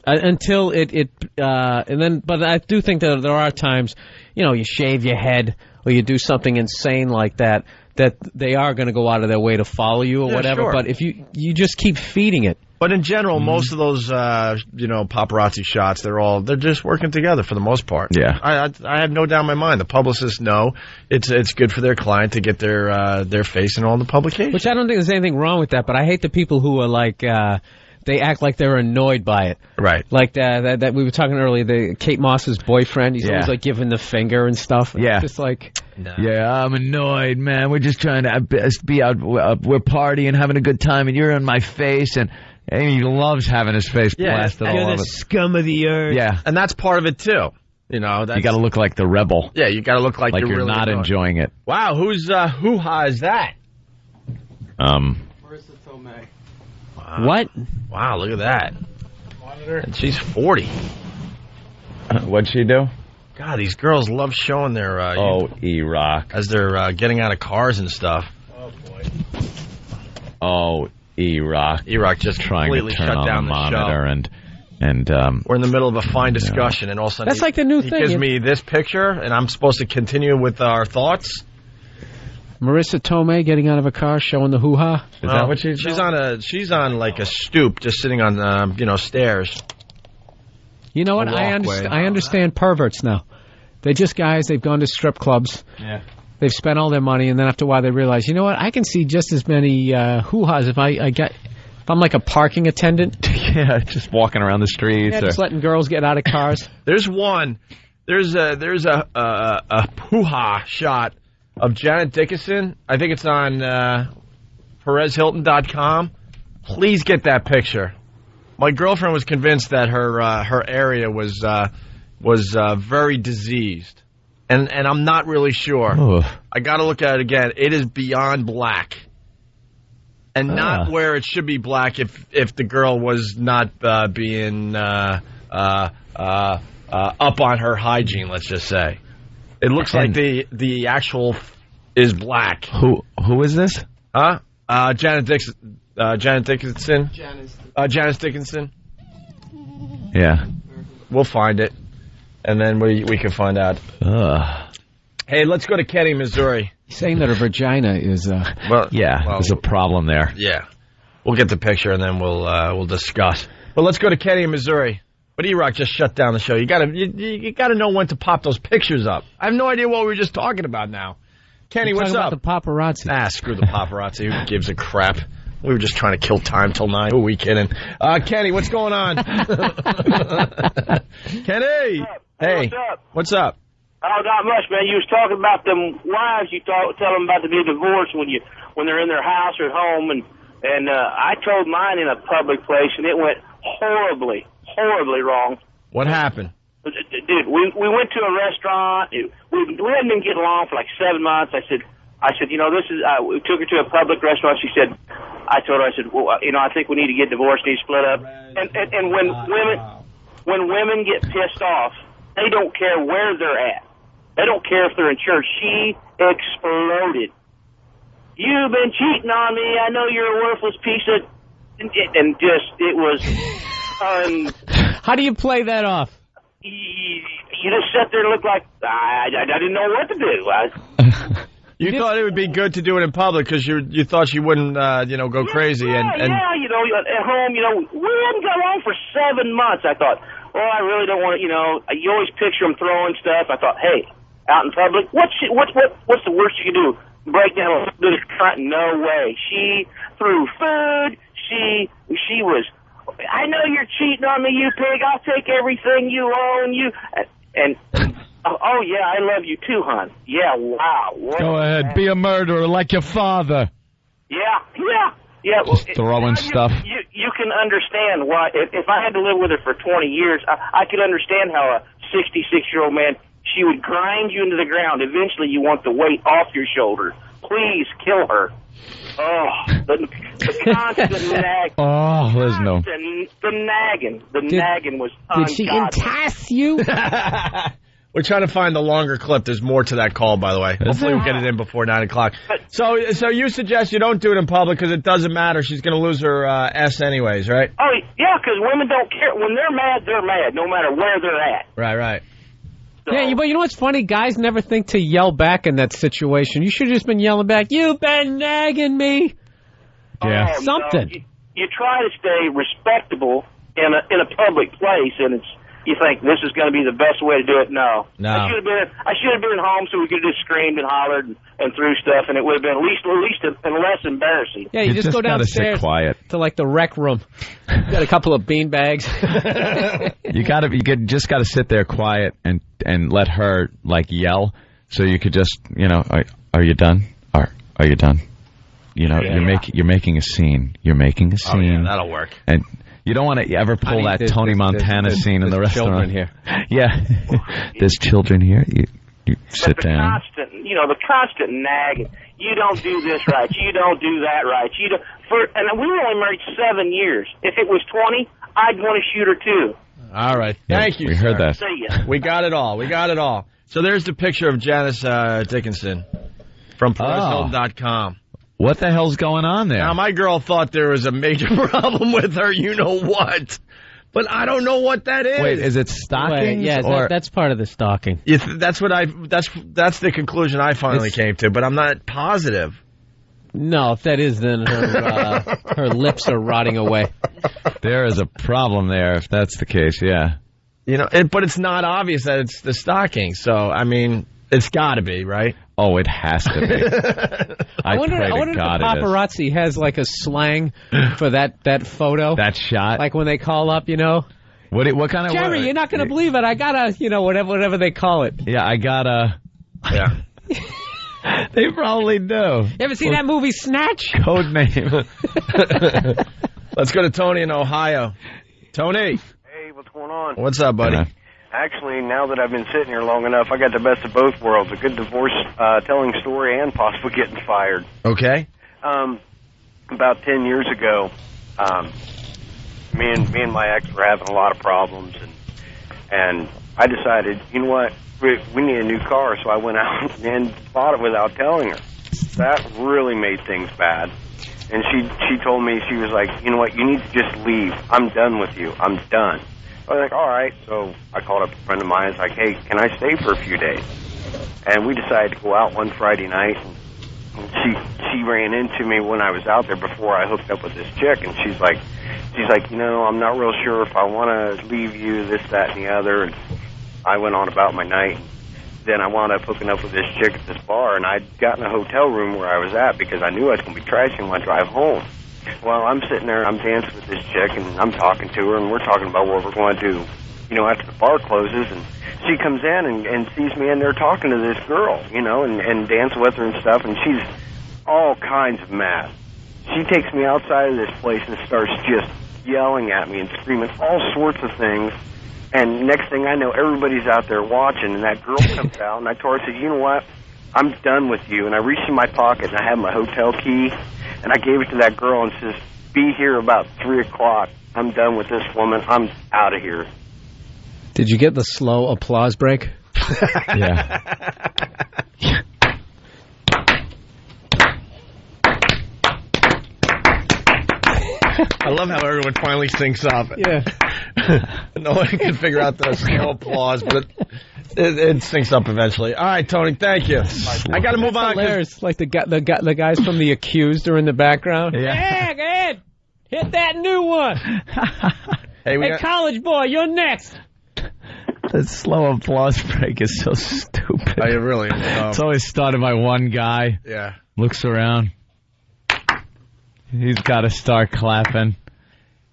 Until but I do think that there are times, you shave your head or you do something insane like that, that they are going to go out of their way to follow you or whatever. Sure. But if you just keep feeding it. But in general, most of those, paparazzi shots, they're just working together for the most part. Yeah. I have no doubt in my mind. The publicists know it's good for their client to get their face in all the publications. Which I don't think there's anything wrong with that, but I hate the people who are like, they act like they're annoyed by it. Right. Like that we were talking earlier, Kate Moss's boyfriend, he's always like giving the finger and stuff. Yeah. It's just like... No. Yeah, I'm annoyed, man. We're just trying to be out. We're partying, having a good time, and you're in my face, and he loves having his face blasted all over. You're the scum of the earth. Yeah. And that's part of it, too. You know, you got to look like the rebel. Yeah, you got to look like you're really not enjoying it. Wow, whose hoo-ha is that? Marissa Tomei. Wow. What? Wow, look at that. And she's 40. What'd she do? God, these girls love showing their... E-Rock. As they're getting out of cars and stuff. Oh, boy. Oh, E-Rock. E-Rock just trying to completely turn shut on down the the monitor show. and we're in the middle of a fine discussion, and all of a sudden That's like the new he thing. gives me this picture, and I'm supposed to continue with our thoughts. Marissa Tomei getting out of a car, showing the hoo-ha. Is that what she's She's on like a stoop, just sitting on stairs. You know what? I understand perverts now. They're just guys. They've gone to strip clubs. Yeah. They've spent all their money, and then after a while they realize, you know what? I can see just as many hoo-has if I'm like a parking attendant. Yeah, just walking around the streets. Yeah, just letting girls get out of cars. There's one. There's a hoo-ha shot of Janet Dickinson. I think it's on PerezHilton.com. Please get that picture. My girlfriend was convinced that her area was very diseased, and I'm not really sure. Ooh. I got to look at it again. It is beyond black, and not where it should be black if the girl was not being up on her hygiene. Let's just say it looks like the actual is black. Who is this? Huh? Janet Dickinson. Janice Dickinson. Yeah. We'll find it, and then we can find out. Hey, let's go to Kenny, Missouri. He's saying that her vagina is... there's a problem there. Yeah. We'll get the picture, and then we'll discuss. But let's go to Kenny, Missouri. But E-Rock just shut down the show. You gotta know when to pop those pictures up. I have no idea what we were just talking about now. Kenny, what's up? The paparazzi. Screw the paparazzi. Who gives a crap? We were just trying to kill time till 9. Who are we kidding? Kenny, what's going on? Kenny! Hey, what's up? Oh, not much, man. You was talking about them wives. You tell them about to be divorced when they're in their house or at home, and I told mine in a public place, and it went horribly wrong. What happened? Dude, we went to a restaurant. We hadn't been getting along for like 7 months. I said, this is. We took her to a public restaurant. She said, I told her, I said, well, I think we need to get divorced, need to split up. And when women get pissed off, they don't care where they're at. They don't care if they're in church. She exploded. You've been cheating on me. I know you're a worthless piece of... And just, it was... How do you play that off? You just sit there and look like... I didn't know what to do. You thought it would be good to do it in public because you thought she wouldn't, go crazy. Yeah, at home, we hadn't got along for 7 months. I thought, I really don't want to, you always picture them throwing stuff. I thought, hey, out in public, what's the worst you can do? Break down the front? No way. She threw food. She was, I know you're cheating on me, you pig. I'll take everything you own. And oh, yeah, I love you too, hon. Yeah, wow. Go ahead, be a murderer like your father. Yeah. Just throwing stuff. You can understand why. If I had to live with her for 20 years, I could understand how a 66-year-old man, she would grind you into the ground. Eventually, you want the weight off your shoulders. Please kill her. Oh, the constant nagging. Oh, there's no. The nagging was ungodly. Did she entice you? We're trying to find the longer clip. There's more to that call, by the way. Hopefully we'll get it in before 9 o'clock. So you suggest you don't do it in public because it doesn't matter. She's going to lose her S anyways, right? Oh, yeah, because women don't care. When they're mad, no matter where they're at. Right. Yeah, but you know what's funny? Guys never think to yell back in that situation. You should have just been yelling back, "You've been nagging me." Yeah. Something. You try to stay respectable in a public place, and you think this is going to be the best way to do it. No. I should have been home so we could have just screamed and hollered and threw stuff, and it would have been at least and less embarrassing. Yeah, you just go downstairs to like the rec room. Got a couple of bean bags. You just got to sit there quiet and let her like yell. So you could just, are you done? Are you done? You're making a scene. You're making a scene. Oh, yeah, that'll work. And you don't want to ever pull that Tony Montana scene in the restaurant. Here. Yeah. There's children here. You sit down. The constant nagging. You don't do this right. You don't do that right. And we were only married 7 years. If it was 20, I'd want to shoot her too. All right. Thank you, We heard that. See ya. We got it all. So there's the picture of Janice Dickinson from PerezHilton.com. What the hell's going on there? Now, my girl thought there was a major problem with her, you know what. But I don't know what that is. Wait, is it stalking? Yeah, that's part of the stalking. That's the conclusion I finally came to, but I'm not positive. No, if that is, then her lips are rotting away. There is a problem there if that's the case, yeah. But it's not obvious that it's the stalking, so, I mean, it's got to be, right? Oh, it has to be. I wonder if the paparazzi has like a slang for that photo. That shot? Like when they call up, What kind of... Jerry, you're not going to believe it. I gotta, whatever they call it. Yeah, I gotta... Yeah. They probably do. You ever seen that movie Snatch? Code name. Let's go to Tony in Ohio. Tony. Hey, what's going on? What's up, buddy? Actually, now that I've been sitting here long enough, I got the best of both worlds. A good divorce telling story and possibly getting fired. Okay. About 10 years ago, me and my ex were having a lot of problems, and I decided, you know what, we need a new car, so I went out and bought it without telling her. That really made things bad. And she told me, she was like, you know what, you need to just leave. I'm done with you. I'm done. I was like, all right. So I called up a friend of mine. It's like, hey, can I stay for a few days? And we decided to go out one Friday night. And she ran into me when I was out there before I hooked up with this chick. And she's like, I'm not real sure if I want to leave you, this, that, and the other. And I went on about my night. Then I wound up hooking up with this chick at this bar. And I'd gotten a hotel room where I was at because I knew I was going to be trashing when I drive home. Well, I'm sitting there, I'm dancing with this chick, and I'm talking to her, and we're talking about what we're going to do, after the bar closes, and she comes in and sees me in there talking to this girl, and dancing with her and stuff, and she's all kinds of mad. She takes me outside of this place and starts just yelling at me and screaming all sorts of things, and next thing I know, everybody's out there watching, and that girl comes out, and I told her, I said, you know what, I'm done with you, and I reached in my pocket, and I had my hotel key, and I gave it to that girl and says, be here about 3 o'clock. I'm done with this woman. I'm out of here. Did you get the slow applause break? Yeah. I love how everyone finally syncs up. Yeah. No one can figure out the slow applause, but it syncs up eventually. All right, Tony, thank you. I got to move on. Hilarious. Like the guys from The Accused are in the background. Yeah. Go ahead. Hit that new one. Hey, college boy, you're next. The slow applause break is so stupid. Oh, it really is. It's always started by one guy. Yeah. Looks around. He's got to start clapping.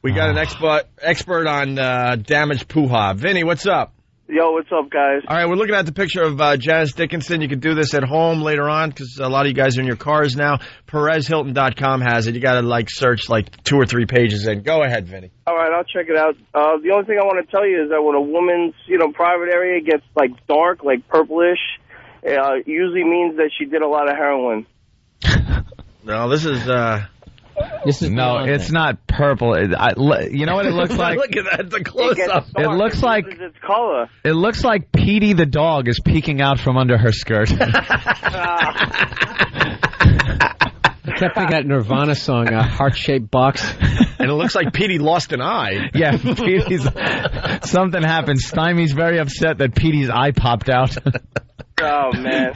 We got an expert on damaged poo-ha. Vinny, what's up? Yo, what's up, guys? All right, we're looking at the picture of Janice Dickinson. You can do this at home later on because a lot of you guys are in your cars now. PerezHilton.com has it. You got to search 2 or 3 pages in. Go ahead, Vinny. All right, I'll check it out. The only thing I want to tell you is that when a woman's private area gets dark, purplish, it usually means that she did a lot of heroin. No, this is no, it's not purple. You know what it looks like? Look at that, it's a close-up. It looks like its color. It looks like Petey the dog is peeking out from under her skirt. kept thinking that Nirvana song, Heart-Shaped Box. And it looks like Petey lost an eye. Yeah, Petey's... Something happened. Stymie's very upset that Petey's eye popped out. Oh, man.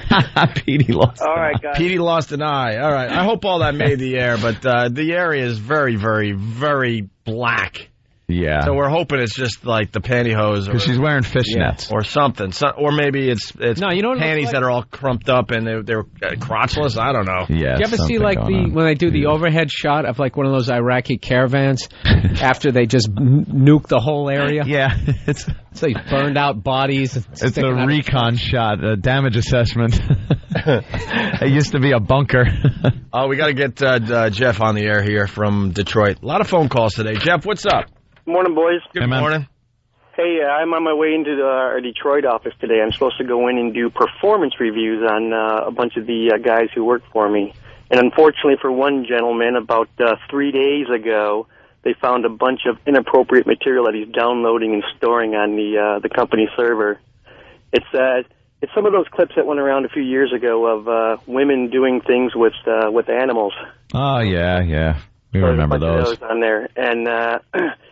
Petey lost All right, guys. Petey lost an eye. All right. I hope all that made the air, but the area is very, very, very black. Yeah. So we're hoping it's just like the pantyhose. Because she's wearing fishnets. Or something. Or maybe it's No, you know what it panties looks like? that are all crumped up and they're crotchless. I don't know. Yeah. Do you ever see like when they do the overhead shot of like one of those Iraqi caravans after they just nuke the whole area? Yeah. It's like burned out bodies. It's a recon shot, a damage assessment. It used to be a bunker. Oh, we got to get Jeff on the air here from Detroit. A lot of phone calls today. Jeff, what's up? Morning, boys. Good morning. Hey, I'm on my way into our Detroit office today. I'm supposed to go in and do performance reviews on a bunch of the guys who work for me. And unfortunately for one gentleman, about 3 days ago, they found a bunch of inappropriate material that he's downloading and storing on the company server. It's some of those clips that went around a few years ago of women doing things with animals. Oh, yeah. We remember those. On there. And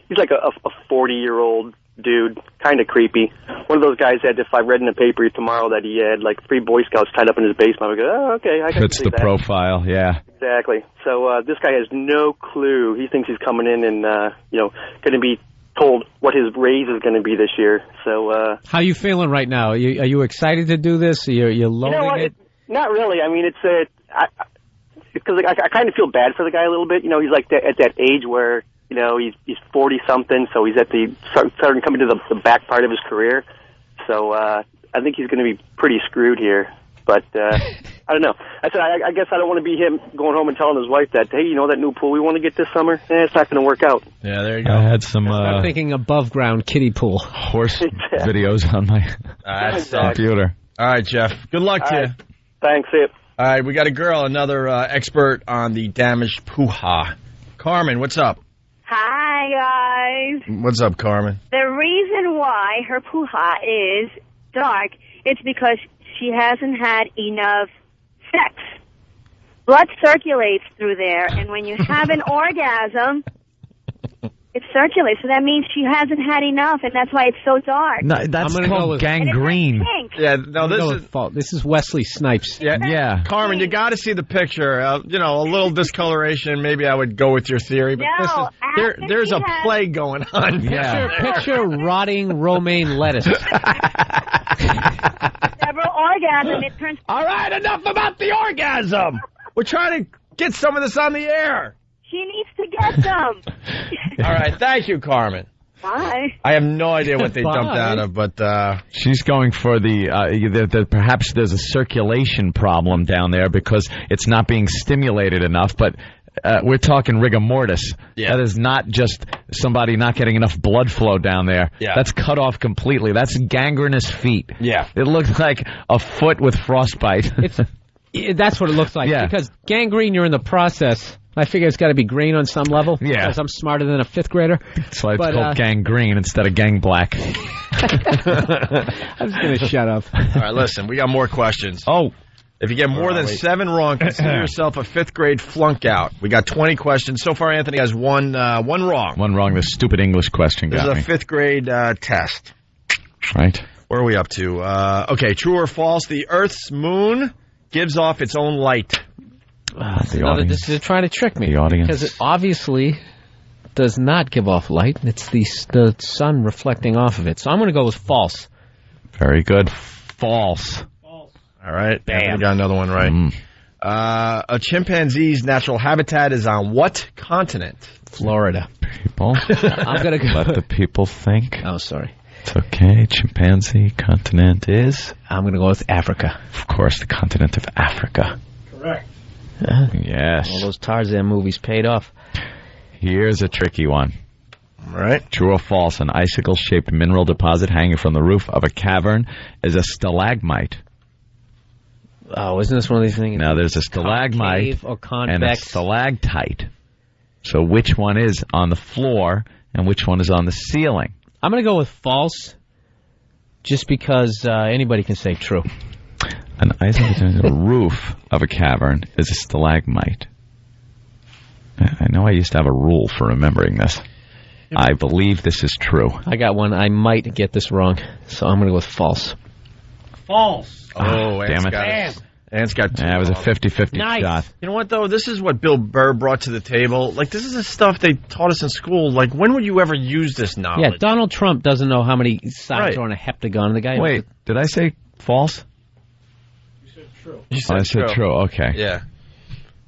he's like a 40-year-old dude, kind of creepy. One of those guys that if I read in the paper tomorrow that he had like 3 Boy Scouts tied up in his basement, I would go, oh, okay, I can Fits see the that. profile, yeah. Exactly. So this guy has no clue. He thinks he's coming in and, going to be told what his raise is going to be this year. So How you feeling right now? Are you excited to do this? You're loading it? Not really. I mean, because I kind of feel bad for the guy a little bit. You know, he's like at that age where, you know, he's 40-something, so he's at starting to come into the back part of his career. So I think he's going to be pretty screwed here. But I don't know. I said, I guess I don't want to be him going home and telling his wife that, hey, you know that new pool we want to get this summer? It's not going to work out. Yeah, there you go. I had some I'm thinking above ground kiddie pool. Horse videos on my computer. All right, Jeff. Good luck to you. Thanks, see you. All right, we got a girl, another expert on the damaged poo-ha. Carmen, what's up? Hi, guys. What's up, Carmen? The reason why her poo-ha is dark, it's because she hasn't had enough sex. Blood circulates through there, and when you have an orgasm, it circulates. So that means she hasn't had enough, and that's why it's so dark. No, that's called gangrene. Yeah, no, this is Wesley Snipes. Yeah. Carmen, you got to see the picture. A little discoloration. Maybe I would go with your theory, but No, there's a plague going on. Picture rotting romaine lettuce. Several orgasms, it turns... All right, enough about the orgasm. We're trying to get some of this on the air. She needs to get some. All right, thank you, Carmen. Bye. I have no idea what they dumped out of, but she's going for the perhaps there's a circulation problem down there because it's not being stimulated enough, but we're talking rigor mortis. Yeah. That is not just somebody not getting enough blood flow down there. Yeah. That's cut off completely. That's gangrenous feet. Yeah. It looks like a foot with frostbite. That's what it looks like. Yeah. Because gangrene, you're in the process. I figure it's got to be green on some level. Yeah. Because I'm smarter than a 5th grader. That's why it's called gangrene instead of gang black. I'm just going to shut up. All right, listen, we got more questions. Oh. If you get more than 7 wrong, consider yourself a 5th grade flunk out. We got 20 questions. So far, Anthony has one wrong. One wrong. The stupid English question This got me. is a 5th grade test. Right. Where are we up to? Okay, true or false, the Earth's moon gives off its own light. This is trying to trick me. The audience. Because it obviously does not give off light. It's the sun reflecting off of it. So I'm going to go with false. Very good. False. All right. Bam. We got another one right. A chimpanzee's natural habitat is on what continent? Florida. People. I'm going to go. Let the people think. Oh, sorry. It's okay. Chimpanzee continent is? I'm going to go with Africa. Of course, the continent of Africa. Correct. Yes. All those Tarzan movies paid off. Here's a tricky one. All right. True or false, an icicle-shaped mineral deposit hanging from the roof of a cavern is a stalagmite. Oh, isn't this one of these things? Now, there's a stalagmite or and a stalactite. So which one is on the floor and which one is on the ceiling? I'm going to go with false just because anybody can say true. An icicle-shaped roof of a cavern is a stalagmite. I know I used to have a rule for remembering this. I believe this is true. I got one. I might get this wrong, so I'm going to go with false. False. Damn it. Ant's got two. Yeah, it was a 50-50 shot. You know what, though? This is what Bill Burr brought to the table. Like, this is the stuff they taught us in school. Like, when would you ever use this knowledge? Yeah, Donald Trump doesn't know how many sides are on a heptagon. The guy. Wait, did I say false? You said true. I said true. Okay. Yeah.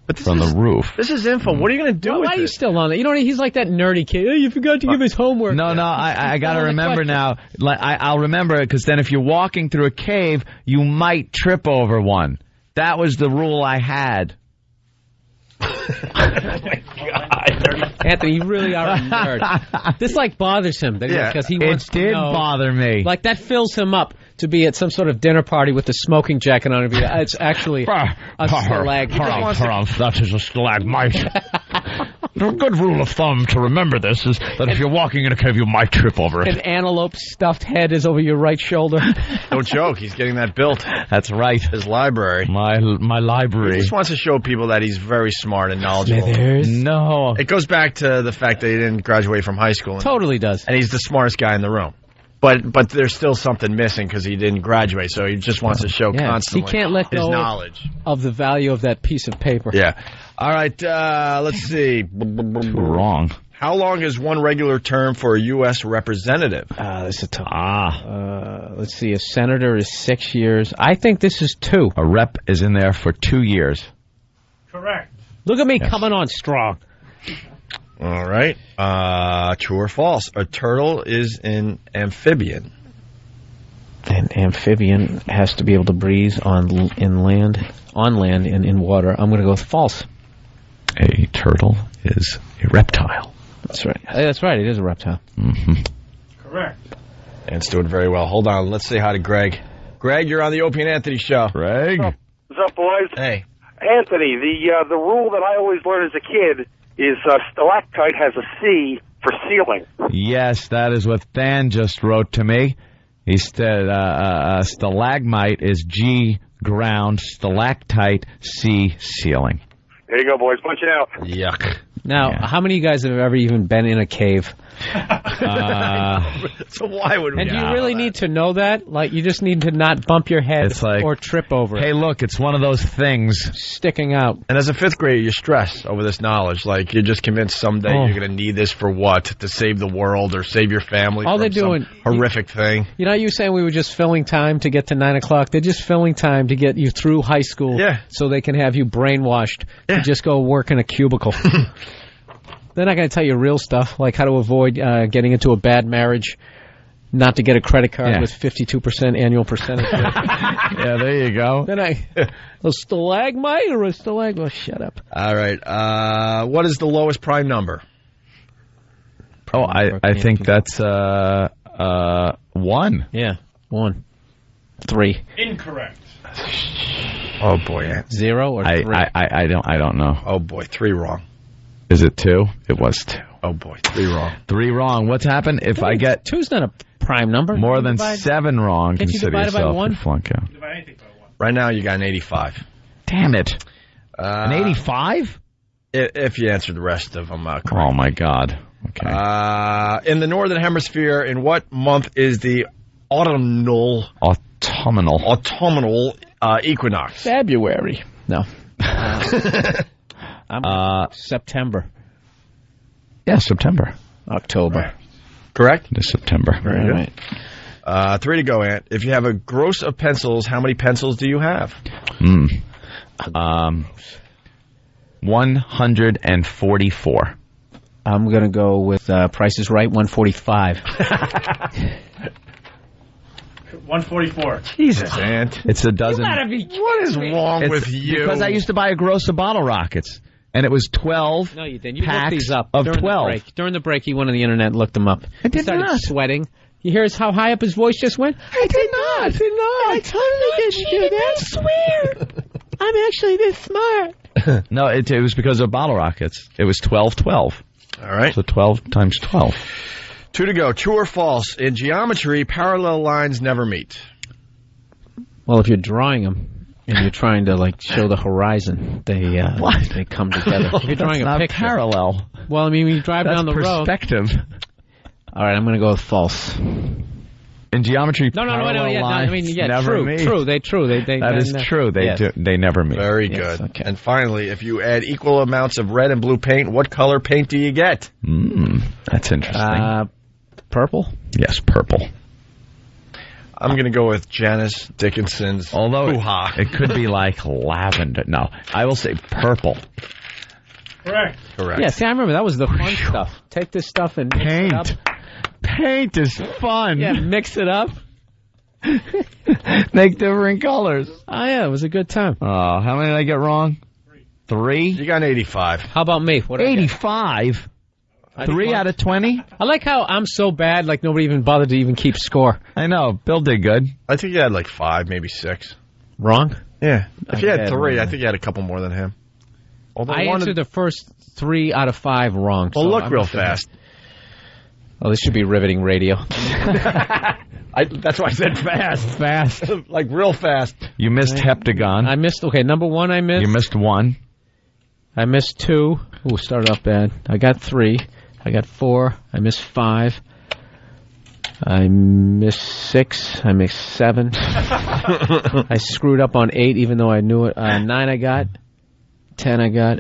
But From the roof. This is info. What are you going to do with why it? are you still on it? You know, he's like that nerdy kid. Oh, you forgot to give his homework. No, I got to remember now. Like, I'll remember it because then if you're walking through a cave, you might trip over one. That was the rule I had. Anthony, you really are a nerd. This bothers him because he wants to know. It did bother me. Like that fills him up to be at some sort of dinner party with the smoking jacket on. It's actually a stalagmite. That is a stalagmite. A good rule of thumb to remember this is that if you're walking in a cave, you might trip over it. An antelope stuffed head is over your right shoulder. Don't joke. He's getting that built. That's right. His library. My library. He just wants to show people that he's very smart and knowledgeable. No. It goes back to the fact that he didn't graduate from high school. Totally does. And he's the smartest guy in the room. But there's still something missing because he didn't graduate, so he just wants to show constantly he can't let his go knowledge of the value of that piece of paper. Yeah. All right, let's see. Wrong. How long is one regular term for a U.S. representative? This is tough. Let's see. A senator is 6 years. I think this is 2. A rep is in there for 2 years. Correct. Look at me coming on strong. All right. True or false? A turtle is an amphibian. An amphibian has to be able to breathe on land and in water. I'm going to go with false. A turtle is a reptile. That's right. That's right. It is a reptile. Mm-hmm. Correct. And it's doing very well. Hold on. Let's say hi to Greg. Greg, you're on the Opie and Anthony show. Greg. What's up, boys? Hey. Anthony, the rule that I always learned as a kid is stalactite has a C for ceiling. Yes, that is what Dan just wrote to me. He said stalagmite is G, ground, stalactite, C, ceiling. There you go, boys. Punch it out. Yuck. Now, how many of you guys have ever even been in a cave? So why would we? And do you really need to know that? Like, you just need to not bump your head or trip over it. Hey, look, it's one of those things sticking out. And as a fifth grader, you stress over this knowledge. Like, you're just convinced someday you're going to need this for what? To save the world or save your family All from they're doing, some horrific thing. You know, you saying we were just filling time to get to 9 o'clock. They're just filling time to get you through high school so they can have you brainwashed to just go work in a cubicle. They're not going to tell you real stuff, like how to avoid getting into a bad marriage, not to get a credit card with 52% annual percentage rate. Yeah, there you go. Then a stalagmite or a stalagmite? Oh, shut up. All right. What is the lowest prime number? Oh, I think that's 1. Yeah, 1. 3. Incorrect. Oh boy, 0 or 3? I don't know. Oh boy, 3 wrong. Is it 2? It was 2. Oh boy, 3 wrong. 3 wrong. What's happened if I get 2's not a prime number? more than 7 wrong? Can't you Consider divide it by yourself 1? a flunk out. Right now, you got an 85. Damn it! An 85? If you answer the rest of them correct. Oh my God. Okay. In the northern hemisphere, in what month is the autumnal equinox? February. No. September. Yeah, September. October. Correct? It is September. Very good. 3 to go, Ant. If you have a gross of pencils, how many pencils do you have? 144. I'm going to go with Price is Right, 145. 144. Jesus, Ant. It's a dozen. What is wrong with you? Because I used to buy a gross of bottle rockets, and it was 12 No, you didn't. You looked packs these up of during 12. The break. During the break, he went on the internet and looked them up. I did he started not. sweating. You hear how high up his voice just went? I did not. I totally didn't do that. I swear. I'm actually this smart. No, it was because of bottle rockets. It was 12. All right. So 12 times 12. 2 to go. True or false? In geometry, parallel lines never meet. Well, if you're drawing them, and you're trying to like show the horizon, they come together. If you're drawing a picture, parallel. Well, I mean, when you drive down the road. Perspective. All right, I'm going to go with false. In geometry, No, lines true. meet. True. That is true. They never meet. Very good. Okay. And finally, if you add equal amounts of red and blue paint, what color paint do you get? That's interesting. Purple? Yes, purple. I'm going to go with Janice Dickinson's hoo-ha. It could be like lavender. No, I will say purple. Correct. Yeah, see, I remember that was the fun stuff. Take this stuff and mix it up. Paint is fun. Yeah, mix it up. Make different colors. Oh, yeah, it was a good time. Oh, how many did I get wrong? 3? You got an 85. How about me? What 85? 3 out of 20? I like how I'm so bad, like nobody even bothered to even keep score. I know. Bill did good. I think you had like 5, maybe 6. Wrong? Yeah. If you had 3, I think you had a couple more than him. I answered the first 3 out of 5 wrong. Well, look real fast. Oh, this should be riveting radio. That's why I said fast. Fast. Like real fast. You missed heptagon. I missed, number 1 I missed. You missed 1. I missed 2. Ooh, started off bad. I got 3. I got 4. I missed 5. I missed 6. I missed 7. I screwed up on 8, even though I knew it. 9 I got. 10 I got.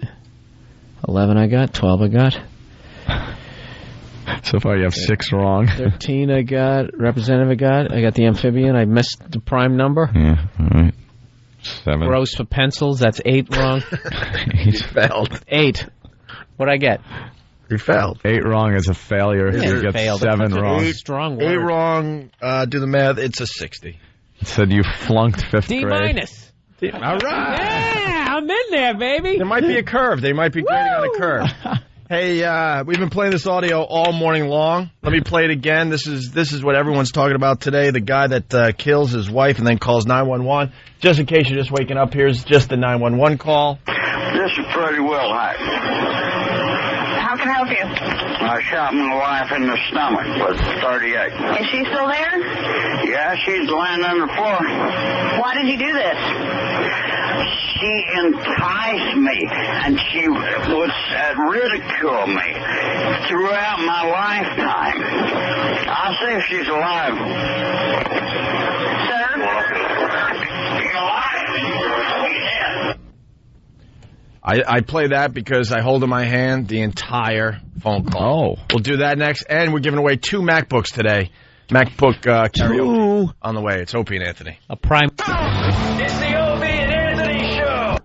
11 I got. 12 I got. So far you have 6 wrong. 13 I got. Representative I got. I got the amphibian. I missed the prime number. Yeah, all right. 7. Gross for pencils. That's 8 wrong. You failed. 8. What'd I get? You failed. 8 wrong is a failure. Yeah, you get failed. 7 wrong. Strong word. 8 wrong. Do the math. It's a 60. It said you flunked 5th D grade. minus. All right. Yeah, I'm in there, baby. There might be a curve. They might be grading on a curve. Hey, we've been playing this audio all morning long. Let me play it again. This is what everyone's talking about today. The guy that kills his wife and then calls 911. Just in case you're just waking up, here's just the 911 call. This is Freddie Wilhite. How can I help you? I shot my wife in the stomach with 38. Is she still there? Yeah, she's laying on the floor. Why did you do this? She enticed me, and she would ridicule me throughout my lifetime. I'll see if she's alive. Sir? You alive? Yeah. I play that because I hold in my hand the entire phone call. Oh. We'll do that next, and we're giving away 2 MacBooks today. MacBook karaoke on the way. It's Opie and Anthony. A prime. It's the Opie and Anthony Show.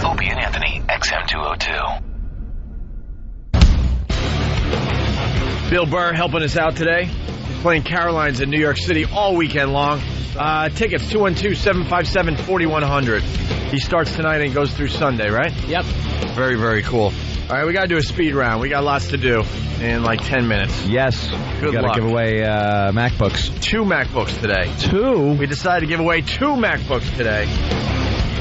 Opie and Anthony, XM 202. Bill Burr helping us out today. He's playing Caroline's in New York City all weekend long. Tickets, 212-757-4100. He starts tonight and goes through Sunday, right? Yep. Very, very cool. All right, we got to do a speed round. We got lots to do in like 10 minutes. Yes. Good luck. Got to give away MacBooks. 2 MacBooks today. 2? We decided to give away 2 MacBooks today.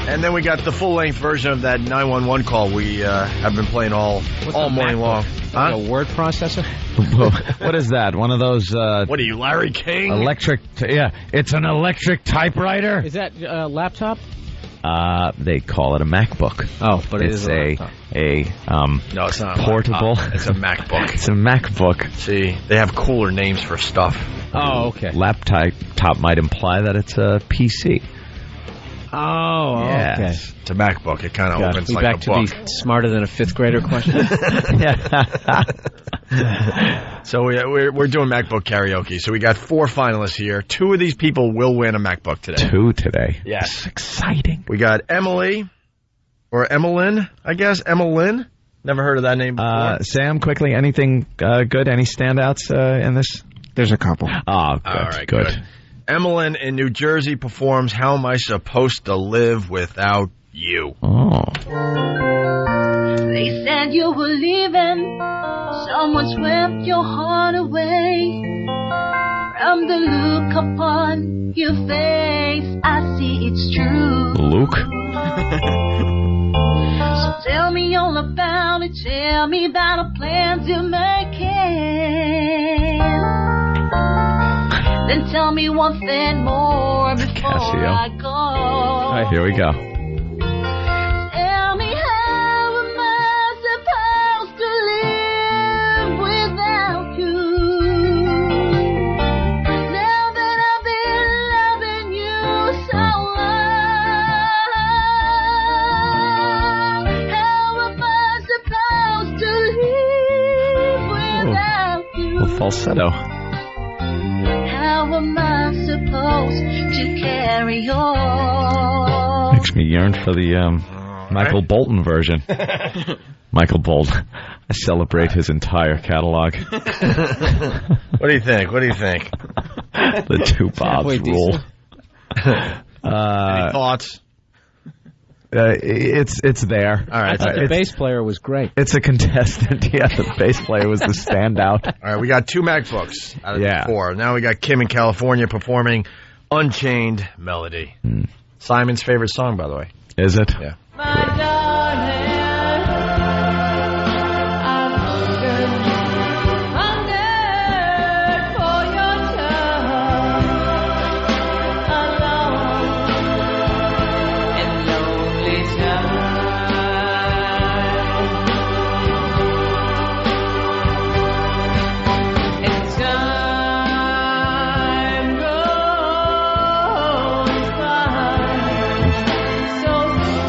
And then we got the full-length version of that 911 call we have been playing all morning long. Huh? A word processor? What is that? One of those... what are you, Larry King? Electric... yeah, it's an electric typewriter. Is that a laptop? They call it a MacBook. Oh, but it's no, it's not portable. It's a MacBook. It's a MacBook. See, they have cooler names for stuff. Oh, okay. Laptop might imply that it's a PC. Oh, yes. Okay. It's a MacBook. It kind of opens like back a book. To be smarter than a 5th grader question. So we're doing MacBook karaoke. So we got 4 finalists here. 2 of these people will win a MacBook today. 2 today. Yes. That's exciting. We got Emily, or Emmeline, I guess. Emmeline. Never heard of that name before. Sam, quickly, anything good? Any standouts in this? There's a couple. Oh, good. All right, good. Emmeline in New Jersey performs How Am I Supposed to Live Without You? Oh. They said you were leaving. Someone swept your heart away. From the look upon your face, I see it's true. Luke? So tell me all about it. Tell me about the plans you're making. Then tell me one thing more before Casio. I go. All right, here we go. Tell me how am I supposed to live without you? Now that I've been loving you so long, how am I supposed to live without you? A falsetto. How am I supposed to carry on? Makes me yearn for the Michael Bolton version. Michael Bolton. I celebrate his entire catalog. What do you think? What do you think? The two Bobs rule. Any thoughts? It's there. All right. The bass player was great. It's a contestant. Yeah, the bass player was the standout. All right, we got 2 MacBooks out of the 4. Now we got Kim in California performing Unchained Melody. Simon's favorite song, by the way. Is it? Yeah. My darling, I've hungered for your touch, alone and lonely time. And time goes by so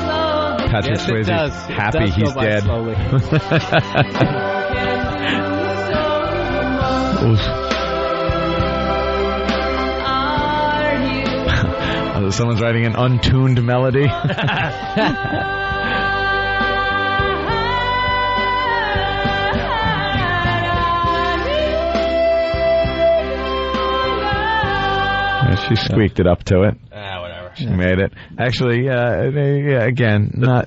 slowly. Patrick Yes, it Swayze does. happy It does he's go by dead. slowly. Someone's writing an untuned melody. She squeaked it up to it. Whatever. She made it. Actually, again, not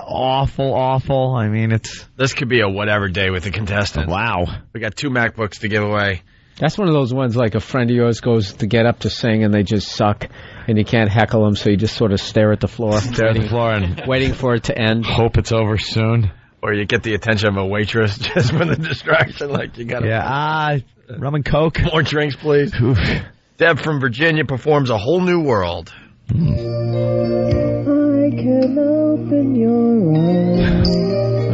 awful. I mean, it's This could be a whatever day with the contestants. wow. We got 2 MacBooks to give away. That's one of those ones like a friend of yours goes to get up to sing and they just suck and you can't heckle them, so you just sort of stare at the floor. Stare at the floor and waiting for it to end. Hope it's over soon. Or you get the attention of a waitress just for the distraction, like you got to... rum and coke. More drinks, please. Deb from Virginia performs A Whole New World. I can open your eyes.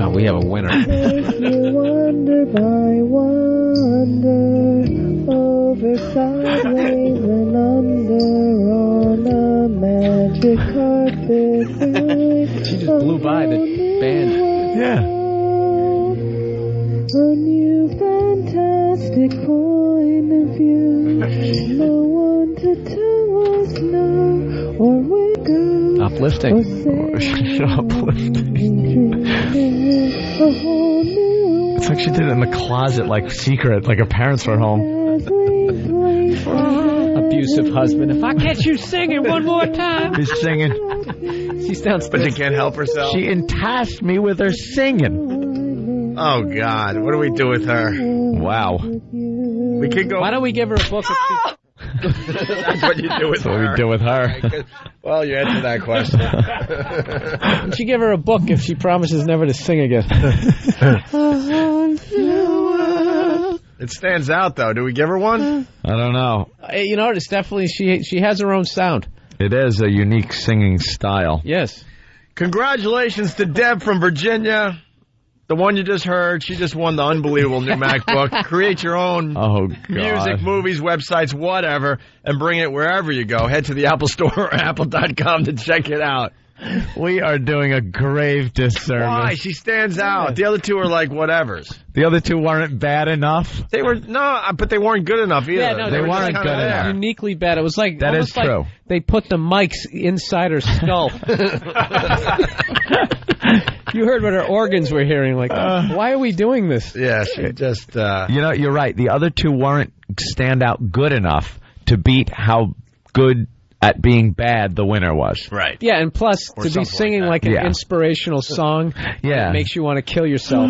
Oh, we have a winner. Take you wonder by wonder, over sideways and under on a magic carpet. She just blew by the band. Yeah. A new fantastic point of view. No one to tell us no or where to go. Uplifting. It's like she did it in the closet, like secret, like her parents were home. Abusive husband. If I catch you singing one more time. She's singing. She's downstairs. But she can't help herself. She entasked me with her singing. Oh, God. What do we do with her? Wow. We could go... Why don't we give her a book of... That's what you do with That's what her. we do with her. Well, you answered that question. You should give her a book if she promises never to sing again. It stands out, though. Do we give her one? I don't know. You know, it's definitely... She has her own sound. It is a unique singing style. Yes. Congratulations to Deb from Virginia. The one you just heard, she just won the unbelievable new MacBook. Create your own music, movies, websites, whatever, and bring it wherever you go. Head to the Apple Store or apple.com to check it out. We are doing a grave disservice. Why? She stands out. The other two are like whatevers. The other two weren't bad enough. They were but they weren't good enough either. Yeah, no, they weren't just good kinda enough. there. Uniquely bad. It was like That almost is true. Like they put the mics inside her skull. You heard what her organs were hearing. Like, why are we doing this? Yeah, she just... You know, you're right. The other two weren't stand out good enough to beat how good at being bad the winner was. Right. Yeah, and plus, Or to be something singing like like that. an inspirational song Yeah. makes you want to kill yourself.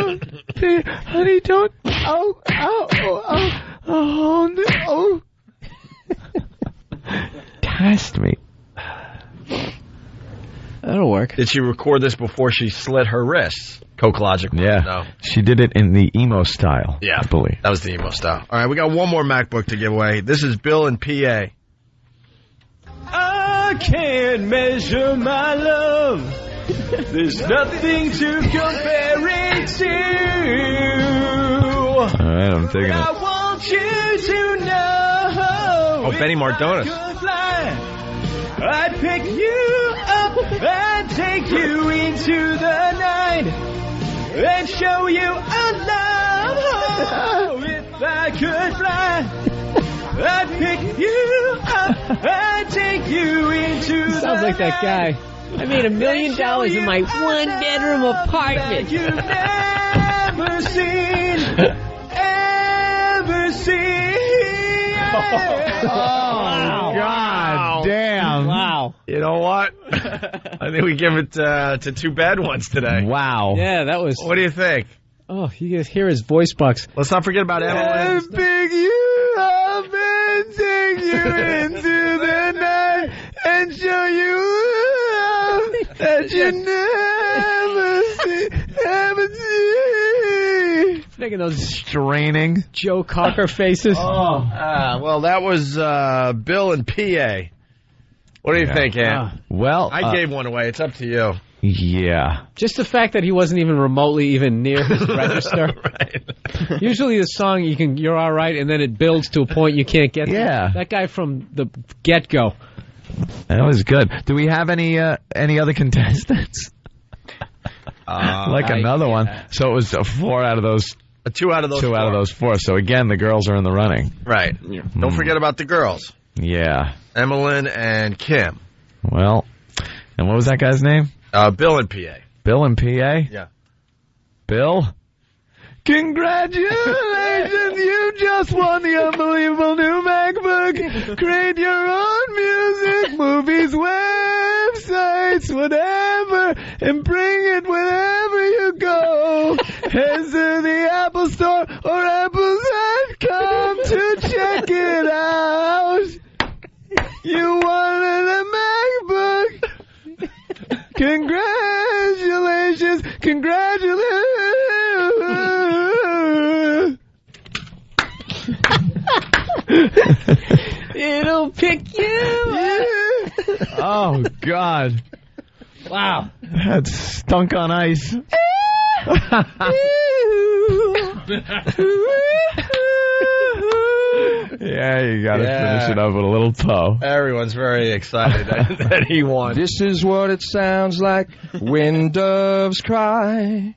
Honey, don't... Oh, no. Test me. That'll work. Did she record this before she slit her wrists? Coke Logic. Yeah. No. She did it in the emo style. Yeah. I believe. That was the emo style. All right, we got one more MacBook to give away. This is Bill in PA. I can't measure my love. There's nothing to compare it to. All right, I'm taking I it. want you to know. Oh, Benny Mardones. I'd pick you up and take you into the night and show you a love. Oh, if I could fly, I'd pick you up and take you into the night. Sounds like that guy. I made $1 million in my one-bedroom apartment. You've never seen. Oh, God damn. Wow. You know what? I think we give it to two bad ones today. Wow. Yeah, that was... What do you think? Oh, you guys hear his voice box. Let's not forget about Emily. Pick you up and take you into the night and show you that you never see. Making those straining Joe Cocker faces. Well, that was Bill in PA. What do you think, Ann? Well, I gave one away. It's up to you. Yeah. Just the fact that he wasn't even remotely even near his register. Right. Usually the song you're all right, and then it builds to a point you can't get. Yeah. That guy from the get-go. That was good. Do we have any other contestants? Another one. So it was 4 out of those. 2 out of those. 2 out of those 4. So again, the girls are in the running. Right. Don't forget about the girls. Yeah. Emmeline and Kim. Well, and what was that guy's name? Bill in PA. Bill in PA? Yeah. Bill? Congratulations, you just won the unbelievable new MacBook. Create your own music, movies, websites, whatever, and bring it wherever you go. Head to the Apple Store or Apple.com to check it out. You wanted a MacBook. Congratulations, It'll pick you up. Oh, God. Wow. That stunk on ice. Yeah, you got to finish it up with a little toe. Everyone's very excited that he won. This is what it sounds like when doves cry.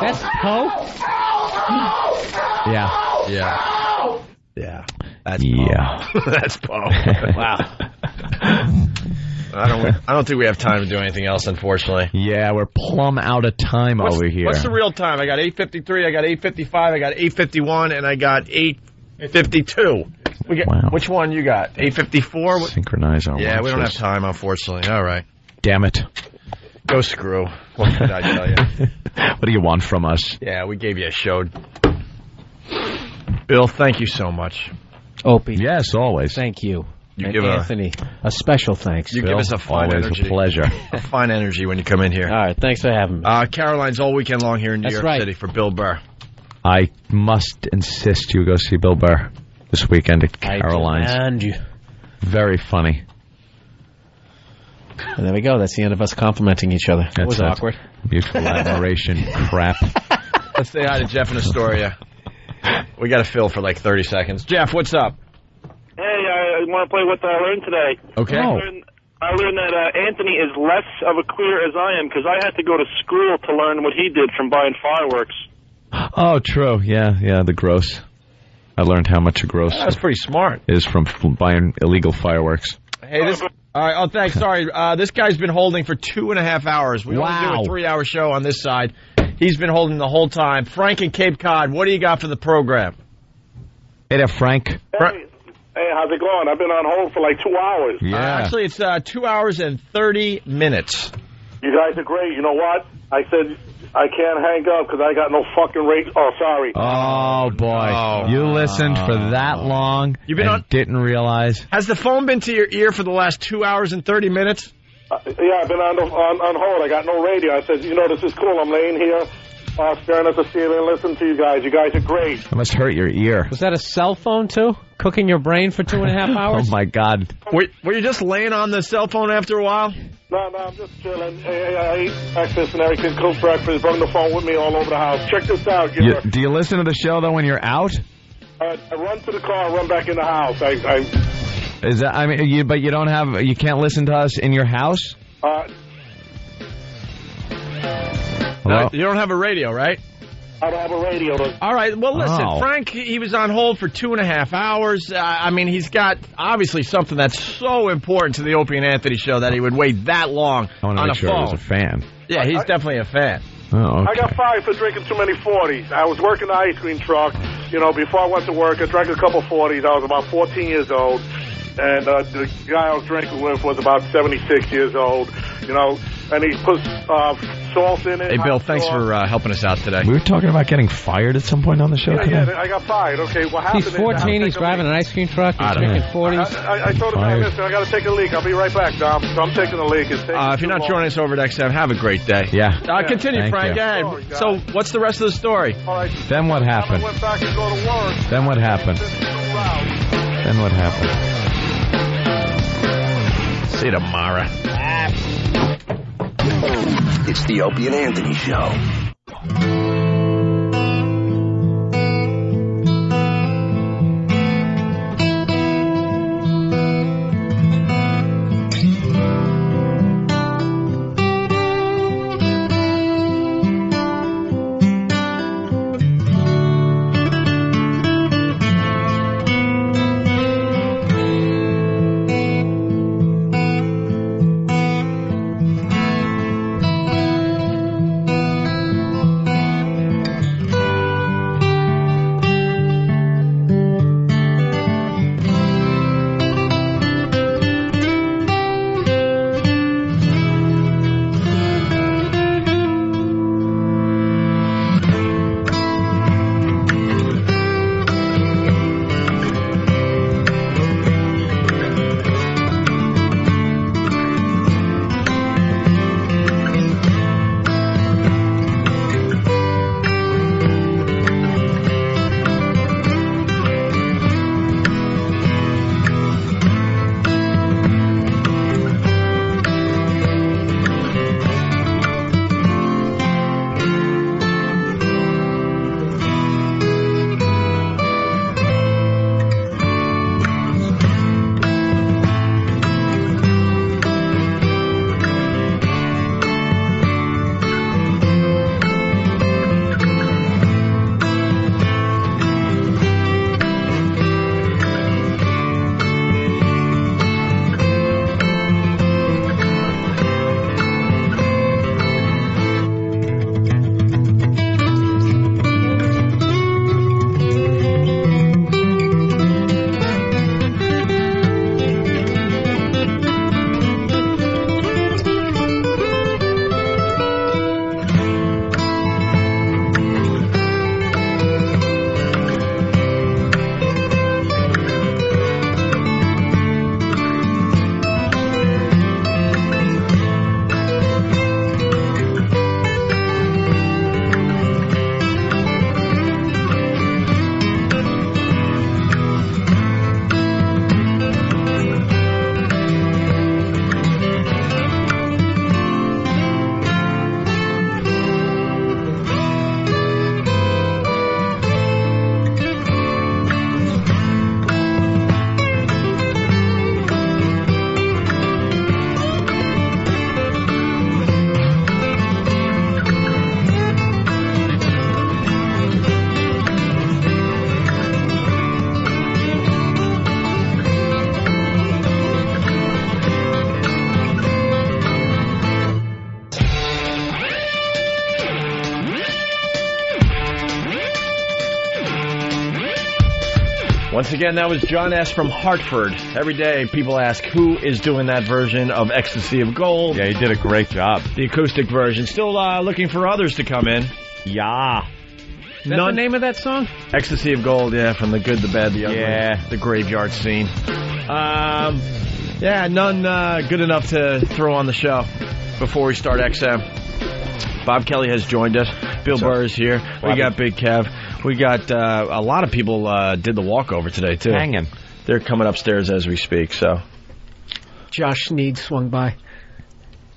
That's Poe? Yeah. That's Poe. That's Poe. Wow. I don't think we have time to do anything else, unfortunately. Yeah, we're plumb out of time over here. What's the real time? I got 8:53, I got 8:55, I got 8:51, and I got 8:52. Wow. Which one you got? 8:54? Synchronize our Yeah, we don't have watches. time, unfortunately. All right. Damn it. Go screw. What did I tell you? What do you want from us? Yeah, we gave you a show. Bill, thank you so much. Opie. Yes, always. Thank you. You and give Anthony a special thanks. You Bill, give us a fine always energy. a pleasure. A fine energy when you come in here. All right, thanks for having me. Caroline's all weekend long here in New That's York right. City for Bill Burr. I must insist you go see Bill Burr this weekend at Caroline's. And you. Very funny. And there we go. That's the end of us complimenting each other. That was awkward. Mutual admiration crap. Let's say hi to Jeff in Astoria. We got to fill for like 30 seconds. Jeff, what's up? Hey, I want to play what I learned today. Okay. I learned that Anthony is less of a queer as I am because I had to go to school to learn what he did from buying fireworks. Oh, true. Yeah, the gross. I learned how much a gross That's pretty smart. is from buying illegal fireworks. Hey, this. All right. Oh, thanks. Sorry. This guy's been holding for 2.5 hours. We only do a 3-hour show on this side. He's been holding the whole time. Frank in Cape Cod, what do you got for the program? Hey there, Frank. Hey, how's it going? I've been on hold for like 2 hours. Yeah. Actually, it's 2 hours and 30 minutes. You guys are great. You know what? I said I can't hang up because I got no fucking rate. Oh, sorry. Oh, boy. You listened for that long didn't realize. Has the phone been to your ear for the last 2 hours and 30 minutes? Yeah, I've been on hold. I got no radio. I said, this is cool. I'm laying here staring at the ceiling, listening to you guys. You guys are great. It must hurt your ear. Was that a cell phone, too? Cooking your brain for 2.5 hours? Oh, my God. Were you just laying on the cell phone after a while? No, I'm just chilling. I eat breakfast and everything, cook breakfast, bring the phone with me all over the house. Check this out. Do you listen to the show, though, when you're out? I run to the car, run back in the house. Is that? I mean, but you don't have. You can't listen to us in your house. No, you don't have a radio, right? I don't have a radio. All right. Well, listen, Frank, he was on hold for 2.5 hours. I mean, he's got obviously something that's so important to the Opie and Anthony show that he would wait that long I want to on make a sure phone. he was a fan. Yeah, he's definitely a fan. Oh, okay. I got fired for drinking too many 40s. I was working the ice cream truck. Before I went to work, I drank a couple 40s. I was about 14 years old. And the guy I was drinking with was about 76 years old. And he put salt in it. Hey, Bill, thanks for helping us out today. We were talking about getting fired at some point on the show today. Yeah, I got fired. Okay, what happened? He's 14, he's driving an ice cream truck, he's drinking 40s. I told him, listen, I got to take a leak. I'll be right back, Dom. So I'm taking a leak. If you're not joining us over at XM, have a great day. Yeah. Continue, Thank Frank. you. Go ahead. So, what's the rest of the story? All right. Then what happened? I went back and go to work. Then what happened? Then what happened? See you tomorrow. It's the Opie and Anthony Show. Once again, that was John S. from Hartford. Every day, people ask who is doing that version of Ecstasy of Gold. Yeah, he did a great job. The acoustic version. Still looking for others to come in. Yeah. Is that the name of that song? Ecstasy of Gold, yeah, from The Good, the Bad, the Ugly. Yeah. The graveyard scene. None good enough to throw on the show before we start XM. Bob Kelly has joined us. Bill Burr is here. We got Big Kev. We got a lot of people did the walkover today, too. Hanging. They're coming upstairs as we speak, so. Josh Sneed swung by.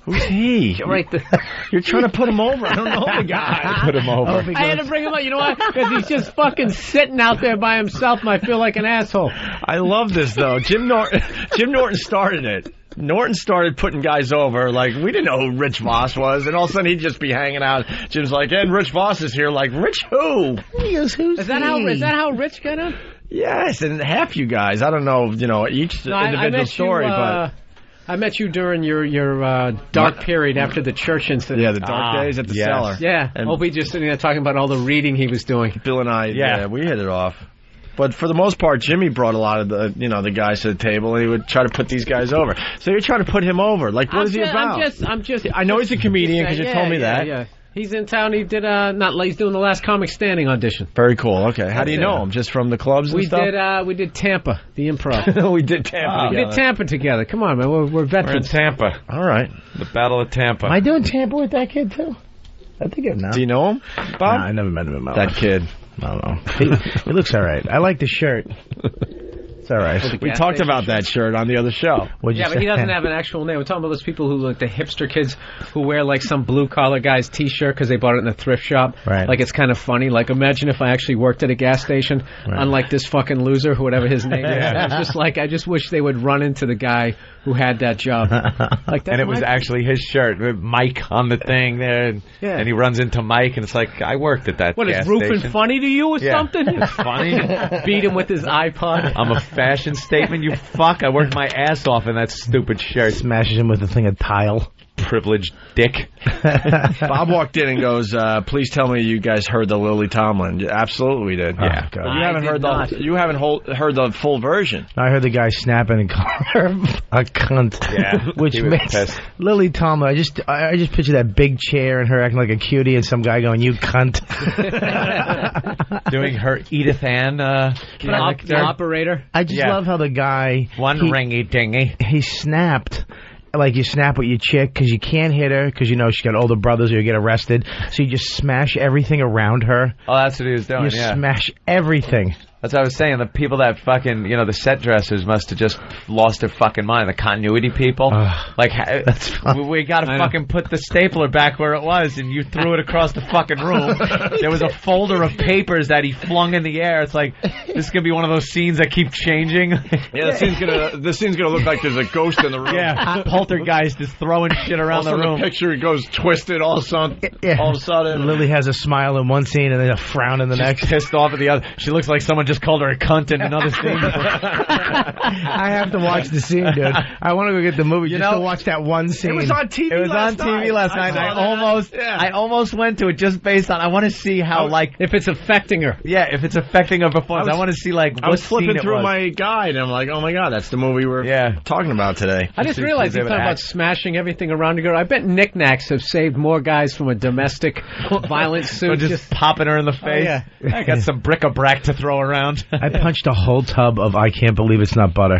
Who's he? Right there. You're trying to put him over. I don't know the guy. Put him over. I had to bring him up. You know why? Because he's just fucking sitting out there by himself and I feel like an asshole. I love this, though. Jim Norton started it. Norton started putting guys over. Like, we didn't know who Rich Voss was, and all of a sudden he'd just be hanging out. Jim's like, and Rich Voss is here. Like, Rich who? He goes, who's Is that how Rich got on? Yes, and half you guys. I don't know, each individual story, but... I met you during your dark period after the church incident. Yeah, the dark days at the cellar. Yeah, and Opie just sitting there talking about all the reading he was doing. Bill and I, we hit it off. But for the most part, Jimmy brought a lot of the guys to the table, and he would try to put these guys over. So you're trying to put him over. Like, what is he about? I'm just. I know he's a comedian because you told me that. Yeah. He's in town. He did he's doing the Last Comic Standing audition. Very cool. Okay, how do you know him? Just from the clubs and stuff? We did Tampa, the Improv. We did Tampa. We did Tampa together. Come on, man. We're veterans. We're in Tampa. All right. The Battle of Tampa. Am I doing Tampa with that kid too? I think I know. Do you know him, Bob? No, I never met him in my life. That kid. I don't know. He looks all right. I like the shirt. It's all right. We talked about that shirt on the other show. But he doesn't have an actual name. We're talking about those people who like the hipster kids who wear like some blue collar guy's T-shirt because they bought it in a thrift shop. Right. Like it's kind of funny. Like imagine if I actually worked at a gas station, unlike this fucking loser, whatever his name is. It's just like I just wish they would run into the guy who had that job. Like that. And it was actually his shirt with Mike on the thing there. And he runs into Mike, and it's like I worked at that. What gas is roofing station. funny to you or something? It's funny. Beat him with his iPod. I'm a fashion statement, you fuck. I worked my ass off in that stupid shirt. Smashes him with a thing of tile. Privileged dick. Bob walked in and goes, please tell me you guys heard the Lily Tomlin. Absolutely we did. Yeah. You haven't heard the full version. I heard the guy snapping and calling her a cunt. Yeah. Which makes Lily Tomlin, I just picture that big chair and her acting like a cutie and some guy going, you cunt. Doing her Edith Ann the operator. I just love how the guy... ringy dingy. He snapped. Like you snap with your chick because you can't hit her because you know she's got older brothers or you get arrested. So you just smash everything around her. Oh, that's what he was doing, You smash everything. That's what I was saying. The people that fucking, the set dressers must have just lost their fucking mind. The continuity people. We got to fucking put the stapler back where it was, and you threw it across the fucking room. There was a folder of papers that he flung in the air. It's like, this is going to be one of those scenes that keep changing. Yeah, this scene's going to look like there's a ghost in the room. Yeah, poltergeist is throwing shit around the room. The picture goes twisted all of a sudden. Lily has a smile in one scene and then a frown in the next. Pissed off at the other. She looks like someone just called her a cunt in another scene. I have to watch the scene, dude. I want to go get the movie just to watch that one scene. It was on TV. It was on TV last night. I almost went to it just based on. I want to see how if it's affecting her. Yeah, if it's affecting her performance. I want to see what I was flipping through was. my guide and I'm like, oh my god, that's the movie we're talking about today. I just realized you're talking about smashing everything around a girl. I bet knickknacks have saved more guys from a domestic violence suit. Just popping her in the face. Oh, yeah. I got some bric-a-brac to throw around. I punched a whole tub of I can't believe it's not butter,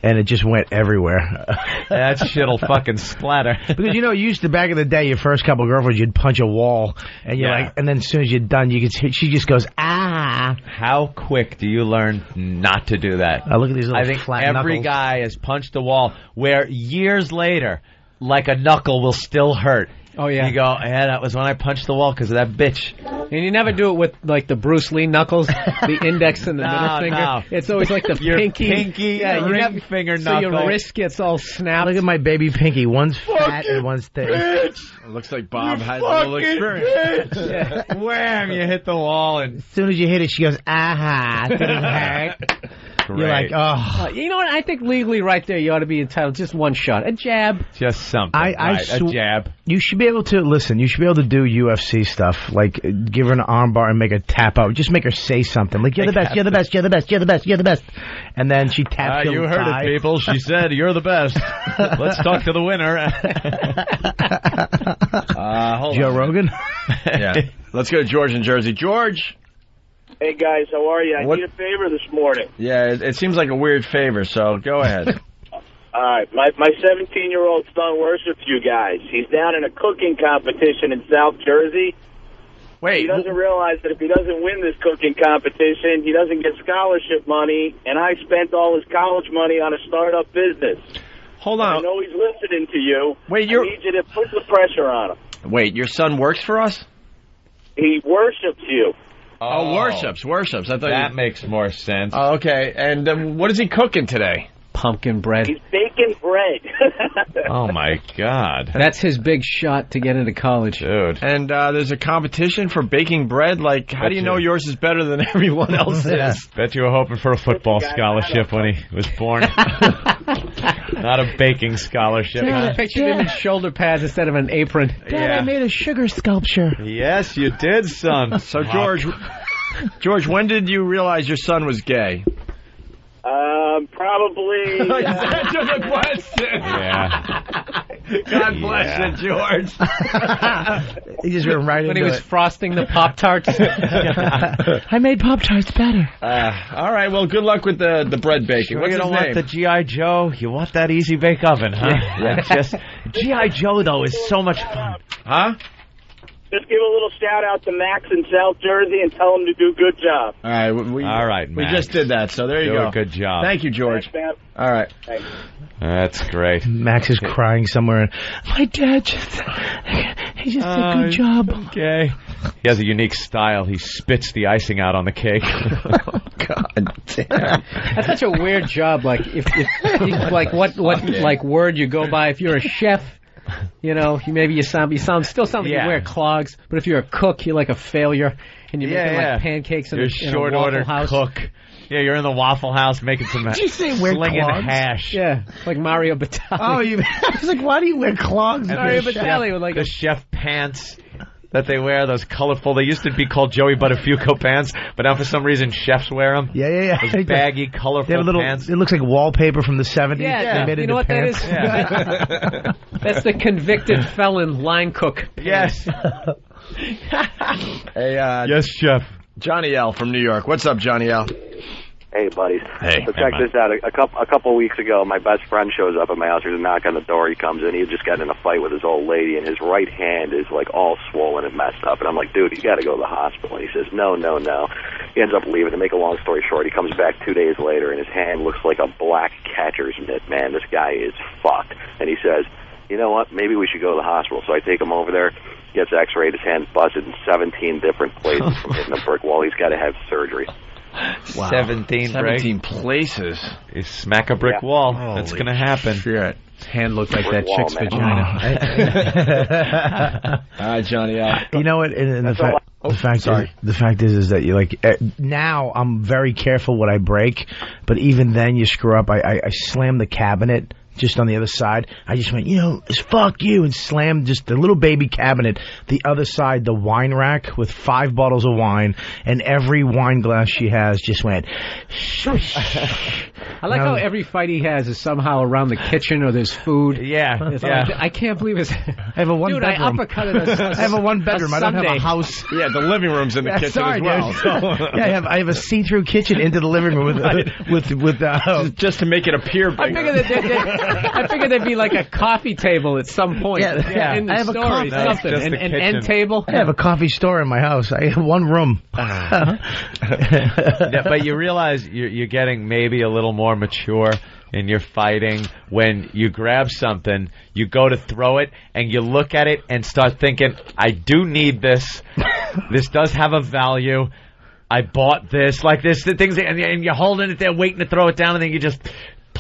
and it just went everywhere. That shit'll fucking splatter. Because you used to back in the day, your first couple of girlfriends, you'd punch a wall, and you're like, and then as soon as you're done, you can. She just goes, ah. How quick do you learn not to do that? Look at these little flat knuckles. Every guy has punched a wall where years later, like a knuckle will still hurt. Oh, yeah. You go, that was when I punched the wall because of that bitch. And you never do it with, like, the Bruce Lee knuckles, the index and the middle finger. No. It's always like the pinky. Ring finger knuckle. So your wrist gets all snapped. Look at my baby pinky. One's fat and one's thick. It looks like Bob has a little experience. Wham! You hit the wall. And as soon as you hit it, she goes, aha. great. You're like, oh. You know what? I think legally right there you ought to be entitled just one shot. A jab. Just something. A jab. You should be able to, listen, you should be able to do UFC stuff, like give her an arm bar and make her tap out. Just make her say something, like, you're the best, you're the best, you're the best, you're the best, you're the best. And then she taps your You heard thigh. it, people. She said, you're the best. Let's talk to the winner. Hold Joe on. Rogan? Yeah. Let's go to George in Jersey. George. Hey, guys, how are you? I What- need a favor this morning. Yeah, it seems like a weird favor, so go ahead. All right, my 17-year-old son worships you guys. He's down in a cooking competition in South Jersey. Wait. He doesn't realize that if he doesn't win this cooking competition, he doesn't get scholarship money, and I spent all his college money on a startup business. Hold on. I know he's listening to you. Wait, I need you to put the pressure on him. Wait, your son works for us? He worships you. Oh, worships. I thought that makes more sense. Oh, okay. And what is he cooking today? Pumpkin bread. He's baking bread. Oh, my God. That's his big shot to get into college. Dude. And there's a competition for baking bread? Like, how do you know yours is better than everyone else's? Bet you were hoping for a football scholarship when he was born. Not a baking scholarship. I pictured him in shoulder pads instead of an apron. Dad, I made a sugar sculpture. Yes, you did, son. So, George, when did you realize your son was gay? Probably. Answer the question. Yeah. God bless you, George. He just went right when into he was it. frosting the Pop-Tarts. I made Pop-Tarts better. All right, well, good luck with the bread baking. Sure, What's you his don't name? want the G.I. Joe. You want that easy bake oven, huh? Yeah. Just G.I. Joe, though, is so much fun. Huh? Just give a little shout out to Max in South Jersey and tell him to do a good job. All right, All right, we Max. just did that, so there you Do go. a good job. Thank you, George. Thanks, man. All right. Thanks. That's great. Max is crying somewhere. My dad he just did a good job. Okay. He has a unique style. He spits the icing out on the cake. God damn. That's such a weird job. Like like what like word you go by if you're a chef. You know, you still sound like you wear clogs, but if you're a cook, you're like a failure, and you're making like pancakes in you're a short Waffle order House. cook. Yeah, you're in the Waffle House making some Did you say wear slinging clogs? hash. Yeah, like Mario Batali. Oh, I was like, why do you wear clogs? And Mario the Batali with like the chef pants that they wear, those colorful. They used to be called Joey Buttafuoco pants, but now for some reason chefs wear them. Yeah. Those baggy, colorful They have little, pants. it looks like wallpaper from the 70s. Yeah, They made you it know into what pants. that is? That's the convicted felon line cook. Yes. Hey, yes, chef. Johnny L. from New York. What's up, Johnny L.? Hey, buddies. Hey. So check this out. A couple weeks ago, my best friend shows up at my house. There's a knock on the door. He comes in. He just got in a fight with his old lady, and his right hand is like all swollen and messed up. And I'm like, dude, you got to go to the hospital. And he says, no. He ends up leaving. To make a long story short, he comes back 2 days later, and his hand looks like a black catcher's mitt. Man, this guy is fucked. And he says, you know what? Maybe we should go to the hospital. So I take him over there. Gets X-rayed. His hand's busted in 17 different places from hitting a brick wall. He's got to have surgery. Wow. 17 places. You smack a brick wall. That's going to happen. Shit. His hand looked like Brick that wall, chick's man. vagina. All right, Johnny L. You know what? And the fact is that you like now I'm very careful what I break, but even then you screw up. I slammed the cabinet just on the other side. I just went, it's fuck you, and slammed just the little baby cabinet. The other side, the wine rack with 5 bottles of wine, and every wine glass she has just went. I like how every fight he has is somehow around the kitchen or there's food. Yeah. It's like, I can't believe it's. I have a one Dude, bedroom. I uppercutted I have a one bedroom. I don't have Sunday. a house. Yeah, the living room's in the kitchen sorry, as well. dude. Yeah, I have a see-through kitchen into the living room with just to make it appear bigger. I figured there'd be like a coffee table at some point. Yeah. In the I have a story, coffee- something. Just the An kitchen. end table. I have a coffee store in my house. I have one room. Yeah, but you realize you're getting maybe a little more mature in your fighting when you grab something, you go to throw it, and you look at it and start thinking, I do need this. This does have a value. I bought this. Like this, the things, and you're holding it there waiting to throw it down, and then you just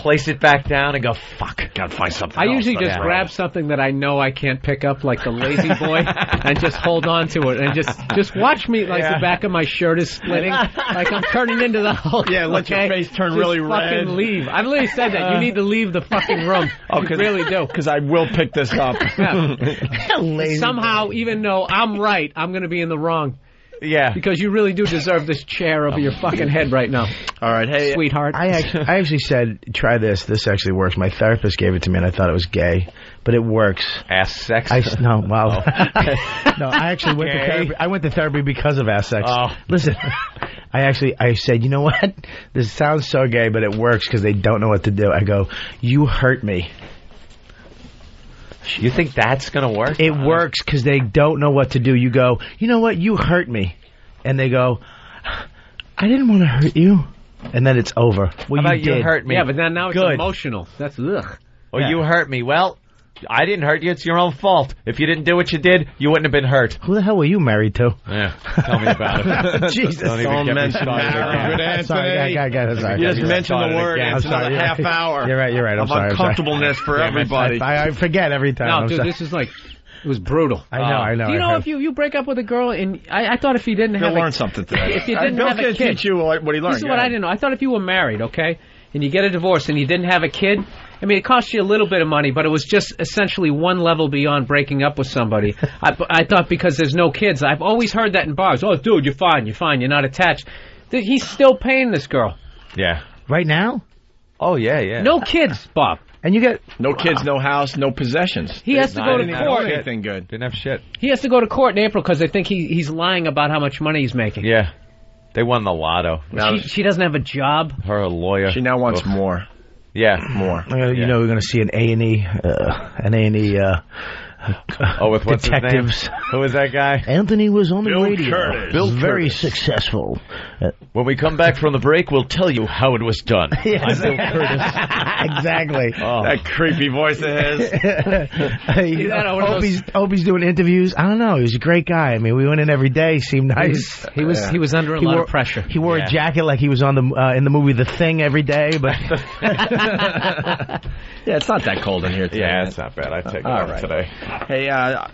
place it back down and go, fuck, gotta find something I else. usually just grab something that I know I can't pick up, like the lazy boy, and just hold on to it, and just watch me like the back of my shirt is splitting, like I'm turning into the Hulk. Yeah, let your face turn really red. Fucking leave. I've literally said that. You need to leave the fucking room. You really do. Because I will pick this up. Somehow, even though I'm right, I'm going to be in the wrong. Yeah. Because you really do deserve this chair over your fucking head right now. All right, hey, sweetheart. I actually said, try this. This actually works. My therapist gave it to me, and I thought it was gay, but it works. Ass sex? No, well, no. I actually went to therapy. I went to therapy because of ass sex. Oh. Listen, I said, you know what? This sounds so gay, but it works because they don't know what to do. I go, you hurt me. You think that's going to work? It works because they don't know what to do. You go, you know what? You hurt me. And they go, I didn't want to hurt you. And then it's over. Well, How about you hurt me? Yeah, but now it's Good. emotional. That's ugh. Or you hurt me. Well, I didn't hurt you. It's your own fault. If you didn't do what you did, you wouldn't have been hurt. Who the hell were you married to? Yeah, tell me about it. Jesus. Don't even get me started again. Good Anthony. Sorry. You just mentioned the word. It's another half hour. You're right. I'm sorry. Uncomfortableness for everybody. I forget every time. No, dude, this is like... It was brutal. I know. Do you know if you break up with a girl and I thought if you didn't have learn something today. If you didn't have a Bill's kid, gonna teach you what he learned. This is what I didn't know. I thought if you were married, okay, and you get a divorce and you didn't have a kid, I mean, it cost you a little bit of money, but it was just essentially one level beyond breaking up with somebody. I thought because there's no kids. I've always heard that in bars. Oh, dude, you're fine, you're not attached. He's still paying this girl. Yeah. Right now? Oh, yeah. No kids, Bob. And you get... No kids, no house, no possessions. He has to go to court. Anything good. Didn't have shit. He has to go to court in April because they think he's lying about how much money he's making. Yeah. They won the lotto. She doesn't have a job. Her lawyer. She now wants more. Yeah. More. You know, we're going to see an A&E... with what's detectives. His name? Who was that guy? Anthony was on the Bill radio. Curtis. Bill very successful. When we come back from the break, we'll tell you how it was done. Yes. I'm Bill Curtis. Exactly. Oh. That creepy voice of his. Opie's doing interviews. I don't know. He was a great guy. I mean, we went in every day. Seemed nice. He was under a lot of pressure. He wore a jacket like he was on the in the movie The Thing every day. But yeah, it's not that cold in here today. Yeah, it's not bad. I take it off today. Hey,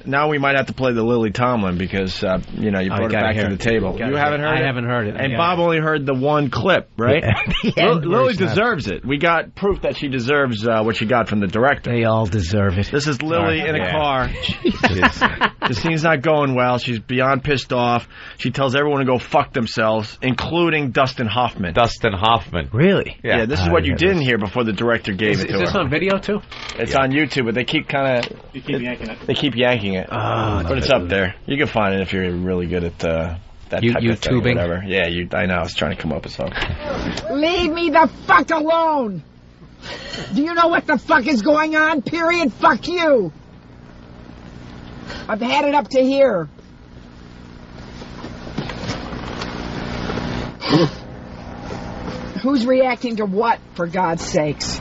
now we might have to play the Lily Tomlin because you brought it back to the table. You haven't heard it? I haven't heard it. And Bob only heard the one clip, right? Lily deserves it. We got proof that she deserves what she got from the director. They all deserve it. This is Lily in a car. The scene's not going well. She's beyond pissed off. She tells everyone to go fuck themselves, including Dustin Hoffman. Really? Yeah, this is what you didn't hear before the director gave it to her. Is this on video, too? It's on YouTube, but they keep yanking it. They keep yanking it. But it's up there. You can find it if you're really good at that type of thing, whatever. Yeah, I know. I was trying to come up with something. Leave me the fuck alone! Do you know what the fuck is going on? Period. Fuck you! I've had it up to here. Who's reacting to what, for God's sakes?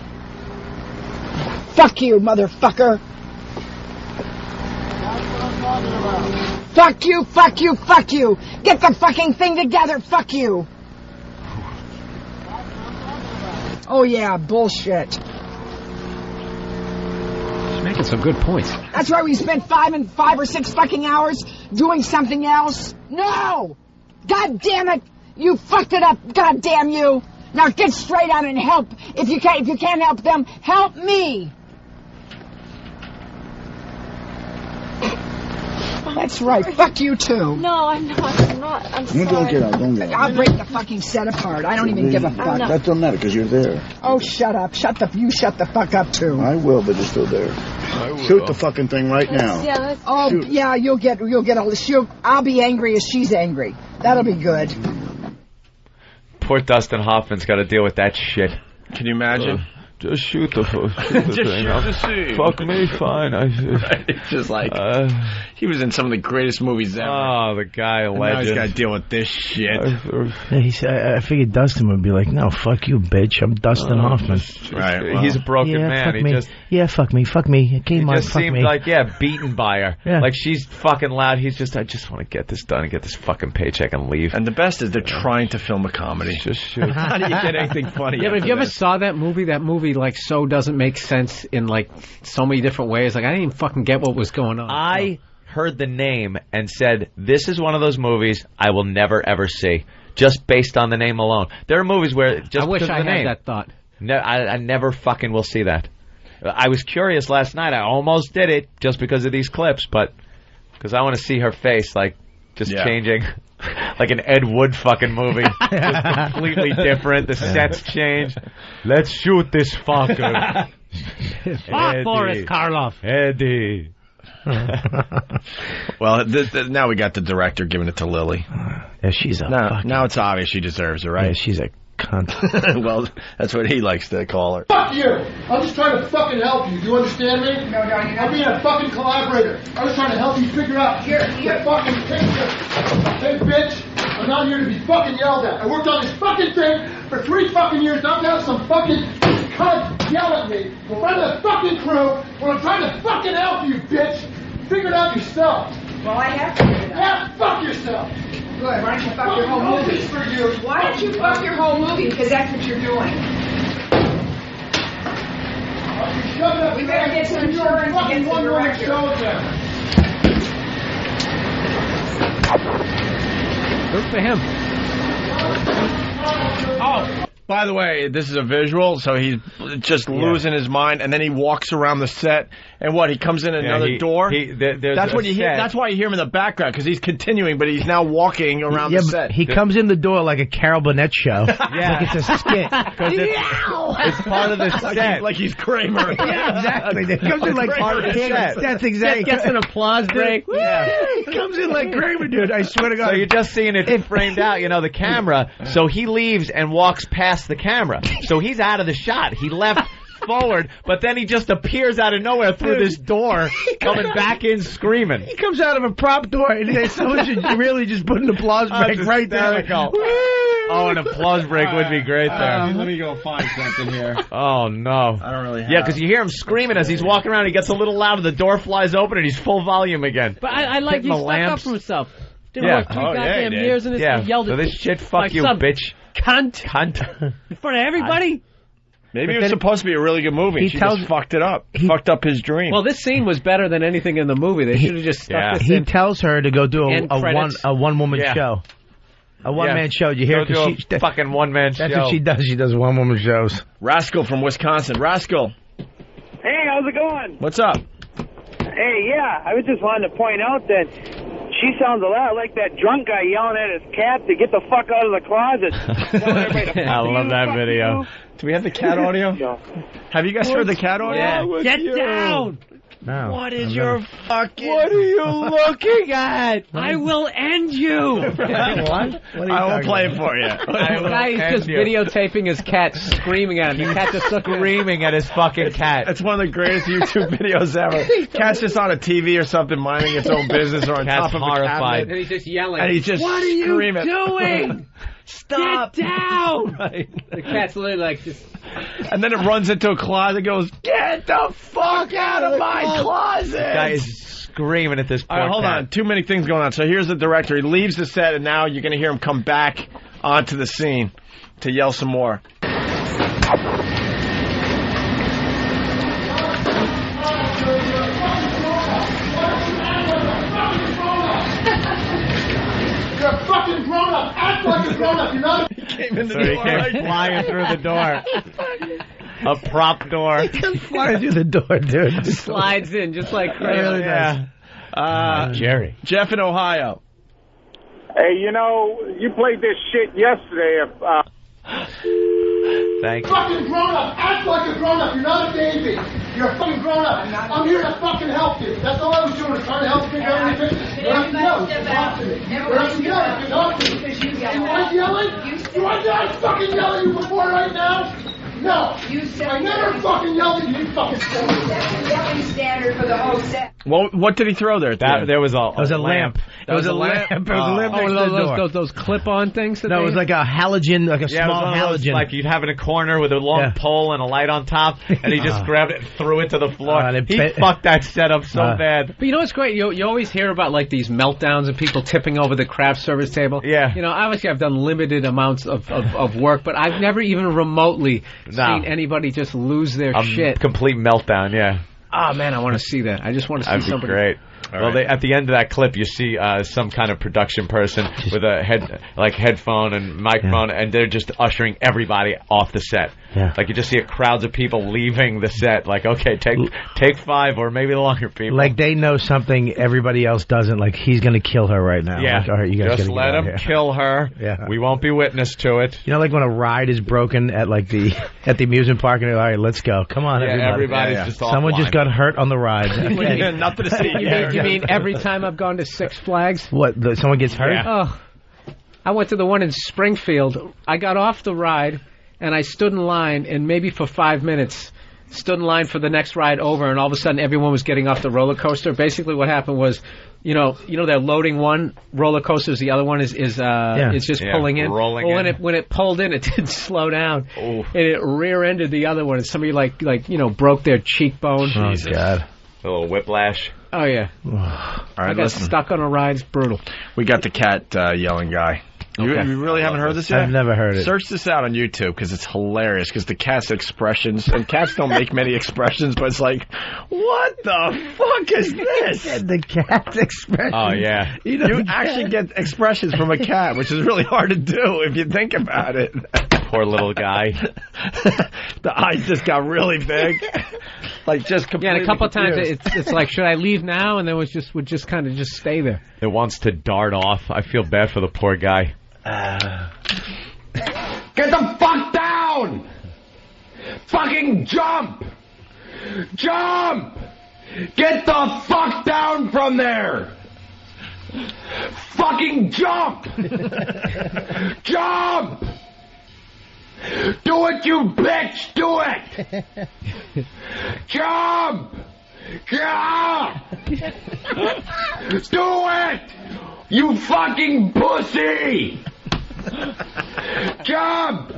Fuck you, motherfucker! Fuck you, fuck you, fuck you! Get the fucking thing together, fuck you! Oh yeah, bullshit. She's making some good points. That's why we spent 5 or 6 fucking hours doing something else? No! God damn it! You fucked it up, god damn you! Now get straight on and help. If you can't help them, help me! That's right. Fuck you too. No, I'm not. I'm sorry. Don't get out. I'll break the fucking set apart. I don't even give a fuck. That doesn't matter because you're there. Oh, shut up. You shut the fuck up too. I will, but you're still there. Shoot the fucking thing right now. Yeah, shoot. Yeah, you'll get a shoot. I'll be angry as she's angry. That'll be good. Poor Dustin Hoffman's got to deal with that shit. Can you imagine? Just shoot the thing. Fuck me, fine. It's just like he was in some of the greatest movies ever. Oh, the guy, a legend. Now he's got to deal with this shit. I figured Dustin would be like, "No, fuck you, bitch. I'm Dustin Hoffman." Right. Well, he's a broken man. Fuck me. Fuck me. Fuck me. He just seemed like beaten by her. Yeah. Like she's fucking loud. He's just, I just want to get this done and get this fucking paycheck and leave. And the best is they're trying to film a comedy. Just shoot. How do you get anything funny? Yeah, but if you ever saw that movie movie like so doesn't make sense in like so many different ways. Like I didn't even fucking get what was going on. I heard the name and said, this is one of those movies I will never ever see, just based on the name alone. There are movies where just I wish I the had name, that thought. No, I never fucking will see that. I was curious last night. I almost did it just because of these clips, but because I want to see her face, like, just changing. Like an Ed Wood fucking movie. Just completely different. The sets change. Let's shoot this fucker. Fuck Boris Karloff. Eddie. Well, now we got the director giving it to Lily. Yeah, she's a now it's obvious she deserves it, right? Yeah, she's a cunt. Well, that's what he likes to call her. Fuck you! I'm just trying to fucking help you. Do you understand me? No, I'm being a fucking collaborator. I was trying to help you figure out the fucking picture. Hey, bitch, I'm not here to be fucking yelled at. I worked on this fucking thing for 3 fucking years. Now have some fucking cunt yell at me in front of the fucking crew when I'm trying to fucking help you, bitch. Figure it out yourself. Well, I have to figure it out. Yeah, fuck yourself. Good. Why don't you fuck your whole movie? For you. Why don't you fuck your whole movie? Because that's what you're doing. We better get some insurance and get some director. Good for him. Oh, by the way, this is a visual, so he's just losing his mind, and then he walks around the set, and what? He comes in another door. That's what you hear. That's why you hear him in the background, because he's continuing, but he's now walking around the set. He comes in the door like a Carol Burnett show. Yeah, like it's a skit. It's part of the set. Like he's Kramer. Yeah, exactly. He comes in like part of the set. That's exactly. Gets an applause break. Yeah. He comes in like Kramer, dude. I swear to God. So you're just seeing it framed out, the camera. So he leaves and walks past the camera. So he's out of the shot. He left forward, but then he just appears out of nowhere through this door, coming back in screaming. He comes out of a prop door, and someone should really just put an applause break right there. Oh, an applause break would be great there. Let me go find something here. Oh, no. I don't really have. Yeah, because you hear him screaming as he's walking around. He gets a little loud, and the door flies open, and he's full volume again. But I like he stuck up for himself. Didn't work 3 goddamn years in this. Yeah, He yelled so at this shit, fuck like you, some bitch. Cunt. In front of everybody? Maybe it was supposed to be a really good movie. She just fucked it up. Fucked up his dream. Well, this scene was better than anything in the movie. They should have just stuck this in. He tells her to go do a one-woman show. A one-man show. Did you hear? Go do a fucking one-man show. That's what she does. She does one-woman shows. Rascal from Wisconsin. Rascal. Hey, how's it going? What's up? Hey, yeah, I was just wanting to point out that she sounds a lot like that drunk guy yelling at his cat to get the fuck out of the closet. I love that video. Do we have the cat audio? No. Have you guys heard the cat audio? Yeah. Get down! No. What is your fucking... What are you looking at? I will end you! What? I will play it for you. The guy is just videotaping his cat screaming at him. The cat just screaming at his fucking cat. It's one of the greatest YouTube videos ever. Cat's just on a TV or something minding its own business or on Cat's top of horrified. a cabinet. And he's just yelling. And he's just what are you screaming. doing? Stop. Get down! Right. The cat's literally like just... And then it runs into a closet and goes, get the fuck out of my closet! The guy is screaming at this poor All right, hold cat. on. Too many things going on. So here's the director. He leaves the set, and now you're going to hear him come back onto the scene to yell some more. You're a fucking grown-up. Act like a grown-up. You're not a... He came in the So he door. came flying through the door. A prop door. He comes flying through the door, dude. Slides in just like crazy. Really does. Jerry. Jeff in Ohio. Hey, you played this shit yesterday. Thank you. Fucking grown-up. Act like a grown-up. You're not a baby. You're a fucking grown-up. I'm here to fucking help you. That's all I was doing, trying to help you figure out anything. You have to yell. You talk to me. You have to yell. You talk to me. Am I yelling? Do I fucking yell at you before right now? No. I never fucking yelled at you. You fucking That's the yelling standard for the whole set. Well, what did he throw there? There was a lamp. It was a lamp. It was a lamp next to the door. Those clip-on things? No, it was like a halogen, like a small halogen. Like you'd have in a corner with a long pole and a light on top, and he just grabbed it and threw it to the floor. He fucked that setup so bad. But you know what's great? You always hear about like these meltdowns and people tipping over the craft service table. Yeah. You know, obviously I've done limited amounts of work, but I've never even remotely seen anybody just lose their shit. Complete meltdown, yeah. Oh, man, I want to see that. I just want to see somebody. That'd be great. At the end of that clip, you see some kind of production person with a headphone and microphone, and they're just ushering everybody off the set. Yeah. Like you just see crowds of people leaving the set. Like, okay, take 5 or maybe longer, people. Like they know something everybody else doesn't. Like he's going to kill her right now. Yeah. Like, all right, you guys just let him kill her. Yeah. We won't be witness to it. You know, like when a ride is broken at like the amusement park, and they're, all right, let's go. Come on, everybody. Everybody's just offline. Someone just got hurt on the ride. Nothing to see. You mean every time I've gone to Six Flags? What? Someone gets hurt? Yeah. Oh, I went to the one in Springfield. I got off the ride, and I stood in line, and maybe for 5 minutes, stood in line for the next ride over, and all of a sudden everyone was getting off the roller coaster. Basically what happened was, you know they're loading one roller coasters, the other one is just pulling in. When it pulled in, it didn't slow down. Ooh. And it rear-ended the other one, and somebody broke their cheekbone. Oh, God. A little whiplash. Oh, yeah. All right, I got stuck on a ride. It's brutal. We got the cat yelling guy. You really haven't heard this yet? I've never heard it. Search this out on YouTube because it's hilarious. Because the cat's expressions, and cats don't make many expressions, but it's like, what the fuck is this? The cat's expressions. Oh, yeah. You actually get expressions from a cat, which is really hard to do if you think about it. Poor little guy. The eyes just got really big. Like just completely. Yeah, and a couple of times confused. it's like, should I leave now? And then would just kind of just stay there. It wants to dart off. I feel bad for the poor guy. Get the fuck down! Fucking jump! Jump! Get the fuck down from there! Fucking jump! Jump! Do it, you bitch! Do it! Jump! Jump! Do it! You fucking pussy! Jump!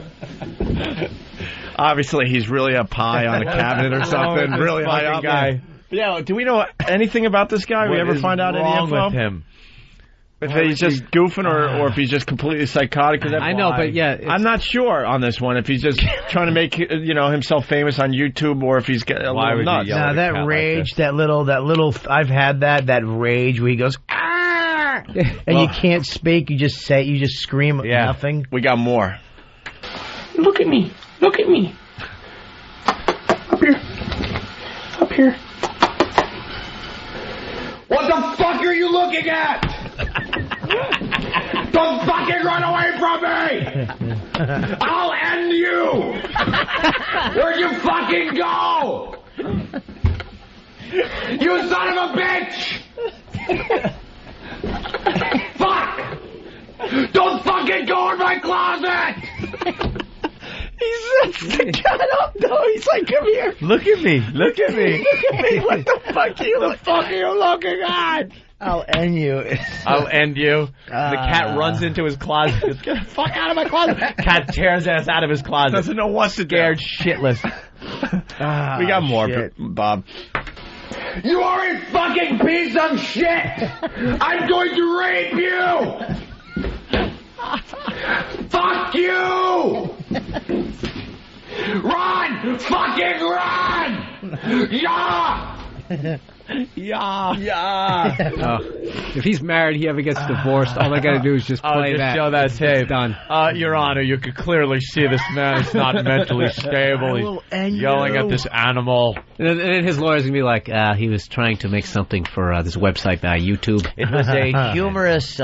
Obviously, he's really up high on a cabinet or something. Really high up. Guy. Yeah, do we know anything about this guy? We ever find out any info? With him? If he's just goofing or if he's just completely psychotic. I know, but yeah. I'm not sure on this one. If he's just trying to make himself famous on YouTube or if he's a little nuts. Now, that rage, that little, I've had that rage where he goes, ah! And you can't speak, you just scream nothing. We got more. Look at me. Look at me. Up here. Up here. What the fuck are you looking at? Don't fucking run away from me! I'll end you! Where'd you fucking go? You son of a bitch! Fuck! Don't fucking go in my closet! He sets the cat up, though. He's like, come here. Look at me. Look at me. Look at me. What the fuck are you looking at? I'll end you. I'll end you. The cat runs into his closet. Get the fuck out of my closet. Cat tears ass out of his closet. Doesn't know what to do. Scared shitless. We got more, Bob. You are a fucking piece of shit! I'm going to rape you! Fuck you! Run! Fucking run! Yeah! Yeah. If he's married, he ever gets divorced, all I got to do is just play just that. show that tape. Done. Your Honor, you could clearly see this man is not mentally stable. He's yelling at this animal. And then his lawyer's going to be like, he was trying to make something for this website, YouTube. It was a humorous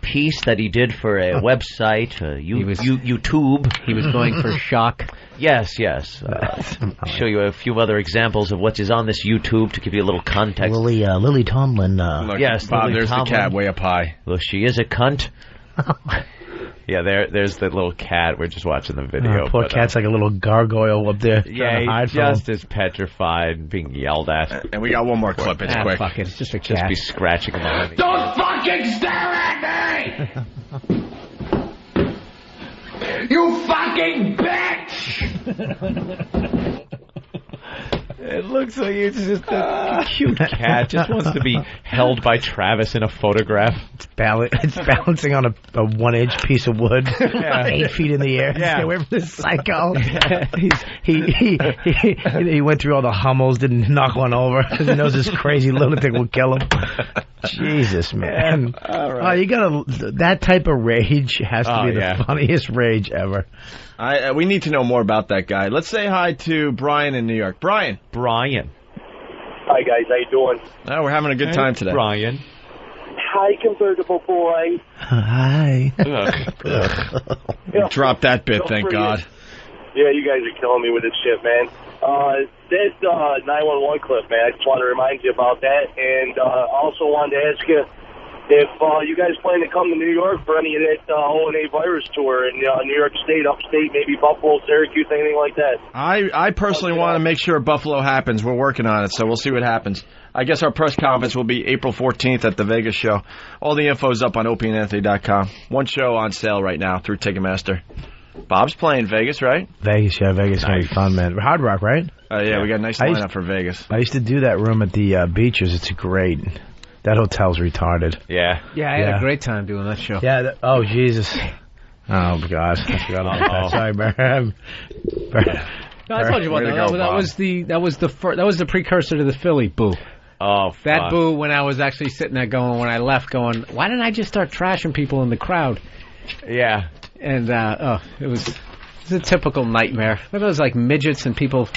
piece that he did for a website, YouTube. He was going for shock. Yes. I'll show you a few other examples of what is on this YouTube to give you a little context. Lily Tomlin. Look, yes, Bob, Lily there's Tomlin. the cat way up high. Well, she is a cunt. Yeah, there's the little cat. We're just watching the video. Poor cat's like a little gargoyle up there. Yeah, he's just as petrified, being yelled at. And we got one more clip. It's quick. Fuck it. It's just a cat. Just be scratching him on the Don't fucking stare at me! You fucking bitch! It looks like it's just a cute cat. Just wants to be held by Travis in a photograph. It's balancing on a 1-inch piece of wood, 8 feet in the air. Yeah. Stay away from this psycho. He went through all the Hummels, didn't knock one over because he knows this crazy lunatic will kill him. Jesus, man. All right. You gotta. That type of rage has to be the funniest rage ever. We need to know more about that guy. Let's say hi to Brian in New York. Brian. Hi, guys. How you doing? Oh, we're having a good time today. Brian. Hi, convertible boy. Hi. Drop that bit, thank God. Yeah, you guys are killing me with this shit, man. This 911 clip, man, I just want to remind you about that. And also wanted to ask you if you guys plan to come to New York for any of that O&A virus tour in New York State, upstate, maybe Buffalo, Syracuse, anything like that. I personally want to make sure Buffalo happens. We're working on it, so we'll see what happens. I guess our press conference will be April 14th at the Vegas show. All the info's up on opieandanthony.com. One show on sale right now through Ticketmaster. Bob's playing Vegas, right? Vegas, yeah, Vegas is going to be fun, man. Hard Rock, right? Yeah, we got a nice lineup for Vegas. I used to do that room at the Beaches. It's great. That hotel's retarded. Yeah. Yeah, I had a great time doing that show. Yeah. Oh, Jesus. Oh, God. I forgot about that. Sorry, Barry. No, I told you about that. That was the precursor to the Philly boo. Oh, fuck. That boo when I was actually sitting there going, when I left going, why didn't I just start trashing people in the crowd? Yeah. And, it was a typical nightmare. It was like midgets and people.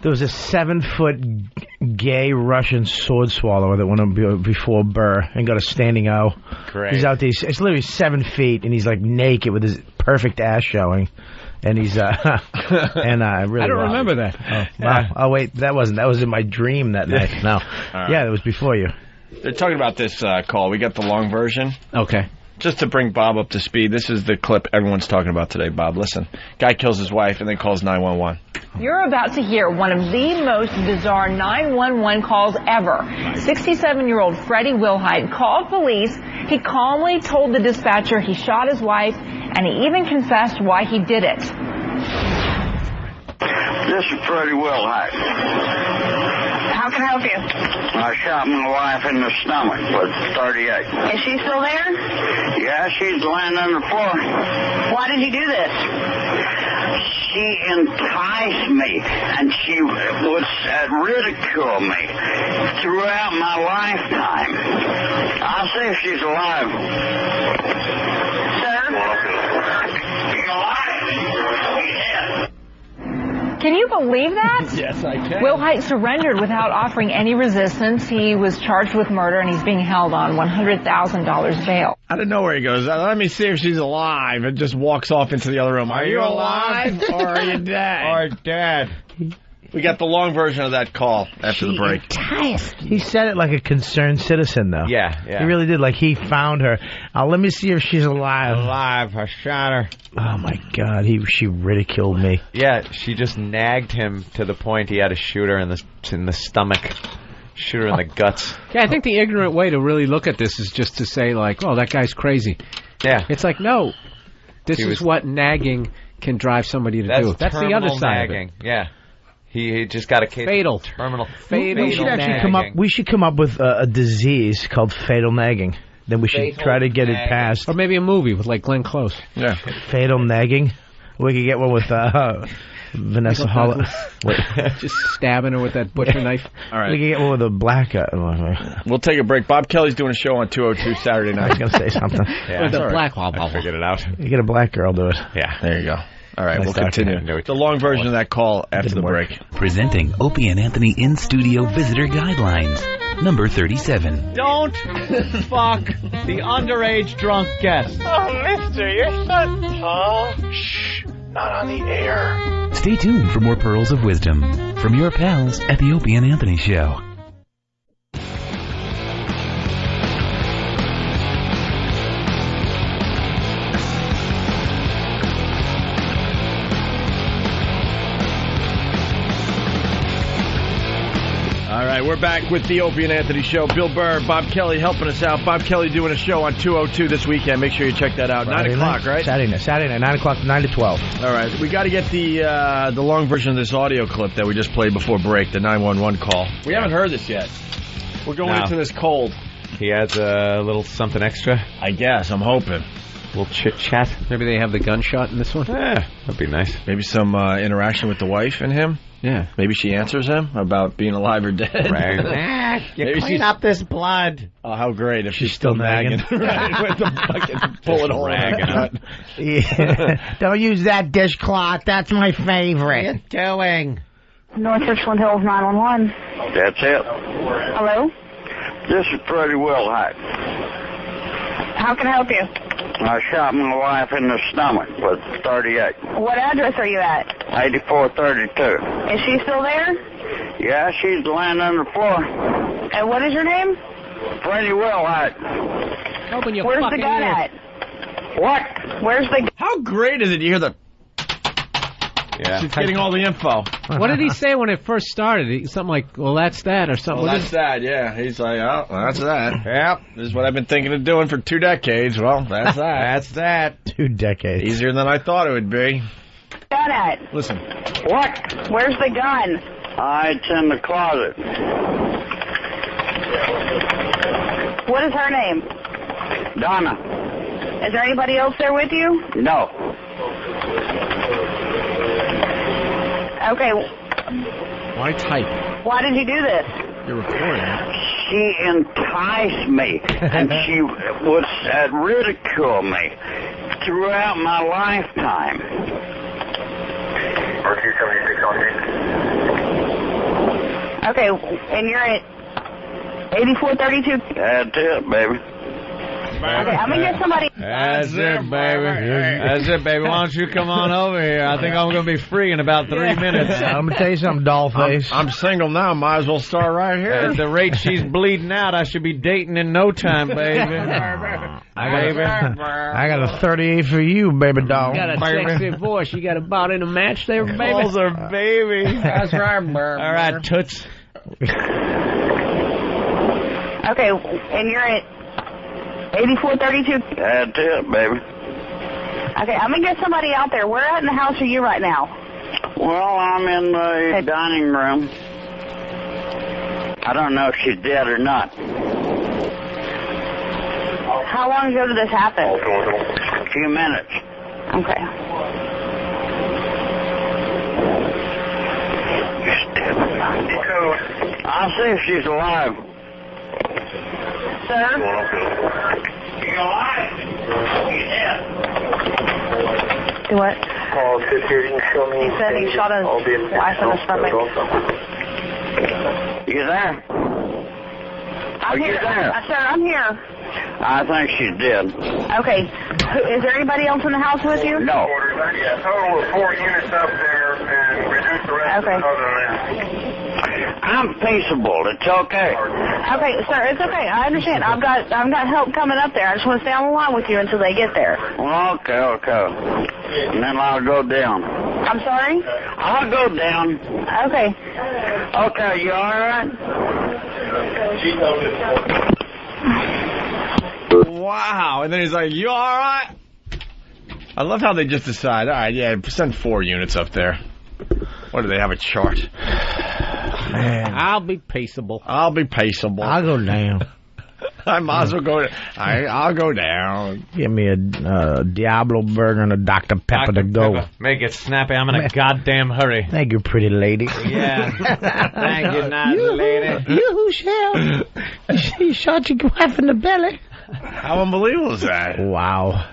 There was a 7-foot gay Russian sword swallower that went up before Burr and got a standing O. Great. He's out there. It's literally 7 feet, and he's like naked with his perfect ass showing. And he's really. I don't remember that. Oh, wow. Oh, wait, that was in my dream that night. No, Right. Yeah, it was before you. They're talking about this call. We got the long version. Okay. Just to bring Bob up to speed, this is the clip everyone's talking about today, Bob. Listen. Guy kills his wife and then calls 911. You're about to hear one of the most bizarre 911 calls ever. 67-year-old Freddie Wilhite called police. He calmly told the dispatcher he shot his wife, and he even confessed why he did it. This is Freddie Wilhite. How can I help you? I shot my wife in the stomach with 38. Is she still there? Yeah, she's laying on the floor. Why did you do this? She enticed me, and she would ridicule me throughout my lifetime. I'll see if she's alive. Sir? You alive? Yeah. Can you believe that? Yes, I can. Wilhite surrendered without offering any resistance. He was charged with murder, and he's being held on $100,000 bail. Out of nowhere he goes, let me see if she's alive, and just walks off into the other room. Are you alive or are you dead? Or dead. We got the long version of that call after the break. He said it like a concerned citizen, though. Yeah. He really did. Like, he found her. Let me see if she's alive. Alive. I shot her. Oh, my God. She ridiculed me. Yeah, she just nagged him to the point he had to shoot her in the stomach. Shoot her in the guts. Yeah, I think the ignorant way to really look at this is just to say, like, oh, that guy's crazy. Yeah. It's like, no. This is what nagging can drive somebody to do. That's the other side nagging. of it. Yeah. He just got a case fatal. Terminal. We should actually we should come up with a disease called fatal nagging. Then we should try to get it passed. Or maybe a movie with, like, Glenn Close. Yeah. Fatal nagging. We could get one with Vanessa Holler. Just stabbing her with that butcher knife. All right. We could get one with a black We'll take a break. Bob Kelly's doing a show on 202 Saturday night. I was going to say something. Yeah, with a black I figured it out. You get a black girl, do it. Yeah. There you go. All right, Nice we'll continue. The long version of that call after the break. Presenting Opie and Anthony in-studio visitor guidelines. Number 37. Don't fuck the underage drunk guest. Oh, mister, you're so tall. Shh, not on the air. Stay tuned for more pearls of wisdom from your pals at the Opie and Anthony Show. All right, we're back with the Opie and Anthony Show. Bill Burr, Bob Kelly helping us out. Bob Kelly doing a show on 202 this weekend. Make sure you check that out. Friday 9 o'clock, night, right? Saturday night, 9 o'clock, 9 to 12. All right, we got to get the long version of this audio clip that we just played before break, the 911 call. We haven't heard this yet. We're going into this cold. He adds a little something extra. I guess. I'm hoping. A little chit-chat. Maybe they have the gunshot in this one? Yeah, that'd be nice. Maybe some interaction with the wife and him. Yeah. Maybe she answers him about being alive or dead. Right. You clean up this blood. Oh, how great if she's still nagging. Right, with the fucking bullet hole. Yeah. Don't use that dishcloth. That's my favorite. What are you doing? North Richland Hills 911. That's it. Hello? This is Freddie Wilhite. How can I help you? I shot my wife in the stomach with 38. What address are you at? 8432. Is she still there? Yeah, she's laying on the floor. And what is your name? Freddie Wilhite. Open your Where's the fucking gun ears. at? What? Where's the... How great is it? You hear the... Yeah. She's getting all the info. What did he say when it first started? Something like, well, that's that, or something. Well, that's that, yeah. He's like, oh, that's that. Yep, this is what I've been thinking of doing for 2 decades. Well, that's that. That's that. 2 decades. Easier than I thought it would be. gun at? Listen. What? Where's the gun? It's in the closet. What is her name? Donna. Is there anybody else there with you? No. Okay. Why type? Why did you do this? You're recording. She enticed me, and she would ridicule me throughout my lifetime. Okay, and you're at 8432? That's it, baby. Okay, I'm going to get somebody... That's it, baby. That's it, baby. Why don't you come on over here? I think I'm going to be free in about 3 minutes. I'm going to tell you something, dollface. I'm single now. Might as well start right here. At the rate she's bleeding out, I should be dating in no time, baby. I got a 38 for you, baby doll. You got a sexy voice. You got about in a match there, baby. Calls her baby. That's right, baby. All right, toots. Okay, and you're at 8432? That's it, baby. Okay, I'm going to get somebody out there. Where at in the house are you right now? Well, I'm in the dining room. I don't know if she's dead or not. How long ago did this happen? A few minutes. Okay. I'll see if she's alive. Sir? You alive? Yeah. Do what? Call 50, show me. He said he shot his wife in the stomach. You there? I'm Are you here. there? Sir, I'm here. I think she's dead. Okay. Is there anybody else in the house with you? No. Yeah, total of 4 units up there and reduce the rest Okay. other than that. I'm peaceable. It's okay. Okay, sir, it's okay. I understand. I've got help coming up there. I just want to stay on the line with you until they get there. Well, okay. And then I'll go down. I'm sorry? I'll go down. Okay. Okay, you all right? Wow. And then he's like, you all right? I love how they just decide, all right, yeah, send 4 units up there. What, do they have a chart? Man. I'll be peaceable. I'll go down. I might as well go. I'll go down. Give me a Diablo burger and a Dr. Pepper to go. Pepper. Make it snappy. I'm in a goddamn hurry. Thank you, pretty lady. Yeah. Thank you, nice lady. You shall. You shot your wife in the belly. How unbelievable is that? Wow.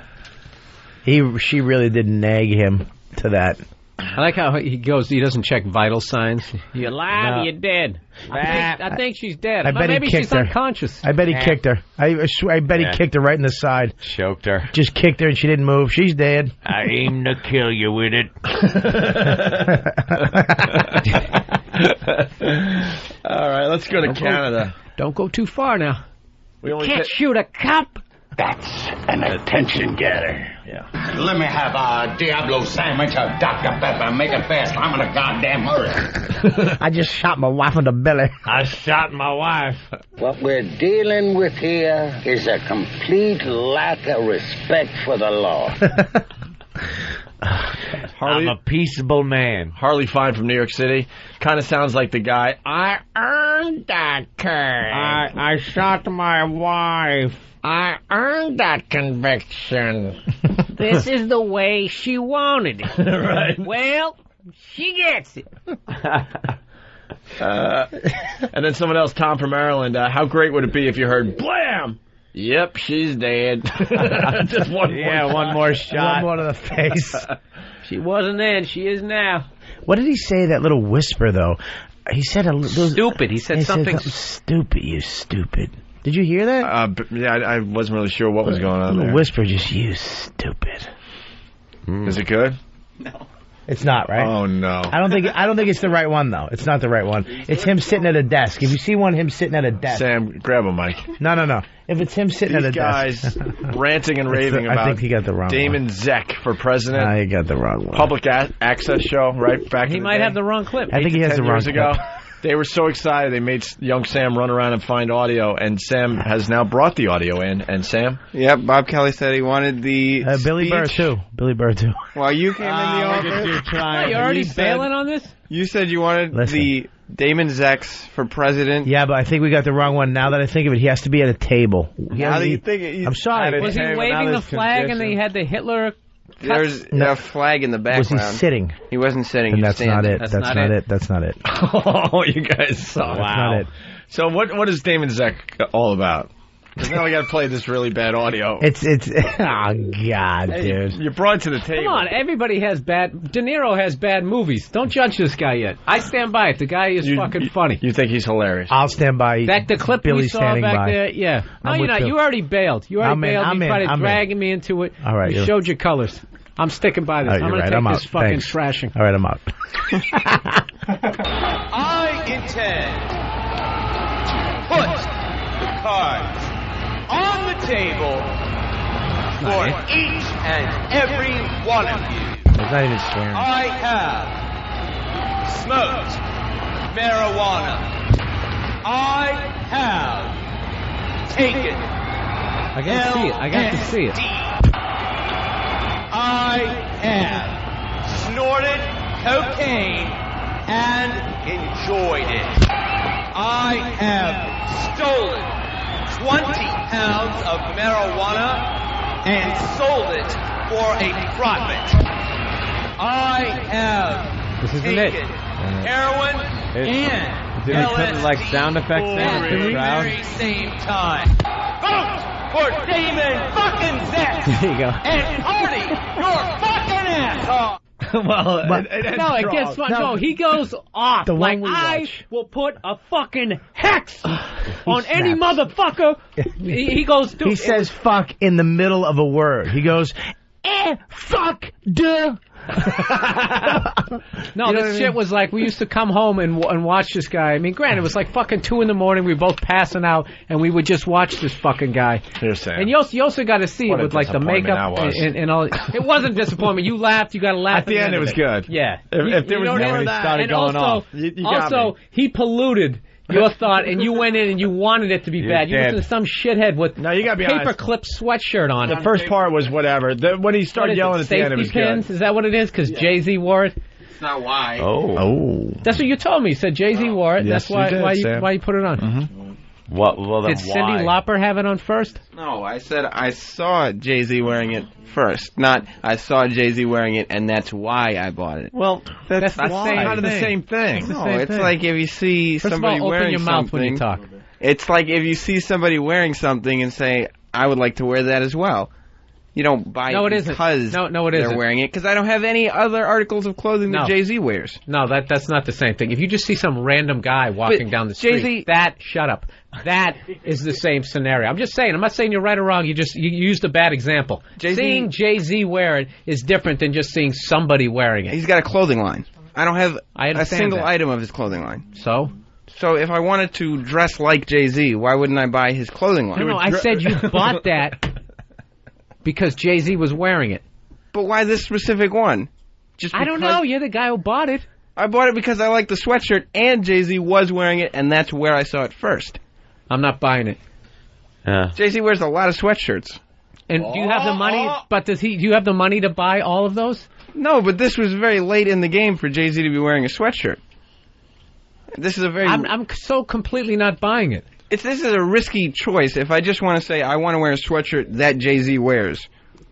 She really did nag him to that. I like how he goes, he doesn't check vital signs. You alive, No. you're dead. I think she's dead. I bet Maybe he kicked she's her. unconscious. I bet he kicked her. I swear, I bet he kicked her right in the side. Choked her. Just kicked her and she didn't move. She's dead. I aim to kill you with it. All right, let's go to Canada. Don't go too far now. We only Can't shoot a cop. That's an attention getter. Yeah. Let me have a Diablo sandwich of Dr. Pepper. Make it fast. I'm in a goddamn hurry. I just shot my wife in the belly. I shot my wife. What we're dealing with here is a complete lack of respect for the law. I'm a peaceable man. Harley Fine from New York City. Kind of sounds like the guy. I earned that curse. I shot my wife. I earned that conviction. This is the way she wanted it. Right. Well, she gets it. And then someone else, Tom from Maryland. How great would it be if you heard blam? Yep, she's dead. Just one more shot. One more to the face. She wasn't then. She is now. What did he say, that little whisper, though? He said stupid. He said something stupid, you stupid. Did you hear that? I wasn't really sure what was going on there. Whisper, just you stupid. Is it good? No. It's not, right? Oh, no. I don't think it's the right one, though. It's not the right one. It's him sitting at a desk. If you see him sitting at a desk. Sam, grab a mic. No. If it's him sitting at a desk. These guys ranting and raving about I think he got the wrong Damon one. Zeck for president. I got the wrong one. Public access show, right? Back He in the might day. have the wrong clip. I think he has the wrong clip. Years ago. They were so excited they made young Sam run around and find audio, and Sam has now brought the audio in. And Sam? Yep, Bob Kelly said he wanted the Billy Burr, too. Billy Burr, too. While you came in the office. You already bailing on this? You said you wanted the Damon Zex for president. Yeah, but I think we got the wrong one. Now that I think of it, he has to be at a table. Now that you think it, I'm sorry. Was he waving the flag and then he had the Hitler... There's a flag in the background. Was he sitting? He wasn't sitting. And he was that's not standing. it. That's not it. Oh, you guys suck. That's not it. So what is Damon Zeck all about? Because now we got to play this really bad audio. It's oh God, dude! You brought it to the table. Come on, everybody has bad. De Niro has bad movies. Don't judge this guy yet. I stand by it. The guy is fucking funny. You think he's hilarious? I'll stand by. The clip Billy we saw standing back by. there. Yeah. No, I'm you're with not. Bill. You already bailed. You already bailed. I'm You tried in. dragging me into it. All right, you showed your colors. I'm sticking by this. I'm going to take this fucking trashing. All right, I'm out. I intend to put the cards on the table for each and every one of you. It's not even swearing. I have smoked marijuana. I have taken I got to see it. I got to see it. I have snorted cocaine and enjoyed it. I have stolen 20 pounds of marijuana and sold it for a profit. I have taken heroin and Did he put like sound effects in at for the the crowd? very same time. Vote for Damon fucking Zeck There you go. and party your fucking ass off. It gets fun. No, he goes off. The one Like, we I watch. will put a fucking hex on any motherfucker. He goes through. He says "fuck" in the middle of a word. He goes, fuck, duh. No, this shit was like, we used to come home and watch this guy. I mean, granted, it was like fucking 2 in the morning. We were both passing out, and we would just watch this fucking guy. Here's Sam. And you also got to see it with like the makeup and all. It wasn't disappointment. You laughed. You got to laugh. At the end, it was good. Yeah. If there was know when he started going off, you got me. he polluted your thought, and you went in and you wanted it to be bad. You listened to some shithead with you gotta be honest. paperclip sweatshirt on. The first part was whatever. When he started yelling at the end, it was pins? good. Is that what it is? Because Jay-Z wore it? It's not why. Oh. That's what you told me. You said Jay-Z wore it. Yes, That's you did, why Sam. you put it on. Mm-hmm. Well, then Did Cyndi Lauper have it on first? No, I said I saw Jay-Z wearing it first. Not I saw Jay-Z wearing it, and that's why I bought it. Well, that's the same kind of the thing. same thing. No, it's like if you see First somebody of all, open wearing your mouth something. when you talk. It's like if you see somebody wearing something and say, I would like to wear that as well. You don't buy No, it it isn't. because No, it they're isn't. wearing it, because I don't have any other articles of clothing that No. Jay-Z wears. No, that's not the same thing. If you just see some random guy walking down the street, Jay-Z- shut up. That is the same scenario. I'm just saying. I'm not saying you're right or wrong. You used a bad example. Seeing Jay-Z wear it is different than just seeing somebody wearing it. He's got a clothing line. I don't have a understand single that. item of his clothing line. So if I wanted to dress like Jay-Z, why wouldn't I buy his clothing line? No, I said you bought that Because Jay-Z was wearing it. But why this specific one? I don't know. You're the guy who bought it. I bought it because I like the sweatshirt, and Jay-Z was wearing it, and that's where I saw it first. I'm not buying it. Jay-Z wears a lot of sweatshirts. And do you have the money? But do you have the money to buy all of those? No, but this was very late in the game for Jay-Z to be wearing a sweatshirt. This is a very... I'm so completely not buying it. This is a risky choice. If I just want to say I want to wear a sweatshirt that Jay-Z wears,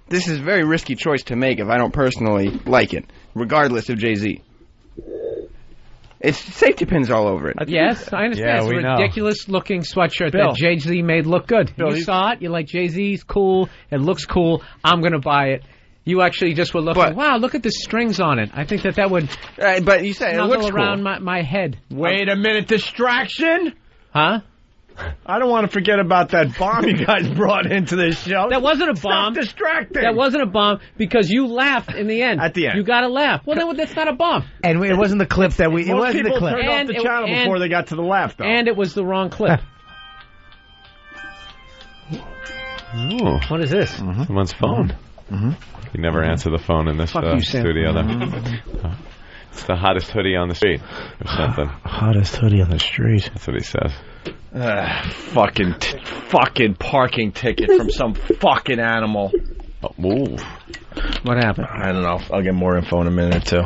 this is a very risky choice to make if I don't personally like it, regardless of Jay-Z. It's safety pins all over it. Yes, I understand. It's a ridiculous-looking sweatshirt that Jay-Z made look good. Bill, you saw it. You're like, Jay-Z's cool. It looks cool. I'm going to buy it. You actually just were looking, wow, look at the strings on it. I think that would but you say it looks around cool. my head. Wait a minute, distraction? Huh? I don't want to forget about that bomb you guys brought into this show. That wasn't a bomb. Stop distracting. That wasn't a bomb because you laughed in the end. At the end. You got to laugh. Well, then that's not a bomb. And it wasn't the clip that we... It wasn't the clip. Most people turned off the channel before they got to the laugh, though. And it was the wrong clip. Ooh. What is this? Someone's phone. You never answer the phone in this studio, though. It's the hottest hoodie on the street or something. Hottest hoodie on the street. That's what he says. Fucking parking ticket from some fucking animal. Move. What happened? I don't know. I'll get more info in a minute or two.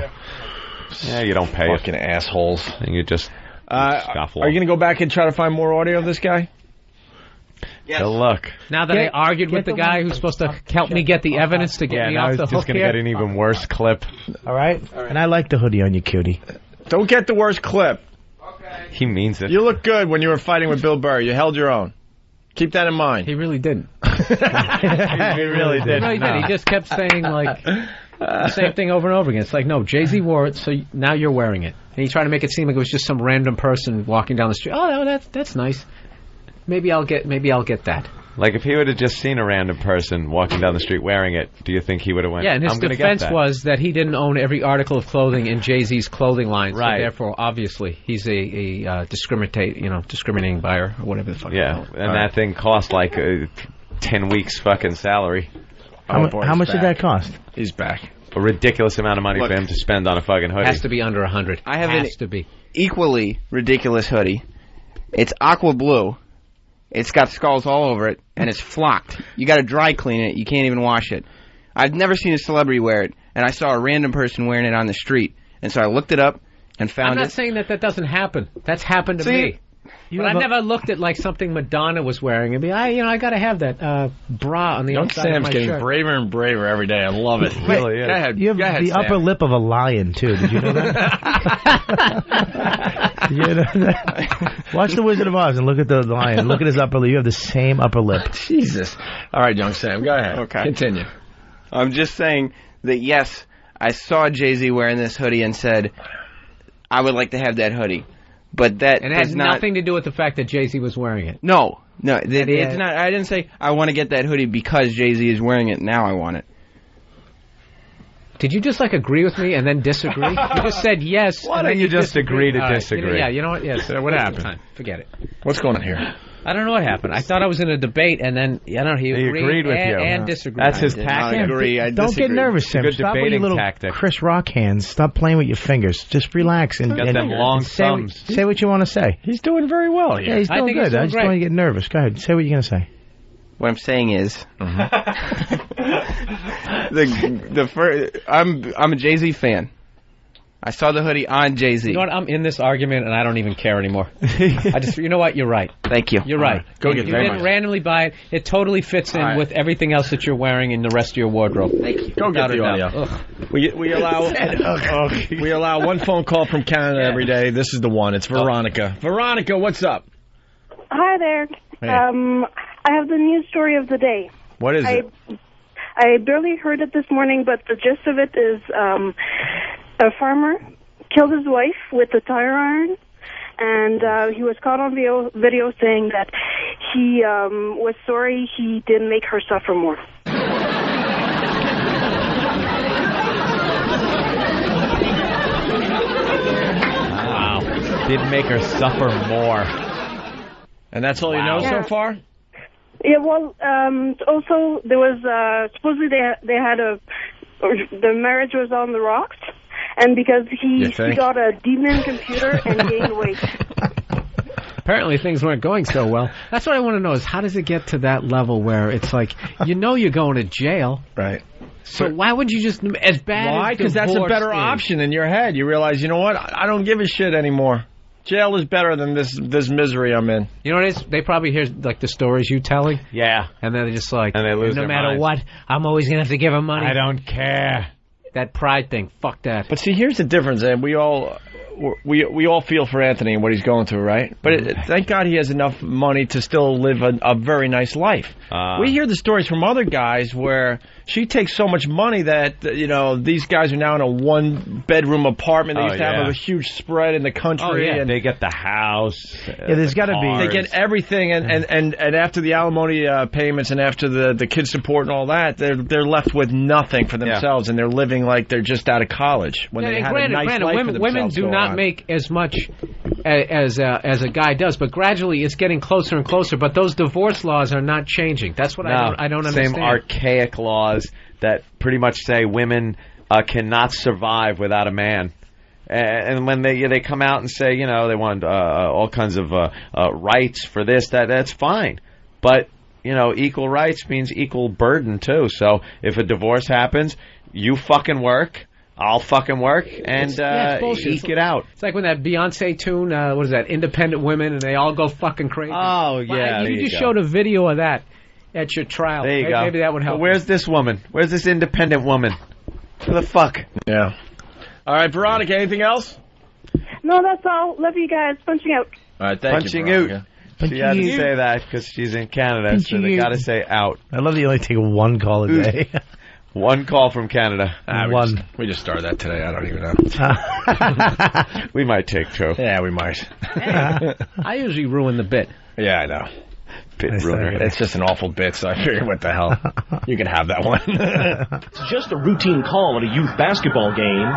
Yeah, you don't pay. Fucking assholes. And you just scuffle. Are you going to go back and try to find more audio of this guy? Yes. Good luck. Now that I argued with the guy who's supposed to help me get the evidence to get me off the hook just going to get an even worse clip. All right? And I like the hoodie on you, cutie. Don't get the worst clip. He means it. You look good when you were fighting with Bill Burr. You held your own. Keep that in mind. He really didn't. He really did. No, he did. He just kept saying, like, the same thing over and over again. It's like, no, Jay-Z wore it, so now you're wearing it. And he tried to make it seem like it was just some random person walking down the street. Oh, no, that's nice. Maybe I'll get that. Like, if he would have just seen a random person walking down the street wearing it, do you think he would have went, yeah, and his I'm defense was that he didn't own every article of clothing in Jay-Z's clothing line. Right. So therefore, obviously, he's a discriminating buyer or whatever the fuck. Yeah, and that thing cost like 10 weeks fucking salary. How much did that cost? He's back. A ridiculous amount of money for him to spend on a fucking hoodie. Has to be under 100. I have an equally ridiculous hoodie. It's aqua blue. It's got skulls all over it, and it's flocked. You got to dry clean it. You can't even wash it. I've never seen a celebrity wear it, and I saw a random person wearing it on the street. And so I looked it up and found it. I'm not saying that doesn't happen. That's happened to me. But I never looked at like something Madonna was wearing and be, I got to have that bra on the outside of my Sam's shirt. getting braver and braver every day. I love it. Really is. Go ahead. You have the Sam. upper lip of a lion, too. Did you know that? You know that? Watch The Wizard of Oz and look at the lion. Look at his upper lip. You have the same upper lip. Jesus. All right, young Sam, go ahead. Okay. Continue. I'm just saying that, yes, I saw Jay-Z wearing this hoodie and said, I would like to have that hoodie. But that and it has nothing to do with the fact that Jay-Z was wearing it. No, it's not. I didn't say I want to get that hoodie because Jay-Z is wearing it. Now I want it. Did you just like agree with me and then disagree? You just said yes. Why don't you just agree to disagree? You know what? Yes. What happened? Forget it. What's going on here? I don't know what happened. I thought I was in a debate, and then he agreed with you and disagreed. That's his tactic. Don't get nervous, Sam. Good Stop with your debating little tactic. Chris Rock hands. Stop playing with your fingers. Just relax and Got them long thumbs. Say what you want to say. He's doing very well here. Yeah, he's doing good. I just don't want to get nervous. Go ahead. Say what you're going to say. What I'm saying is, I'm a Jay-Z fan. I saw the hoodie on Jay-Z. You know what? I'm in this argument, and I don't even care anymore. You know what? You're right. Thank you. You're right. Go get it. You didn't randomly buy it. It totally fits in with everything else that you're wearing in the rest of your wardrobe. Thank you. Go get the audio. We allow one phone call from Canada every day. This is the one. It's Veronica. Veronica, what's up? Hi there. Hey. I have the news story of the day. What is it? I barely heard it this morning, but the gist of it is a farmer killed his wife with a tire iron, and he was caught on video saying that he was sorry he didn't make her suffer more. Wow. Didn't make her suffer more. And that's all you know so far? Yeah, well, also there was supposedly they had the marriage was on the rocks, and because he got a demon computer and gained weight. Apparently things weren't going so well. That's what I want to know is how does it get to that level where it's like, you're going to jail. Right. So why would you just, as bad Why? as Because that's a better option in your head. You realize, you know what? I don't give a shit anymore. Jail is better than this misery I'm in. You know what it is? They probably hear like the stories you telling. Yeah. And then they're just like, and they lose no their matter minds. what, I'm always going to have to give him money. I don't care. That pride thing. Fuck that. But see, here's the difference, and we all feel for Anthony and what he's going through, right? But thank God he has enough money to still live a very nice life. We hear the stories from other guys where she takes so much money that, these guys are now in a one-bedroom apartment. They used to have a huge spread in the country. And they get the house. There's got to be. They get everything, and after the alimony payments and after the kid support and all that, they're left with nothing for themselves, and they're living like they're just out of college when they had a nice life for themselves. Women do not make as much as a guy does, but gradually it's getting closer and closer. But those divorce laws are not changing. That's what I don't understand. Same archaic laws that pretty much say women cannot survive without a man. And when they come out and say, they want all kinds of rights for this, that's fine. But, equal rights means equal burden, too. So if a divorce happens, you fucking work. I'll fucking work and eke it out. It's like when that Beyonce tune, what is that, Independent Women, and they all go fucking crazy. Oh, yeah. You just showed a video of that at your trial. There you go. Maybe that would help. But where's this woman? Where's this independent woman? Where the fuck? Yeah. All right, Veronica, anything else? No, that's all. Love you guys. Punching out. All right, thank Punching you, Veronica. She had to say that because she's in Canada, so they got to say out. I love that you only take one call a day. One call from Canada. We just started that today. I don't even know. We might take two. Yeah, we might. I usually ruin the bit. Yeah, I know. Bit ruiner. It's just an awful bit, so I figured, what the hell? You can have that one. It's just a routine call at a youth basketball game.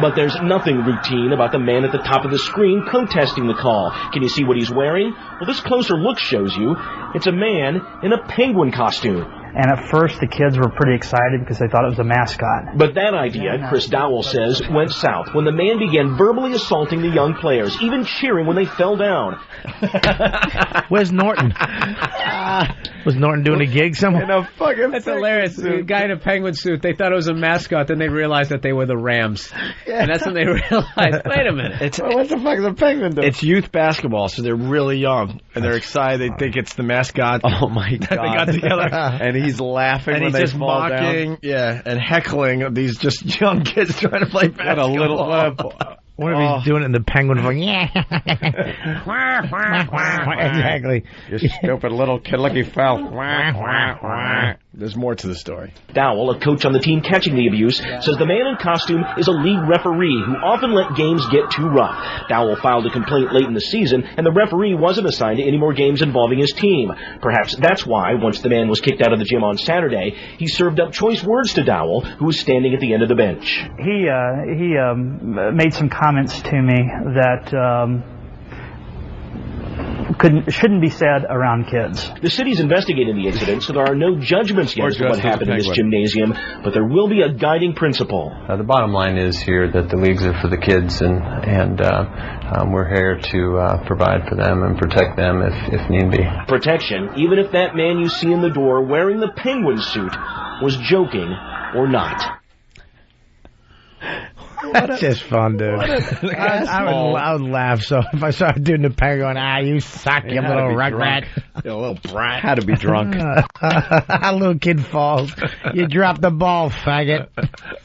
But there's nothing routine about the man at the top of the screen protesting the call. Can you see what he's wearing? Well, this closer look shows you it's a man in a penguin costume. And at first, the kids were pretty excited because they thought it was a mascot. But that idea, Chris Dowell says, went south when the man began verbally assaulting the young players, even cheering when they fell down. Where's Norton? Was Norton doing a gig somewhere? That's hilarious. The guy in a penguin suit, they thought it was a mascot, then they realized that they were the Rams. Yeah. And that's when they realized, wait a minute. What the fuck is a penguin doing? It's youth basketball, so they're really young, and they're excited. They think it's the mascot. Oh, my God. They got together. And he's laughing and when he's they just fall mocking, down. and heckling these just young kids trying to play basketball. What if he's doing it in the penguin voice? Exactly. You stupid little kid, look, he fell. There's more to the story. Dowell, a coach on the team catching the abuse, says the man in costume is a league referee who often let games get too rough. Dowell filed a complaint late in the season, and the referee wasn't assigned to any more games involving his team. Perhaps that's why, once the man was kicked out of the gym on Saturday, he served up choice words to Dowell, who was standing at the end of the bench. He made some comments to me that shouldn't be said around kids. The city's investigating the incident, so there are no judgments yet as to what happened in this gymnasium, but there will be a guiding principle. The bottom line is here that the leagues are for the kids, and we're here to provide for them and protect them if need be. Protection, even if that man you see in the door wearing the penguin suit was joking or not. That's just fun, dude. I would laugh. So if I saw a dude in the penguin going, you suck, you little rugrat. You little brat. Had to be drunk. A little kid falls. You drop the ball, faggot.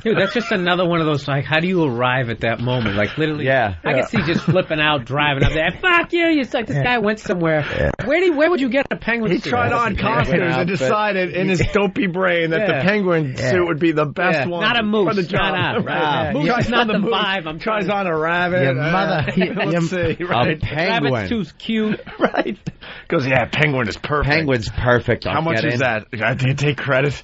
Dude, that's just another one of those, like, how do you arrive at that moment? Like, literally, I can see just flipping out, driving up there. Fuck you, you suck. This guy went somewhere. Yeah. Where would you get a penguin suit? He tried on costumes and decided in his dopey brain that the penguin suit would be the best one. Not a moose. For the job. Right. Moose not the vibe. I'm tries on a rabbit. Your mother. Let's see. Right. A penguin. Rabbit's too cute. Right. Goes, yeah, penguin is perfect. Penguin's perfect. How much is that? I didn't take credit.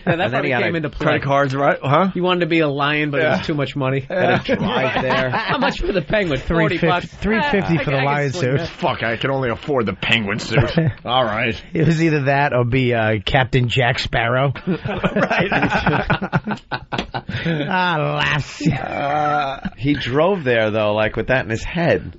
Yeah, that probably came into play. Credit cards, right? Huh? He wanted to be a lion, but it was too much money. Had to drive there. How much for the penguin? $40. $350 for the lion suit. Fuck, I can only afford the penguin suit. All right. It was either that or be Captain Jack Sparrow. Right. Lass. He drove there, though, like with that in his head.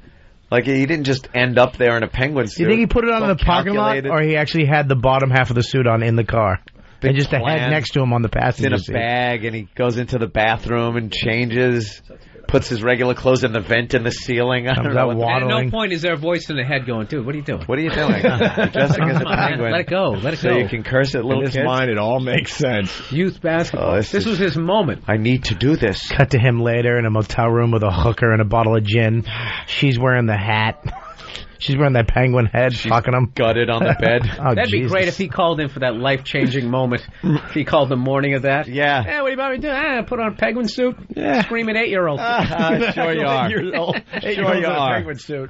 Like, he didn't just end up there in a penguin suit. You think he put it on in the parking lot, or he actually had the bottom half of the suit on in the car? And just the head next to him on the passenger seat. In a bag, and he goes into the bathroom and changes, puts his regular clothes in the vent in the ceiling. I don't know. At no point is there a voice in the head going, dude, what are you doing? What are you doing? You're dressing as a penguin. Let it go. Let it go. So you can curse at little kids? In his mind, it all makes sense. Youth basketball. This was his moment. I need to do this. Cut to him later in a motel room with a hooker and a bottle of gin. She's wearing the hat. She's wearing that penguin head, fucking him. Gutted on the bed. That'd be great if he called in for that life-changing moment. If he called the morning of that. Yeah. Hey, what are you about to do? Put on a penguin suit? Yeah. Screaming 8-year-old. Sure you are. Sure you are. Penguin suit.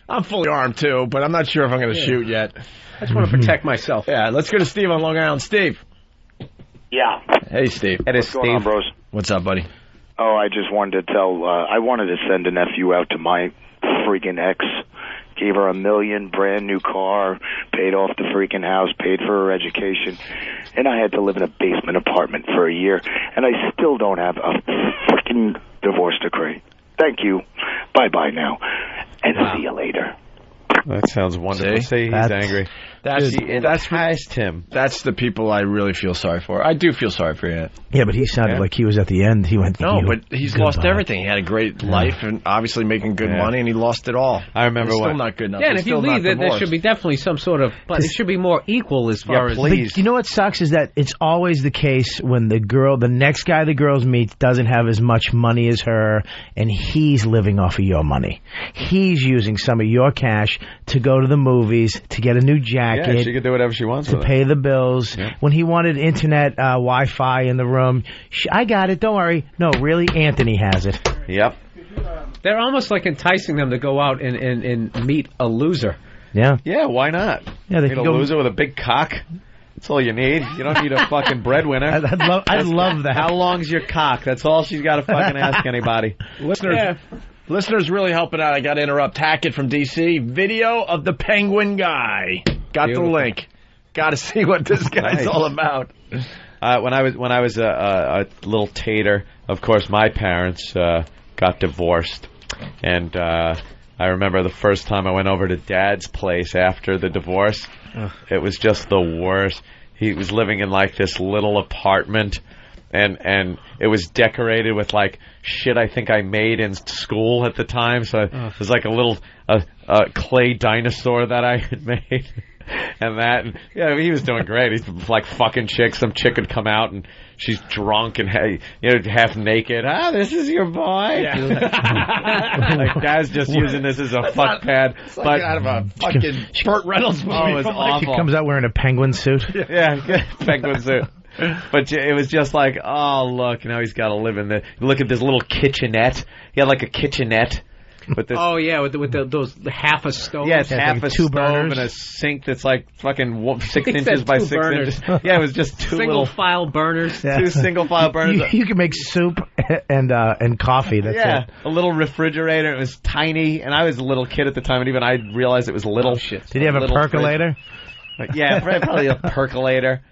I'm fully armed, too, but I'm not sure if I'm going to shoot yet. I just want to protect myself. Yeah, let's go to Steve on Long Island. Steve. Yeah. Hey, Steve. What's going on, bros? What's up, buddy? Oh, I just wanted to tell, I wanted to send a nephew out to my freaking ex. Gave her $1 million, brand new car, paid off the freaking house, paid for her education, and I had to live in a basement apartment for a year, and I still don't have a freaking divorce decree. Thank you. Bye-bye now, and see you later. That sounds wonderful. See, he's angry. That's him. That's the people I really feel sorry for. I do feel sorry for you. Yeah, but he sounded like he was at the end. He went. No, but he's lost everything. He had a great life and obviously making good money, and he lost it all. I remember it's when. Still not good enough. Yeah, and if you leave, there should be definitely some sort of. But it should be more equal as far as. But you know what sucks is that it's always the case when the next guy the girls meet doesn't have as much money as her, and he's living off of your money. He's using some of your cash to go to the movies, to get a new jacket. Yeah, she can do whatever she wants to pay the bills. Yeah. When he wanted internet Wi-Fi in the room, I got it, don't worry. No, really, Anthony has it. Yep. They're almost like enticing them to go out and meet a loser. Yeah. Yeah, why not? Yeah, they meet a loser with a big cock. That's all you need. You don't need a fucking breadwinner. I'd love that. How long's your cock? That's all she's got to fucking ask anybody. Listeners really helping out. I got to interrupt. Hackett from D.C. Video of the penguin guy. Got the link. Got to see what this guy's all about. When I was a little tater, of course, my parents got divorced, and I remember the first time I went over to Dad's place after the divorce. It was just the worst. He was living in like this little apartment, and it was decorated with like shit I think I made in school at the time. So it was like a little clay dinosaur that I had made. And he was doing great. He's like fucking chicks. Some chick would come out and she's drunk and half naked. This is your boy. Yeah. Like Dad's just using this as a fuck pad. It's like out of a fucking Burt Reynolds movie. Oh, it was awful. She comes out wearing a penguin suit. Yeah, penguin suit. But it was just like, oh look, now he's got to live in look at this little kitchenette. He had like a kitchenette. With this, with those half a stove. Yeah, it's half a stove burners. and a sink that's like fucking 6 inches by 6 inches. Yeah, it was just two single file burners. Yeah. Two single file burners. You can make soup and coffee. That's it. A little refrigerator. It was tiny, and I was a little kid at the time, and even I realized it was little. Oh, shit. Did you have a percolator? Yeah, probably a percolator.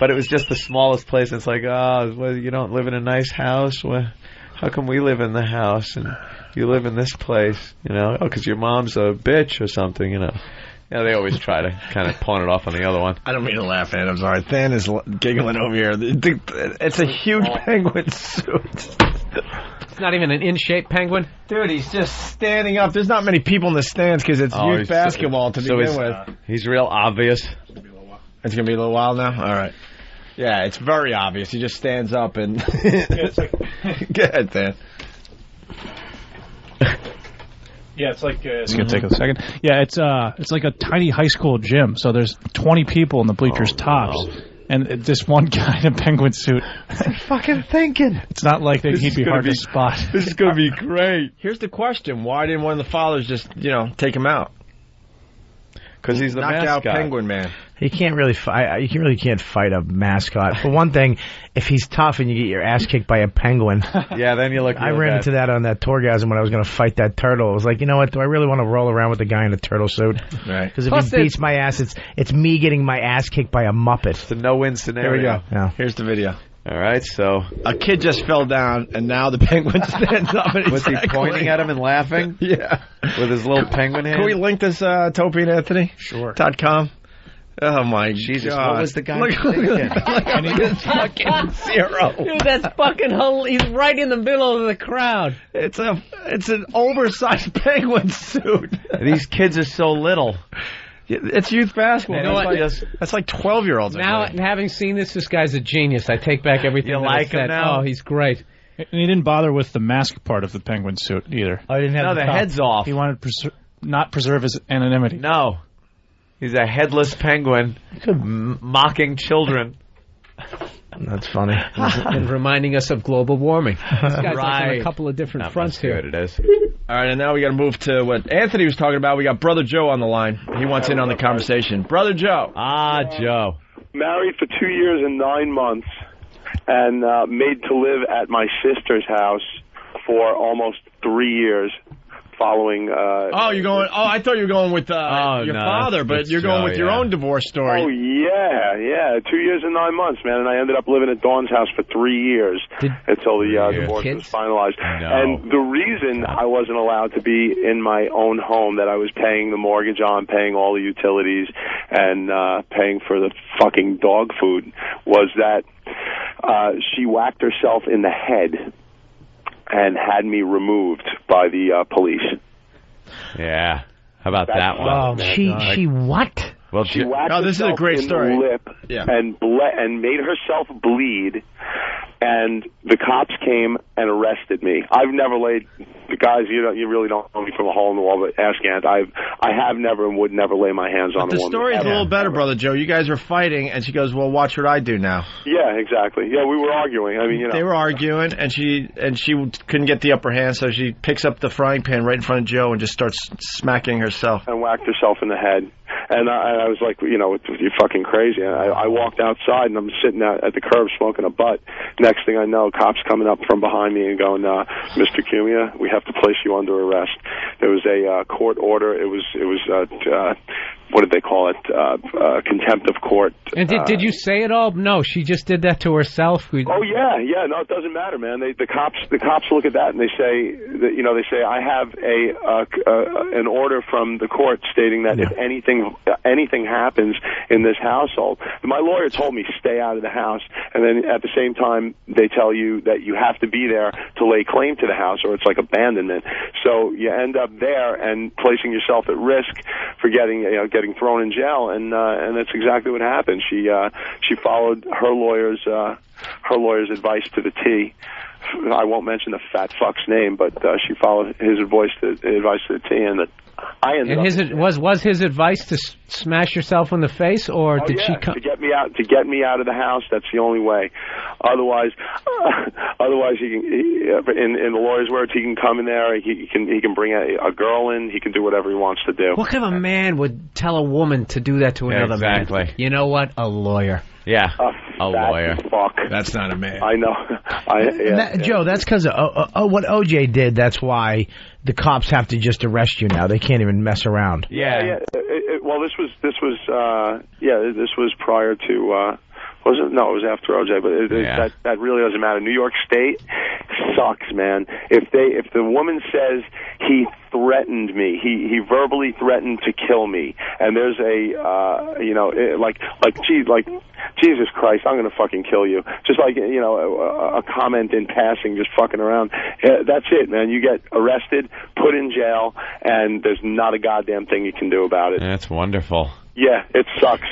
But it was just the smallest place. It's like, you don't live in a nice house? Well, how come we live in the house and you live in this place? Because your mom's a bitch or something, Yeah, they always try to kind of pawn it off on the other one. I don't mean to laugh at it. I'm sorry. Than is giggling over here. It's a huge penguin suit. It's not even an in-shape penguin? Dude, he's just standing up. There's not many people in the stands because it's youth basketball to begin with. He's real obvious. It's going to be a little while now? All right. Yeah, it's very obvious. He just stands up and... Go ahead, Dan. Yeah, it's like... it's going to take a second. Yeah, it's like a tiny high school gym. So there's 20 people in the bleachers tops. And just one guy in a penguin suit. Fucking thinking. It's not like he'd be hard to spot. This is going to be great. Here's the question: why didn't one of the fathers just, take him out? Because he's the knockout mascot. penguin man. He can't really fight. You really can't fight a mascot. For one thing, if he's tough and you get your ass kicked by a penguin. Yeah, then you look. I ran into that on that Tourgasm when I was going to fight that turtle. I was like, you know what? Do I really want to roll around with the guy in a turtle suit? Right. Because if he beats my ass, it's me getting my ass kicked by a Muppet. It's a no-win scenario. Here we go. Yeah. Here's the video. All right, so a kid just fell down, and now the penguin stands up. And was he pointing at him and laughing? Yeah, with his little penguin hand. Can we link this Opie and Anthony? Sure. .com. Oh my Jesus! God. What was the guy thinking? and he is fucking zero. Dude, that's fucking he's right in the middle of the crowd. It's an oversized penguin suit. These kids are so little. It's youth basketball. You know what? That's like 12-year-olds. Now, having seen this guy's a genius. I take back everything. You like him now? Oh, he's great. And he didn't bother with the mask part of the penguin suit either. I didn't have the top. head's off. He wanted to not preserve his anonymity. No. He's a headless penguin mocking children. That's funny. And reminding us of global warming. This guy's like on a couple of different fronts here. It is. All right, and now we got to move to what Anthony was talking about. We got Brother Joe on the line. He wants in on the conversation. Brother Joe. Joe. Married for 2 years and 9 months, and made to live at my sister's house for almost 3 years. Following. You're going. Oh, I thought you were going with your father, but you're going with your own divorce story. Oh yeah. 2 years and 9 months, man, and I ended up living at Dawn's house for 3 years until the divorce was finalized. No. And the reason I wasn't allowed to be in my own home that I was paying the mortgage on, paying all the utilities, and paying for the fucking dog food was that she whacked herself in the head and had me removed by the police. Yeah. How about that one? Oh, she what? Well, she whacked this is a great story. in the lip and made herself bleed, and the cops came and arrested me. I've never laid, guys, you really don't know me from a hole in the wall, but ask Ant. I have never and would never lay my hands on a woman. The story's a little better, Brother Joe. You guys were fighting, and she goes, well, watch what I do now. Yeah, exactly. Yeah, we were arguing. I mean, They were arguing, and she couldn't get the upper hand, so she picks up the frying pan right in front of Joe and just starts smacking herself. And whacked herself in the head. And I was like, you're fucking crazy. And I walked outside, and I'm sitting out at the curb smoking a butt. Next thing I know, cops coming up from behind me and going, Mr. Cumia, we have to place you under arrest. There was a court order. It was what did they call it? Contempt of court. And did you say it all? No, she just did that to herself. Oh yeah. No, it doesn't matter, man. The cops look at that and they say that, I have an order from the court stating that if anything happens in this household, my lawyer told me stay out of the house, and then at the same time they tell you that you have to be there to lay claim to the house, or it's like abandonment. So you end up there and placing yourself at risk for getting thrown in jail, and that's exactly what happened. She followed her lawyer's advice to the T. I won't mention the fat fuck's name, but she followed his advice to the T, and that I ended up. Was his advice to smash yourself in the face, or did she come? To get me out of the house? That's the only way. Otherwise he can. In the lawyer's words, he can come in there. He can bring a girl in. He can do whatever he wants to do. What kind of a man would tell a woman to do that to another man? You know what? A lawyer. Yeah, a lawyer. Fuck. That's not a man. I know. Joe, that's because of what OJ did. That's why the cops have to just arrest you now. They can't even mess around. Yeah. Well, this was prior to. It was after OJ, but that really doesn't matter. New York State sucks, man. If the woman says he threatened me, he verbally threatened to kill me, and there's Jesus Christ, I'm gonna fucking kill you. Just like a comment in passing, just fucking around. That's it, man. You get arrested, put in jail, and there's not a goddamn thing you can do about it. That's wonderful. Yeah, it sucks.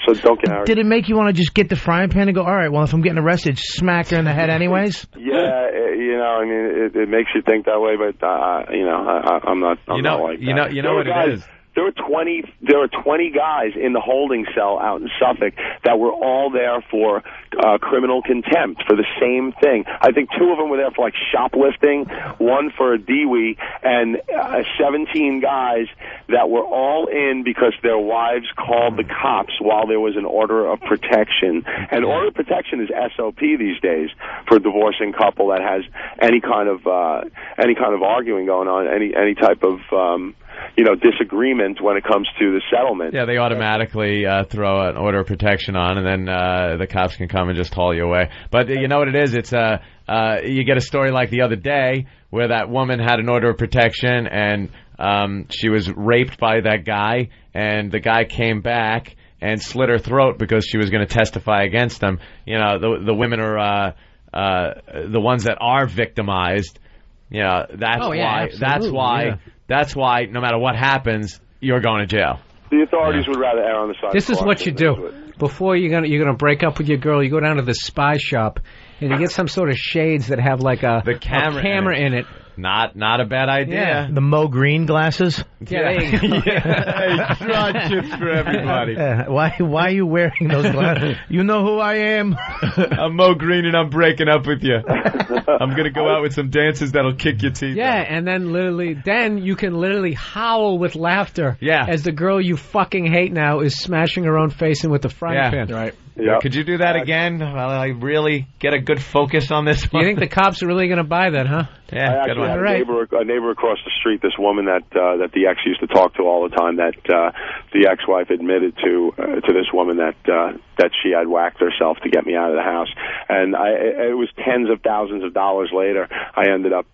So don't get arrested. Did it make you want to just get the frying pan and go, all right, well, if I'm getting arrested, smack her in the head anyways? Yeah, it makes you think that way, but I'm not like that. You know what it is. There were 20 guys in the holding cell out in Suffolk that were all there for criminal contempt for the same thing. I think 2 of them were there for like shoplifting, 1 for a DWI, and 17 guys that were all in because their wives called the cops while there was an order of protection. And order of protection is SOP these days for a divorcing couple that has any kind of arguing going on, any type of disagreement when it comes to the settlement. Yeah, they automatically throw an order of protection on, and then the cops can come and just haul you away. But you know what it is? It's you get a story like the other day where that woman had an order of protection, and she was raped by that guy, and the guy came back and slit her throat because she was going to testify against him. You know, the women are the ones that are victimized. You know, that's why. That's why no matter what happens, you're going to jail. The authorities would rather err on the side. This is what you do before you're gonna break up with your girl. You go down to the spy shop and you get some sort of shades that have like a camera in it. Not a bad idea. Yeah. The Mo Green glasses. Yeah, there you go. Yeah. Draw chips for everybody. Why are you wearing those glasses? You know who I am. I'm Mo Green and I'm breaking up with you. I'm gonna go out with some dances that'll kick your teeth. Yeah, and then you can literally howl with laughter. Yeah. As the girl you fucking hate now is smashing her own face in with the frying pan. Right. Yep. Could you do that again? Well, I really get a good focus on this one. You think the cops are really going to buy that, huh? Yeah, I actually had a neighbor across the street, this woman that the ex used to talk to all the time, that the ex-wife admitted to this woman that she had whacked herself to get me out of the house. And it was tens of thousands of dollars later, I ended up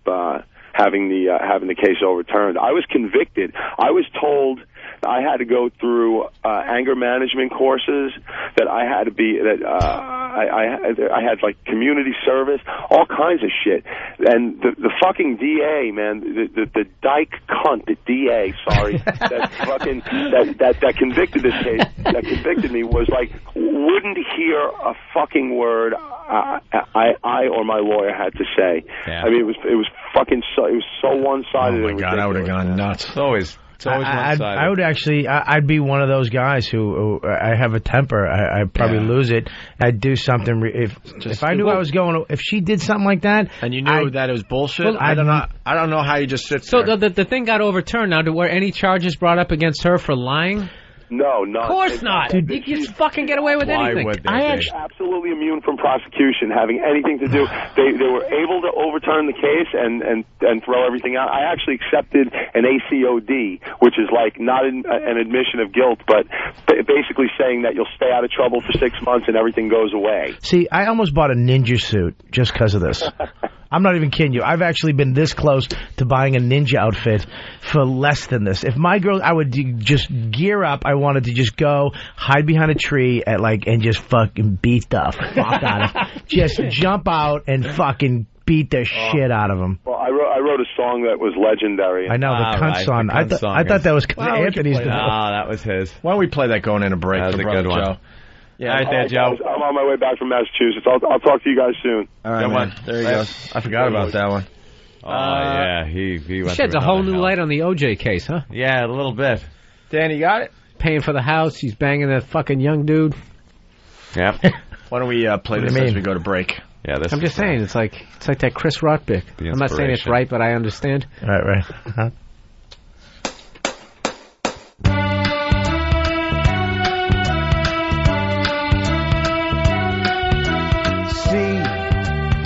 having the case overturned. I was convicted. I was told I had to go through anger management courses, that I had to be I had like community service, all kinds of shit. And the fucking DA, man, the dyke cunt, the DA, sorry, that convicted this case, that convicted me, was like, wouldn't hear a fucking word I or my lawyer had to say. Yeah. I mean, it was fucking so, it was so one-sided. Oh my God, I would have gone nuts. It's always one-sided. I would actually, I'd be one of those guys who I have a temper. I'd probably lose it. I'd do something. If I knew I was going, if she did something like that, and you knew that it was bullshit, well, I don't know how you just sit there. So the thing got overturned. Now, were any charges brought up against her for lying? No, not. Of course not. Dude, you can fucking get away with anything. I am absolutely immune from prosecution having anything to do. They were able to overturn the case and throw everything out. I actually accepted an ACOD, which is like not an admission of guilt, but basically saying that you'll stay out of trouble for 6 months and everything goes away. See, I almost bought a ninja suit just because of this. I'm not even kidding you. I've actually been this close to buying a ninja outfit for less than this. If my girl, I would just gear up. I wanted to just go hide behind a tree and just fucking beat the fuck out of them. Just jump out and fucking beat the shit out of them. Well, I wrote a song that was legendary. I know, the cunt song. I thought that was Anthony's. That was his. Why don't we play that going in a break? That was a good one. Joe. Yeah, all right there, Joe. I'm on my way back from Massachusetts. I'll talk to you guys soon. All right, man. There you go. I forgot about that one. Oh, yeah. He went sheds a whole new light on the OJ case, huh? Yeah, a little bit. Dan, you got it? Paying for the house. He's banging that fucking young dude. Yep. Why don't we play this as we go to break? Yeah, I'm just saying, it's like that Chris Rock bit. I'm not saying it's right, but I understand. Right. Uh-huh.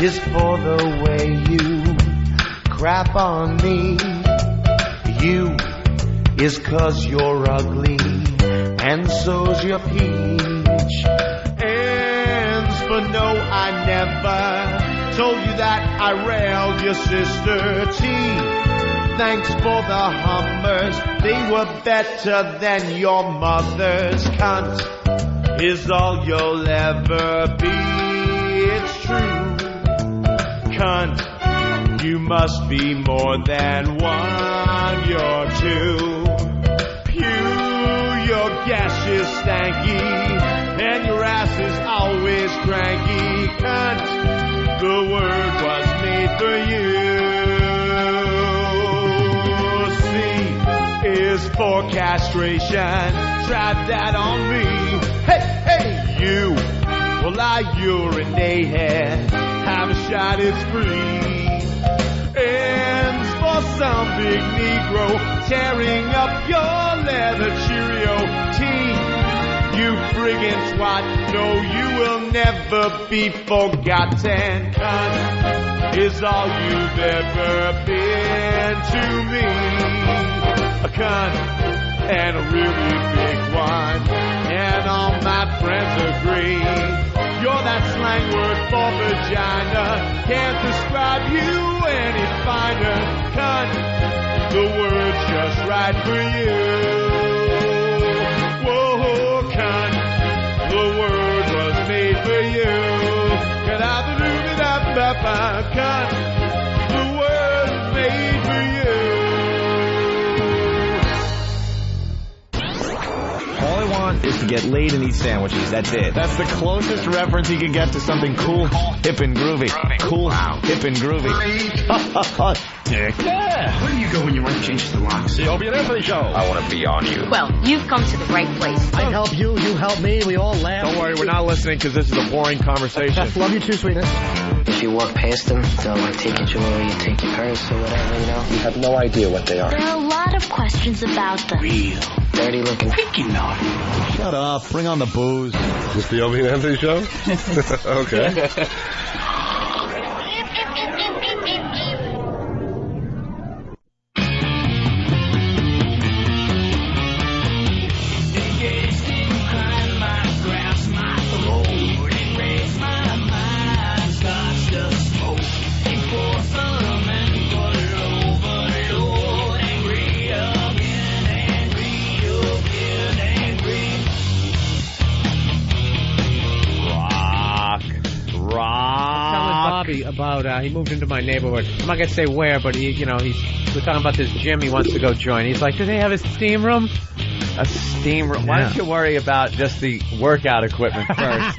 Is for the way you crap on me. You is 'cause you're ugly, and so's your peach. Ends for no, I never told you that I railed your sister T. Thanks for the Hummers, they were better than your mother's. Cunt is all you'll ever be, it's true. Cunt, you must be more than one, you're two. Pew, your gash is stanky, and your ass is always cranky. Cunt, the word was made for you. C is for castration. Try that on me. Hey, hey, you. Well, I urinate. Have a shot, it's free. Ends for some big Negro tearing up your leather Cheerio tee. You friggin' twat, no, you will never be forgotten. Cunt is all you've ever been to me. A cunt and a really big one, and all my friends agree. You're that slang word for vagina. Can't describe you any finer. Cunt, the word's just right for you. Whoa, cunt, the word was made for you. Cunt, the word was made for you. All I want is to get laid and eat sandwiches. That's it. That's the closest reference you can get to something cool, hip, and groovy. Cool, hip, and groovy. Dick. Yeah. Where do you go when your wife changes the locks? The Opie and Anthony Show. I want to be on you. Well, you've come to the right place. I help you, you help me, we all laugh. Don't worry, we're not listening because this is a boring conversation. Love you too, sweetness. If you walk past them, they'll take your jewelry, take your purse or whatever, you know. You have no idea what they are. There are a lot of questions about them. Real. Dirty looking. Pinky naughty. Shut up. Bring on the booze. Is this the Opie and Anthony Show? Okay. About he moved into my neighborhood. I'm not gonna say where, but we're talking about this gym he wants to go join. He's like, do they have a steam room? A steam room. Why don't you worry about just the workout equipment first,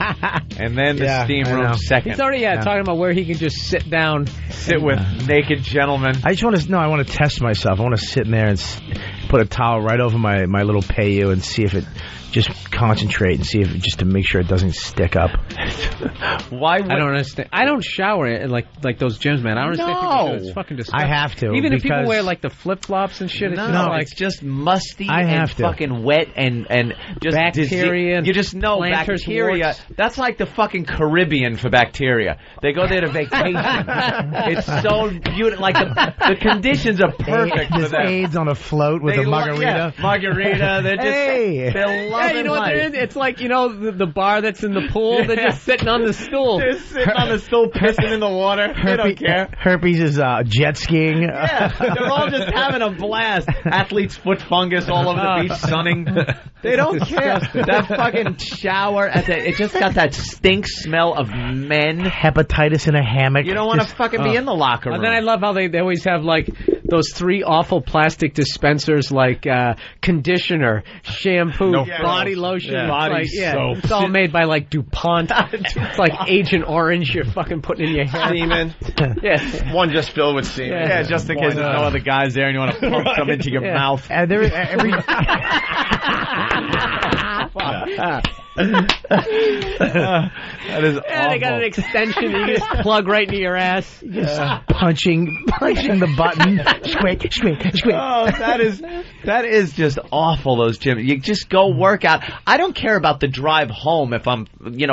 and then the steam room second? He's already talking about where he can just sit down, sit with naked gentlemen. I just want to I want to test myself. I want to sit in there and put a towel right over my little payu and see if it just concentrate and see if just to make sure it doesn't stick up. Why? I don't understand. I don't shower in like those gyms, man. I don't understand people do it. It's fucking disgusting. I have to. Even if people wear like the flip flops and shit. It's just musty and fucking wet and just bacteria. You just know bacteria. Warts. That's like the fucking Caribbean for bacteria. They go there to vacation. It's so beautiful. Like the conditions are perfect for them. AIDS on a float with a margarita. Margarita. They're just they're loving you know what they're in? It's like the bar that's in the pool. They're just sitting on the stool. They're sitting on the stool, pissing in the water. They don't care. Herpes is jet skiing. Yeah, they're all just having a blast. Athlete's foot fungus all over the beach, sunning. They don't care. That fucking shower, it just got that stink smell of men. Hepatitis in a hammock. You don't want to fucking be in the locker room. And then I love how they always have like those 3 awful plastic dispensers like conditioner, shampoo, body lotion, body soap. It's all made by like DuPont. It's like Agent Orange you're fucking putting in your hair. Semen. One just filled with semen. Yeah, just in case there's no other guys there and you want to pump them into your mouth. And there every that is awful. They got an extension you can just plug right into your ass. Just punching the button. Squick, squick, squick. Oh, that is just awful, those gyms. You just go work out. I don't care about the drive home if I'm,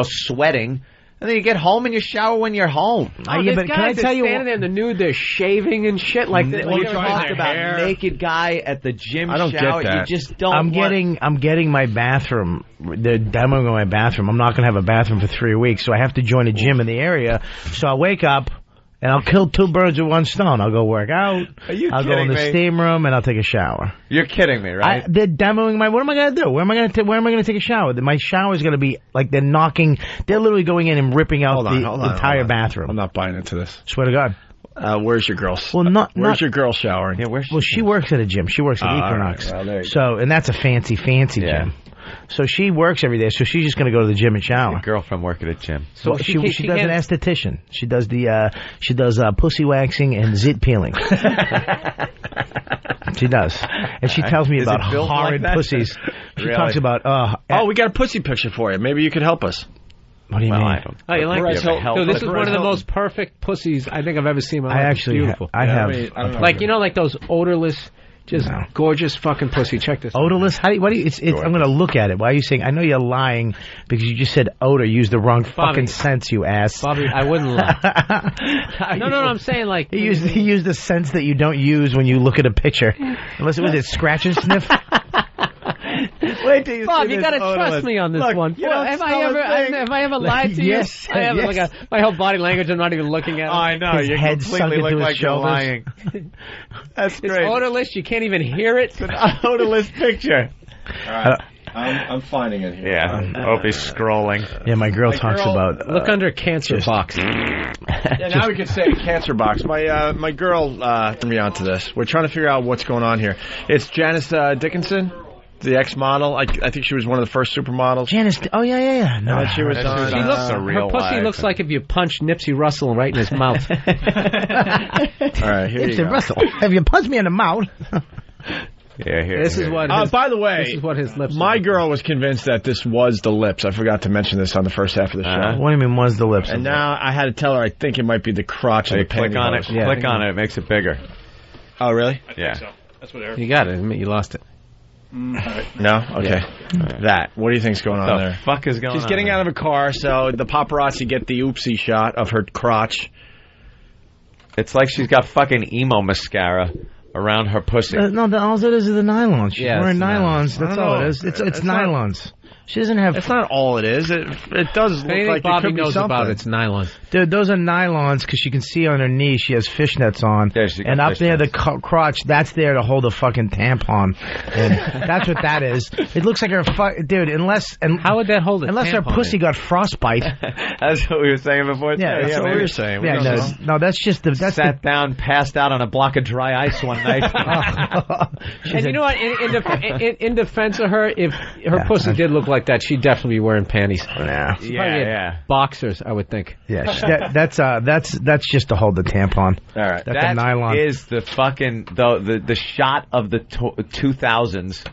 sweating. And then you get home and you shower when you're home. But can I tell you, standing there in the nude, they're shaving and shit. Like we talked about naked guy at the gym. I don't shower. get that. You just don't. I'm getting my bathroom. They're demoing my bathroom. I'm not going to have a bathroom for 3 weeks, so I have to join a gym in the area. So I'll wake up. And I'll kill 2 birds with 1 stone. I'll go work out. Are you I'll go in the steam room and I'll take a shower. You're kidding me, right? They're demoing my. What am I going to do? Where am I going to take a shower? My shower is going to be like they're literally going in and ripping out the entire bathroom. I'm not buying into this. Swear to God. Where's your girl? Where's your girl showering? Yeah, she works at a gym. She works at Equinox. Right. Well, so, and that's a fancy gym. So she works every day. So she's just going to go to the gym and shower. Your girlfriend work at a gym. So she does an esthetician. She does pussy waxing and zit peeling. She does. And she tells me Is about it built horrid like that? pussies. She Really? talks about, we got a pussy picture for you. Maybe you could help us. What do you mean? Oh, you like Perez this? Hilton. This is Perez one of the Hilton. most perfect pussies I think I've ever seen in my life. I It's actually beautiful. I have. I don't know. Like, you know, like those odorless, just gorgeous fucking pussy. Check this out. Odorless? What do you, it's, I'm going to look at it. Why are you saying, I know you're lying because you just said odor. You used the wrong fucking sense, you ass. Bobby, I wouldn't lie. no, I'm saying like... He used a sense that you don't use when you look at a picture. Unless it was a scratch and sniff. Wait till you Bob, see you this gotta odorless. trust me on this Look, one. you don't Have smell I ever lied to you? Yes, I haven't. yes. Like my whole body language, I'm not even looking at it. Oh, I know. His You head sunk completely into look his like you're shoulders. lying. That's It's great. odorless. You can't even hear it. It's an odorless picture. All right. I'm finding it here. Yeah. Opie's scrolling. Yeah, my girl talks about... Look under cancer box. Yeah, now we can say cancer box. My girl turned me onto this. We're trying to figure out what's going on here. It's Janice Dickinson, the ex-model. I think she was one of the first supermodels. Janice, oh yeah. No, she was on. She looks, her pussy looks like if you punched Nipsey Russell right in his mouth. All right, here you Nipsey go. Russell, have you punched me in the mouth? Yeah, here. This is what. By the way, this is what his lips. my girl was convinced that this was the lips. I forgot to mention this on the first half of the show. What do you mean, was the lips? And now I had to tell her I think it might be the crotch of the Click on it. pantyhose. Yeah. Click on it. It makes it bigger. Oh, really? Yeah. So that's what Eric. You got it. You lost it. No? Okay. That. What do you think's going on The there? fuck is going on? She's getting out of a car, so the paparazzi get the oopsie shot of her crotch. It's like she's got fucking emo mascara around her pussy. No, all it is the nylons. She's Yeah, wearing it's nylons. I That's don't all know. it is. It's It's not- nylons. She doesn't have... It's not all it is. It does look Anything like Bobby it could be knows something. about it's nylon. Dude, those are nylons because you can see on her knee she has fishnets on. Yeah, she got and up there, the fishnets. crotch, that's there to hold a fucking tampon. And that's what that is. It looks like her... Dude, unless... How would that hold it? Unless her pussy got frostbite. That's what we were saying before. Yeah, too. that's what maybe. we were saying. Yeah, no, that's just the... That's Sat down, passed out on a block of dry ice one night. And you know what? In defense of her, if her pussy did look like that, she'd definitely be wearing panties. Yeah. She'd probably get boxers, I would think. Yeah, that's just to hold the tampon. All right. That's a nylon. That is the fucking the shot of the 2000s.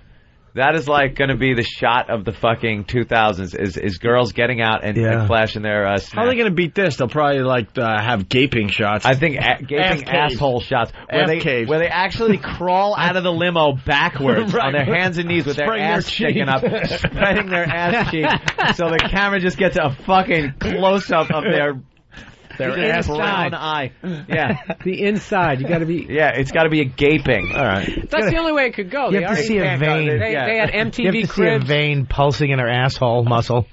That is like going to be the shot of the fucking 2000s. Is girls getting out and flashing their How are they going to beat this? They'll probably have gaping shots. I think gaping asshole shots where they actually crawl out of the limo backwards on their hands and knees with their ass sticking up, spreading their ass cheeks, so the camera just gets a fucking close up of their ass brown eye. Yeah, the inside. You got to be. Yeah, it's got to be a gaping. All right. That's the only way it could go. You have to see a vein. They had MTV You have to see a Cribs. vein pulsing in her asshole muscle.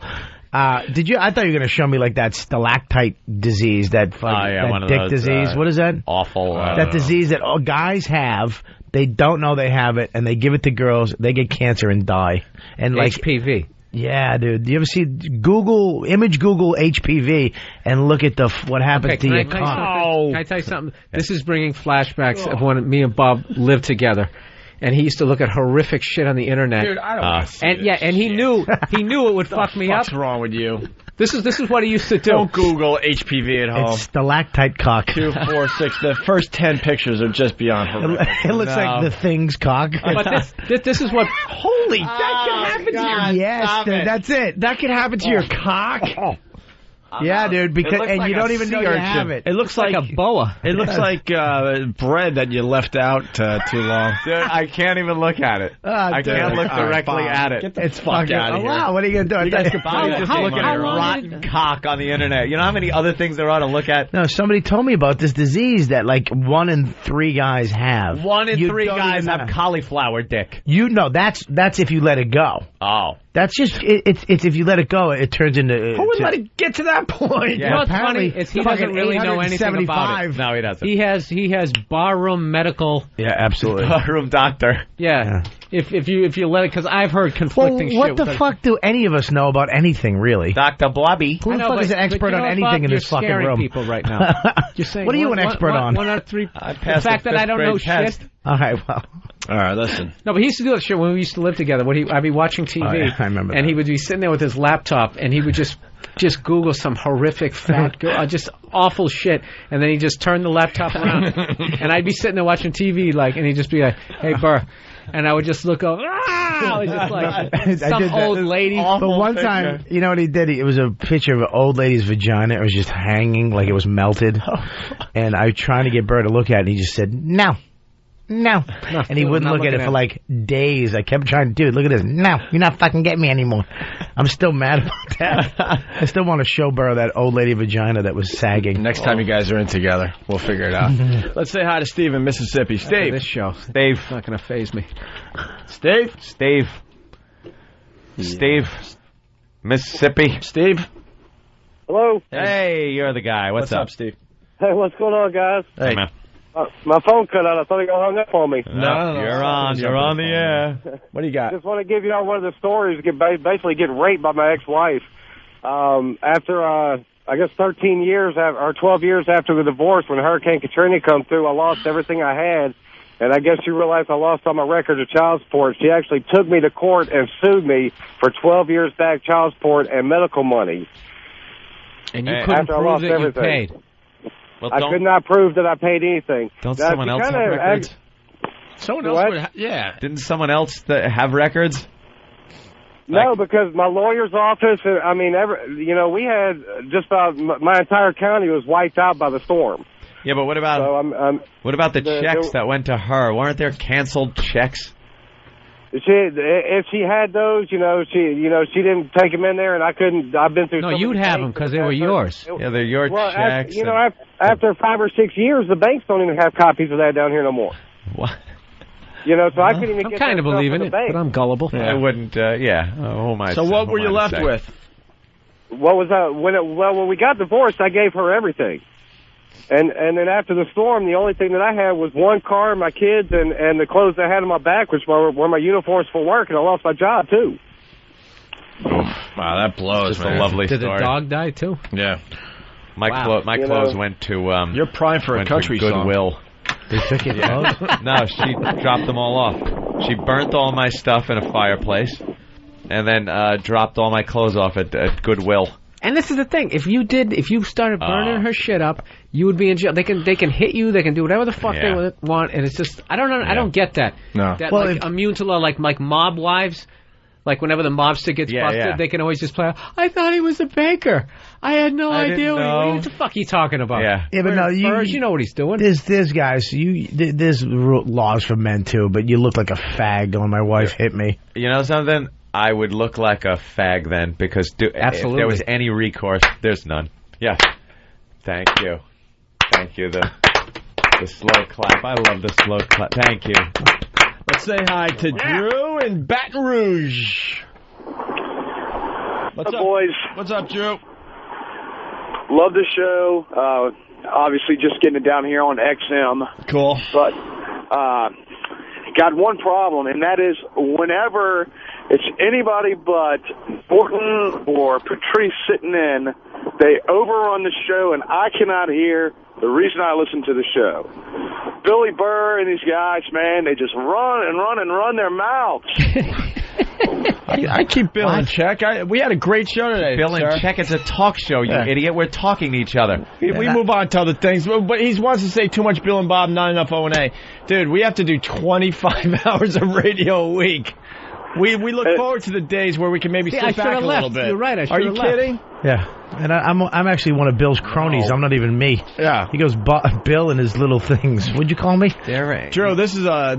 Did you? I thought you were going to show me like that stalactite disease, that one of dick those, disease. What is that? Awful. That disease that all guys have. They don't know they have it, and they give it to girls. They get cancer and die. And like HPV. Yeah, dude. Do you ever see Google HPV and look at what happens to your cock? Can I tell you something? This is bringing flashbacks of when me and Bob lived together. And he used to look at horrific shit on the internet. Dude, I don't want to see and this yeah, and he knew it would fuck me up. What's wrong with you? This is what he used to do. Don't Google HPV at home. It's stalactite cock. 2, 4, 6. The first 10 pictures are just beyond horrific. It looks like the Thing's cock. But this is what. Holy, that could happen to your. Yes, dude, that's it. That could happen to your cock. Yeah, dude, because looks and like you a don't even know you sea have urchin. it. It looks like a boa. It looks like bread that you left out too long. Dude, I can't even look at it. I dude. can't look All right, directly Bob, at it. Get the fuck out of here. Wow, what are you gonna do? You guys could I'm just looking at rotten cock on the internet. You know how many other things there are to look at? No, somebody told me about this disease that like 1 in 3 guys have. 1 in You 3 don't guys even have know. cauliflower dick. You know that's if you let it go. Oh. That's just it's if you let it go, it turns into. Who would let it get to that point? You know what's funny is he doesn't really know anything about it. No, he doesn't. He has barroom medical. Yeah, absolutely. Room doctor. Yeah. If you let it, because I've heard conflicting shit. What the fuck do any of us know about anything, really? Dr. Blobby. Who the fuck is an expert on anything in this fucking room? You're scaring people right now. You're saying, what are you an expert on? 1 out of 3. I The passed fact the that I don't know 5th grade shit. test. All right, well. All right, listen. No, but he used to do that shit when we used to live together. I'd be watching TV, Oh, yeah, I remember and that. he would be sitting there with his laptop, and he would just just Google some horrific fat girl, just awful shit, and then he'd just turn the laptop around, and I'd be sitting there watching TV, like, and he'd just be like, "Hey, Burr," and I would just look over, I was just like some old lady. But one time, you know what he did? It was a picture of an old lady's vagina. It was just hanging like it was melted, and I was trying to get Burr to look at it, and he just said, "No. No." And he wouldn't look at it for like days. I kept trying to, dude, look at this. No, you're not fucking getting me anymore. I'm still mad about that. I still want to show Burr that old lady vagina that was sagging. Next time you guys are in together, we'll figure it out. Let's say hi to Steve in Mississippi. Steve. This show. Steve. It's not going to faze me. Steve? Steve. Steve. Mississippi. Steve. Hello. Hey, you're the guy. What's up, Steve? Hey, what's going on, guys? Hey, man. My phone cut out. I thought you hung up on me. No, you're on. You're on the air. What do you got? Just want to give you all one of the stories. Basically, get raped by my ex-wife. After I guess 13 years or 12 years after the divorce, when Hurricane Katrina come through, I lost everything I had, and I guess you realize I lost all my records of child support. She actually took me to court and sued me for 12 years back child support and medical money. And you couldn't prove that you paid. Well, I could not prove that I paid anything. Don't someone else have records? Someone else would yeah. Didn't someone else have records? No, because my lawyer's office, I mean, we had just about my entire county was wiped out by the storm. Yeah, but what about what about the checks that went to her? Weren't there canceled checks? If she had those, she didn't take them in there, and I couldn't. I've been through. No, you'd have them because they were yours. Yeah, they're your checks. After 5 or 6 years, the banks don't even have copies of that down here no more. What? So I couldn't even I'm get kind of believing it, but I'm gullible. Yeah. I wouldn't. Who am I? So what were you left with? What was that? When we got divorced, I gave her everything. And then after the storm, the only thing that I had was one car, my kids, and the clothes I had on my back, which were my uniforms for work, and I lost my job, too. Wow, that blows, Just a lovely Did story. the dog die, too? Yeah. My clothes went to... You're primed for a country song. Goodwill. They took your clothes? No, she dropped them all off. She burnt all my stuff in a fireplace, and then dropped all my clothes off at Goodwill. And this is the thing: if you started burning her shit up, you would be in jail. They can hit you. They can do whatever the fuck they want, and it's just I don't know. I don't get that. No. That immune to law, like mob wives. Like whenever the mobster gets busted, they can always just play. I thought he was a banker. I had no idea. What the fuck are you talking about? Yeah, but no, you know what he's doing. There's guys. There's laws for men too, but you look like a fag when my wife hit me. You know something? I would look like a fag then, because if there was any recourse, there's none. Yeah. Thank you. The slow clap. I love the slow clap. Thank you. Let's say hi to Drew in Baton Rouge. What's up, boys? What's up, Drew? Love the show. Obviously, just getting it down here on XM. Cool. But got one problem, and that is whenever it's anybody but Morton or Patrice sitting in, they overrun the show, and I cannot hear the reason I listen to the show. Billy Burr and these guys, man, they just run their mouths. I keep Bill in check. We had a great show today. Bill in check. It's a talk show, you idiot. We're talking to each other. We move on to other things, but he wants to say too much Bill and Bob, not enough O&A. Dude, we have to do 25 hours of radio a week. We look forward to the days where we can maybe sit back a little bit. You're right. Are you kidding? Yeah, and I'm actually one of Bill's cronies. I'm not even me. Yeah, he goes Bill and his little things. What'd you call me? Drew, this is a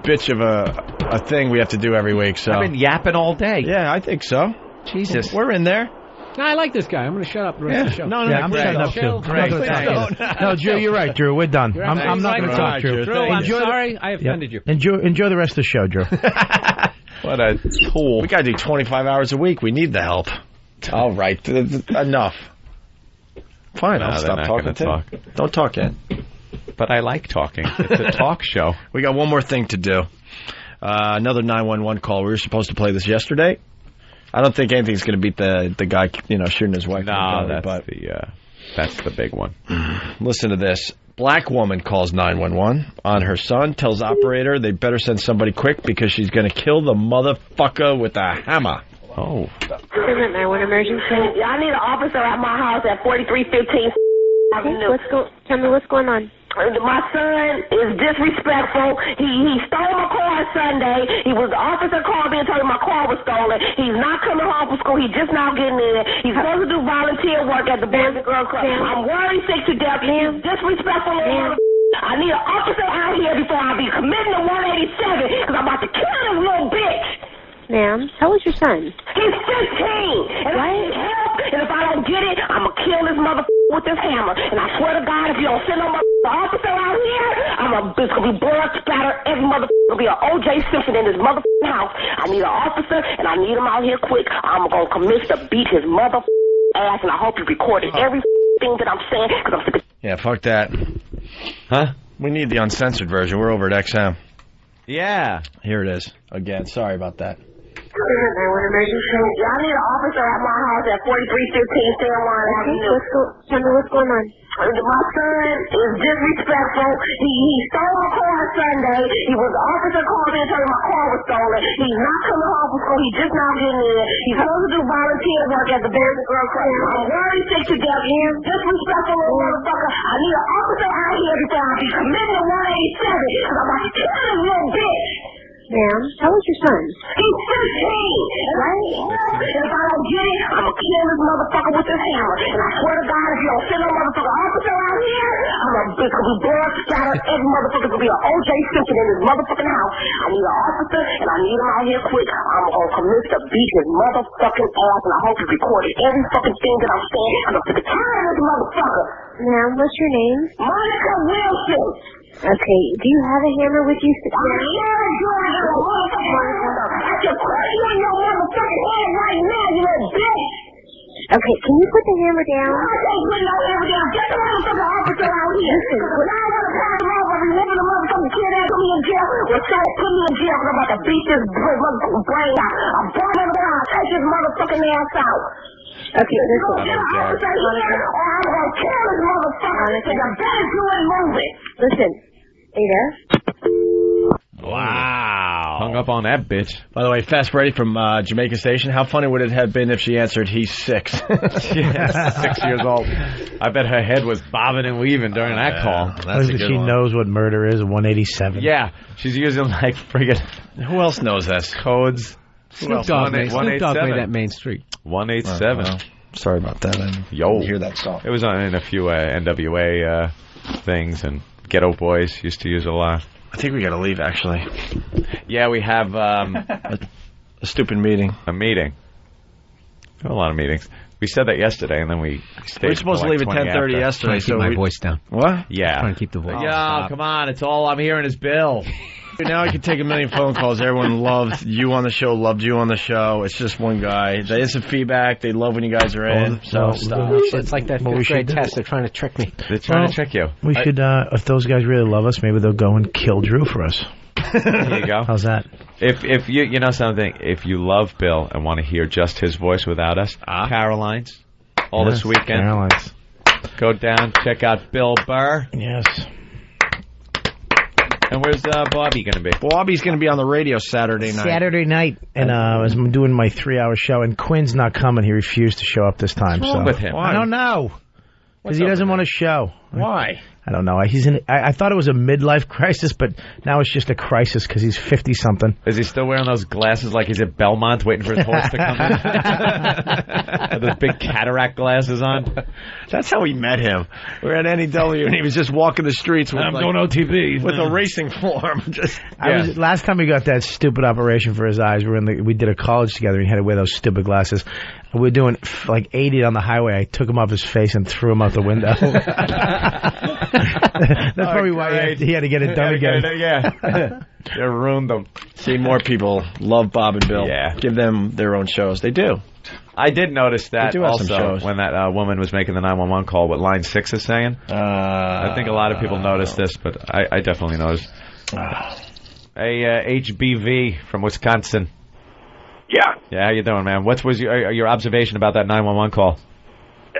bitch of a thing we have to do every week. So I've been yapping all day. Yeah, I think so. Jesus, we're in there. No, I like this guy. I'm going to shut up the rest of the show. No, I'm shutting up too. No, Drew, you're right, Drew. We're done. I'm not going to talk, Drew. Drew, I'm sorry. I offended you. Enjoy the rest of the show, Drew. What a tool. We got to do 25 hours a week. We need the help. All right. Enough. Fine, I'll stop talking too. Don't talk yet. But I like talking. It's a talk show. We got one more thing to do. Another 911 call. We were supposed to play this yesterday. I don't think anything's going to beat the guy, shooting his wife. No, that's the big one. Listen to this. Black woman calls 911 on her son, tells operator they better send somebody quick because she's going to kill the motherfucker with a hammer. Oh. Isn't there one emergency? I need an officer at my house at 4315 Avenue. Tell me what's going on. My son is disrespectful. He stole my car Sunday. The officer called me and told me my car was stolen. He's not coming home from school. He's just now getting in. He's supposed to do volunteer work at the Boys and Girls Club. I'm worried sick to death. He's disrespectful. I need an officer out here before I be committing to 187 because I'm about to kill this little bitch. Ma'am, how old's your son? He's 15, and I need help, and if I don't get it, I'm going to kill this motherfucker with this hammer, and I swear to God, if you don't send no officer out here, it's going to be blood splatter, every motherfucker will be an O.J. Simpson in this motherfucking house. I need an officer, and I need him out here quick. I'm going to commit to beat his motherfucking ass, and I hope you recorded every thing that I'm saying, because I'm sick of... Yeah, fuck that. Huh? We need the uncensored version. We're over at XM. Yeah. Here it is. Again, sorry about that. Isn't there one emergency? I need an officer at my house at 4315 San Juan Avenue. Tell me what's going on. My son is disrespectful. He stole my car Sunday. The officer called me and told me my car was stolen. He's not coming home from school. He's just now getting in. He's supposed to do volunteer work at the Boys and Girls Club. I'm worried sick to death. He's disrespectful little motherfucker. I need an officer out here before I be committing to 187 because I'm about to kill this little bitch. Ma'am, how old's your son? He's 15, right? And if I don't get it, I'm going to kill this motherfucker with this hammer. And I swear to God, if you don't send no motherfucker officer out here, it's going to be blood splatter. Every motherfucker going to be an O.J. Simpson in this motherfucking house. I need an officer, and I need him out here quick. I'm going to commit to beat his motherfucking ass, and I hope you recorded every fucking thing that I'm saying. I'm going to get tired of this motherfucker. Ma'am, what's your name? Monica Wilson. Okay, do you have a hammer with you? I'm sure you have a motherfucker. I can put you in your motherfucking head right now, you little bitch. Okay, can you put the hammer down? I can't put no hammer down. Get the motherfucker officer out here. Listen, when I want to pass him off every living the motherfucking kid that put me in jail, well, try to put me in jail because I'm about to beat this motherfucking brain out. I'm burning down. I'll take this motherfucking ass out. Okay, listen. I'm going to kill this motherfucker. I'm better do it moving. Listen. Are you there? Wow. Hung up on that bitch. By the way, Fast Freddy from Jamaica Station, how funny would it have been if she answered, he's 6? Yes, 6 years old. I bet her head was bobbing and weaving during that call. That's a good she one. Knows what murder is, 187. Yeah, she's using like friggin' Who else knows this? Codes. Snoop Dogg made that Main Street. 187. Sorry about that. I didn't hear that song. It was in a few NWA things, and Ghetto Boys used to use it a lot. I think we got to leave, actually. Yeah, we have a stupid meeting. A meeting. We have a lot of meetings. We said that yesterday, and then we stayed. We were supposed to leave at 10:30 yesterday. So keep my voice down. What? Yeah. Trying to keep the voice. Yeah, come on. It's all I'm hearing is Bill. Now I can take a million phone calls. Everyone loved you on the show, loved you on the show. It's just one guy. They instant feedback. They love when you guys are in. So stop. It's like that fifth grade test. They're trying to trick me. They're trying to trick you. We should, if those guys really love us, maybe they'll go and kill Drew for us. There you go. How's that? If you know something, if you love Bill and want to hear just his voice without us, Caroline's this weekend. Caroline's. Go down, check out Bill Burr. Yes. And where's Bobby going to be? Bobby's going to be on the radio Saturday night. Saturday night, and I'm doing my 3-hour show, and Quinn's not coming. He refused to show up this time. What's wrong with him? I don't know. Because he doesn't want to show. Why? I don't know. I thought it was a midlife crisis, but now it's just a crisis because he's 50-something. Is he still wearing those glasses like he's at Belmont waiting for his horse to come in? With those big cataract glasses on? That's how we met him. We were at NEW, and he was just walking the streets with, I'm doing OTB. With a racing form. Last time we got that stupid operation for his eyes, we did a college together, and he had to wear those stupid glasses. We were doing like 80 on the highway. I took him off his face and threw him out the window. That's probably why he had to get it done again. They ruined them. See, more people love Bob and Bill. Yeah. Give them their own shows. They do. I did notice that also when that woman was making the 911 call, what line 6 is saying. I think a lot of people noticed this, but I definitely noticed. HBV from Wisconsin. Yeah. Yeah, how you doing, man? What was your observation about that 911 call?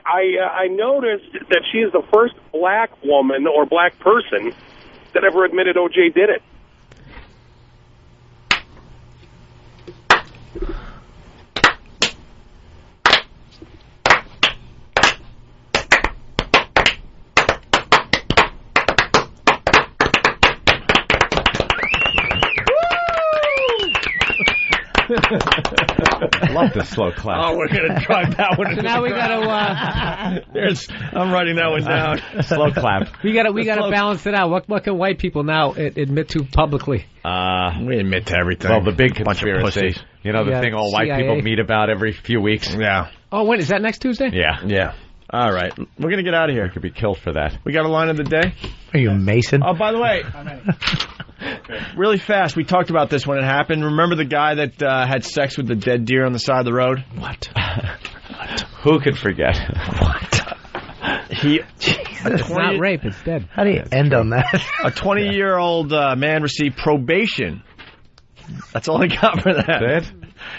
I noticed that she is the first black woman or black person that ever admitted O.J. did it. Love the slow clap. Oh, we're going to drive that one. So now we got to. I'm writing that one down. Slow clap. We got to balance it out. What can white people now admit to publicly? We admit to everything. Well, the big Bunch of conspiracy. pussies. You know, the thing all white CIA. people meet about every few weeks. Yeah. Oh, when is that next Tuesday? Yeah. All right. We're going to get out of here. You could be killed for that. We got a line of the day? Are you a Mason? Oh, by the way, really fast, we talked about this when it happened. Remember the guy that had sex with the dead deer on the side of the road? What? Who could forget? It's not rape, it's dead. How do you end on that? A 20-year-old man received probation. That's all I got for that.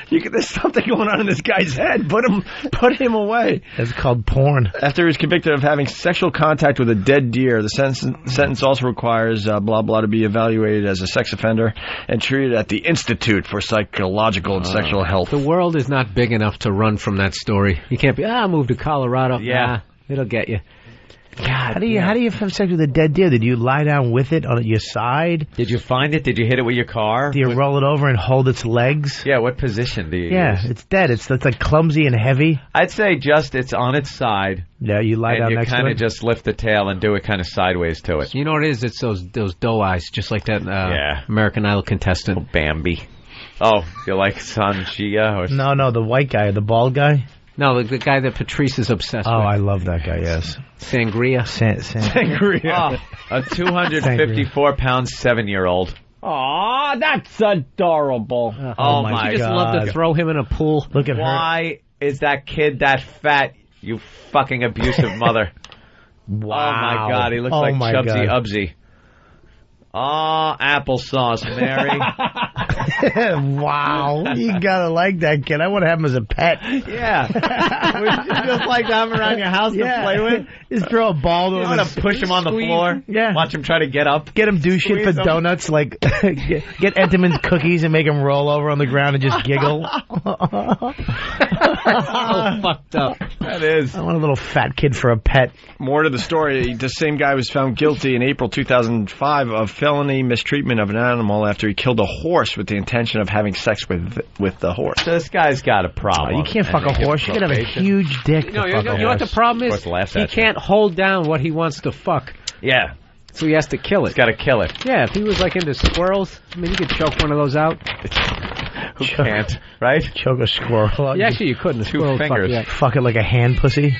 There's something going on in this guy's head. Put him away. It's called porn. After he was convicted of having sexual contact with a dead deer, the sentence also requires blah blah to be evaluated as a sex offender and treated at the Institute for Psychological and Sexual Health. The world is not big enough to run from that story. You can't be, move to Colorado. Yeah. It'll get you. God, how do you have sex with a dead deer? Did you lie down with it on your side? Did you find it? Did you hit it with your car? Do you roll it over and hold its legs? Yeah, what position do you use? It's dead. It's like clumsy and heavy. I'd say just it's on its side. Yeah, you lie down next to it. And you kind of just lift the tail and do it kind of sideways to it. You know what it is? It's those doe eyes, just like that American Idol contestant. Oh, Bambi. Oh, you like Sanjia? No, the white guy, the bald guy. No, the guy that Patrice is obsessed with. Oh, I love that guy, yes. Sangria. Sangria. Oh, a 254-pound 7-year-old. Aw, that's adorable. Oh, my God. You just love to throw him in a pool. Look at her. Why is that kid that fat, you fucking abusive mother? Wow. Oh, my God. He looks like Chubsy Ubsy. Oh, applesauce, Mary. Wow. You gotta like that kid. I want to have him as a pet. Yeah. Would you just like to have him around your house to play with? Just throw a ball to him. You want to push him on the floor? Yeah. Watch him try to get up? Get him do shit for donuts, like get Entenmann's cookies and make him roll over on the ground and just giggle. So fucked up. That is. I want a little fat kid for a pet. More to the story. The same guy was found guilty in April 2005 of felony mistreatment of an animal after he killed a horse with the intention of having sex with the horse. So this guy's got a problem. You can't fuck a horse. You can have a huge dick. You know what the problem is? He can't hold down what he wants to fuck. Yeah. So he has to kill it. He's got to kill it. Yeah, if he was like into squirrels, I mean, you could choke one of those out. Who can't, right? Choke a squirrel out. Yeah, actually, you couldn't. Two fingers. Fuck it like a hand pussy.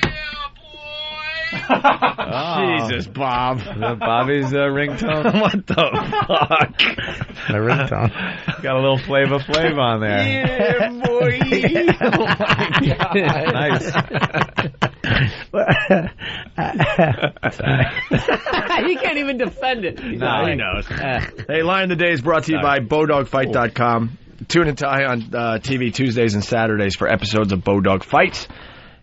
Jesus, Bob. Is that Bobby's ringtone? What the fuck? My ringtone. Got a little Flavor Flav on there. Yeah, boy. Oh, my Nice. He can't even defend it. No, he knows. Hey, Line of the Day is brought to you by BowDogFight.com. Tune into Eye on TV Tuesdays and Saturdays for episodes of Bowdog Fights.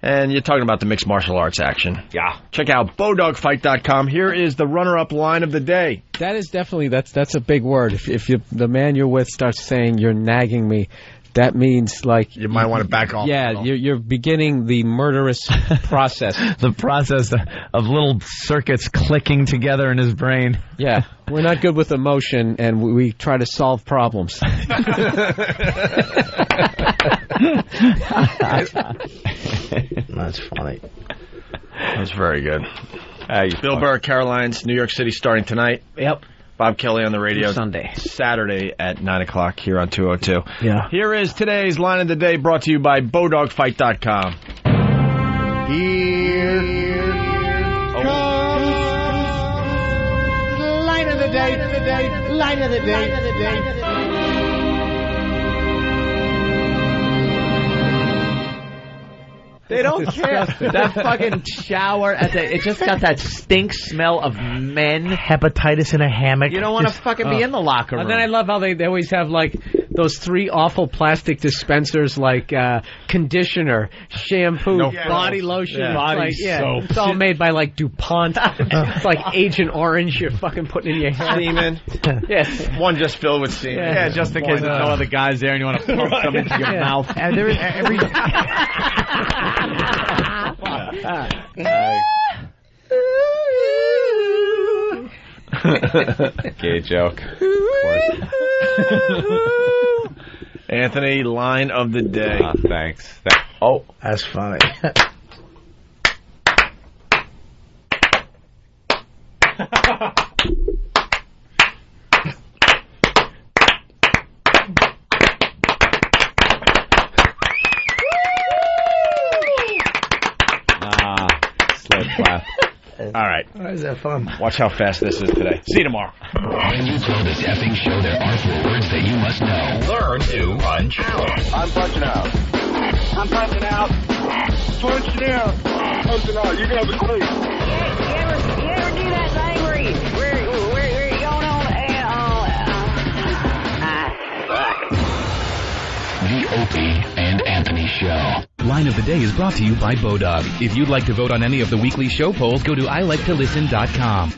And you're talking about the mixed martial arts action. Yeah. Check out BowDogFight.com. Here is the runner-up line of the day. That is definitely, that's a big word. If the man you're with starts saying, you're nagging me, that means, like... You might want to back off. Yeah, you're beginning the murderous process. The process of little circuits clicking together in his brain. Yeah, we're not good with emotion, and we try to solve problems. That's funny. That's very good. Bill Burr, Caroline's, New York City, starting tonight. Yep. Bob Kelly on the radio. Sunday. Saturday at 9 o'clock here on 202. Yeah. Here is today's Line of the Day brought to you by BowDogFight.com. Here comes Line of the Day, Line of the Day. They don't care. That fucking shower it just got that stink smell of men. Hepatitis in a hammock. You don't want to fucking be in the locker room. And then I love how they always have, like, those 3 awful plastic dispensers, like conditioner, shampoo, body lotion. Yeah. Body soap. It's all made by, like, DuPont. It's like Agent Orange you're fucking putting in your hair. Semen. Yes. One just filled with semen. Yeah, just in case there's no other guys there and you want to pump some into your mouth. And there is every... Gay joke. Of course. Anthony, line of the day. Thanks. Oh, that's funny. Slow clap. All right. Why is that fun? Watch how fast this is today. See you tomorrow. When you throw this effing show, there are 4 words that you must know. Learn to punch out. I'm punching out. I'm punching out. Punching out. Punching out. You guys are great. You ever do that thing where you're going on The Opie and Anthony Show. Line of the Day is brought to you by Bodog. If you'd like to vote on any of the weekly show polls, go to iliketolisten.com.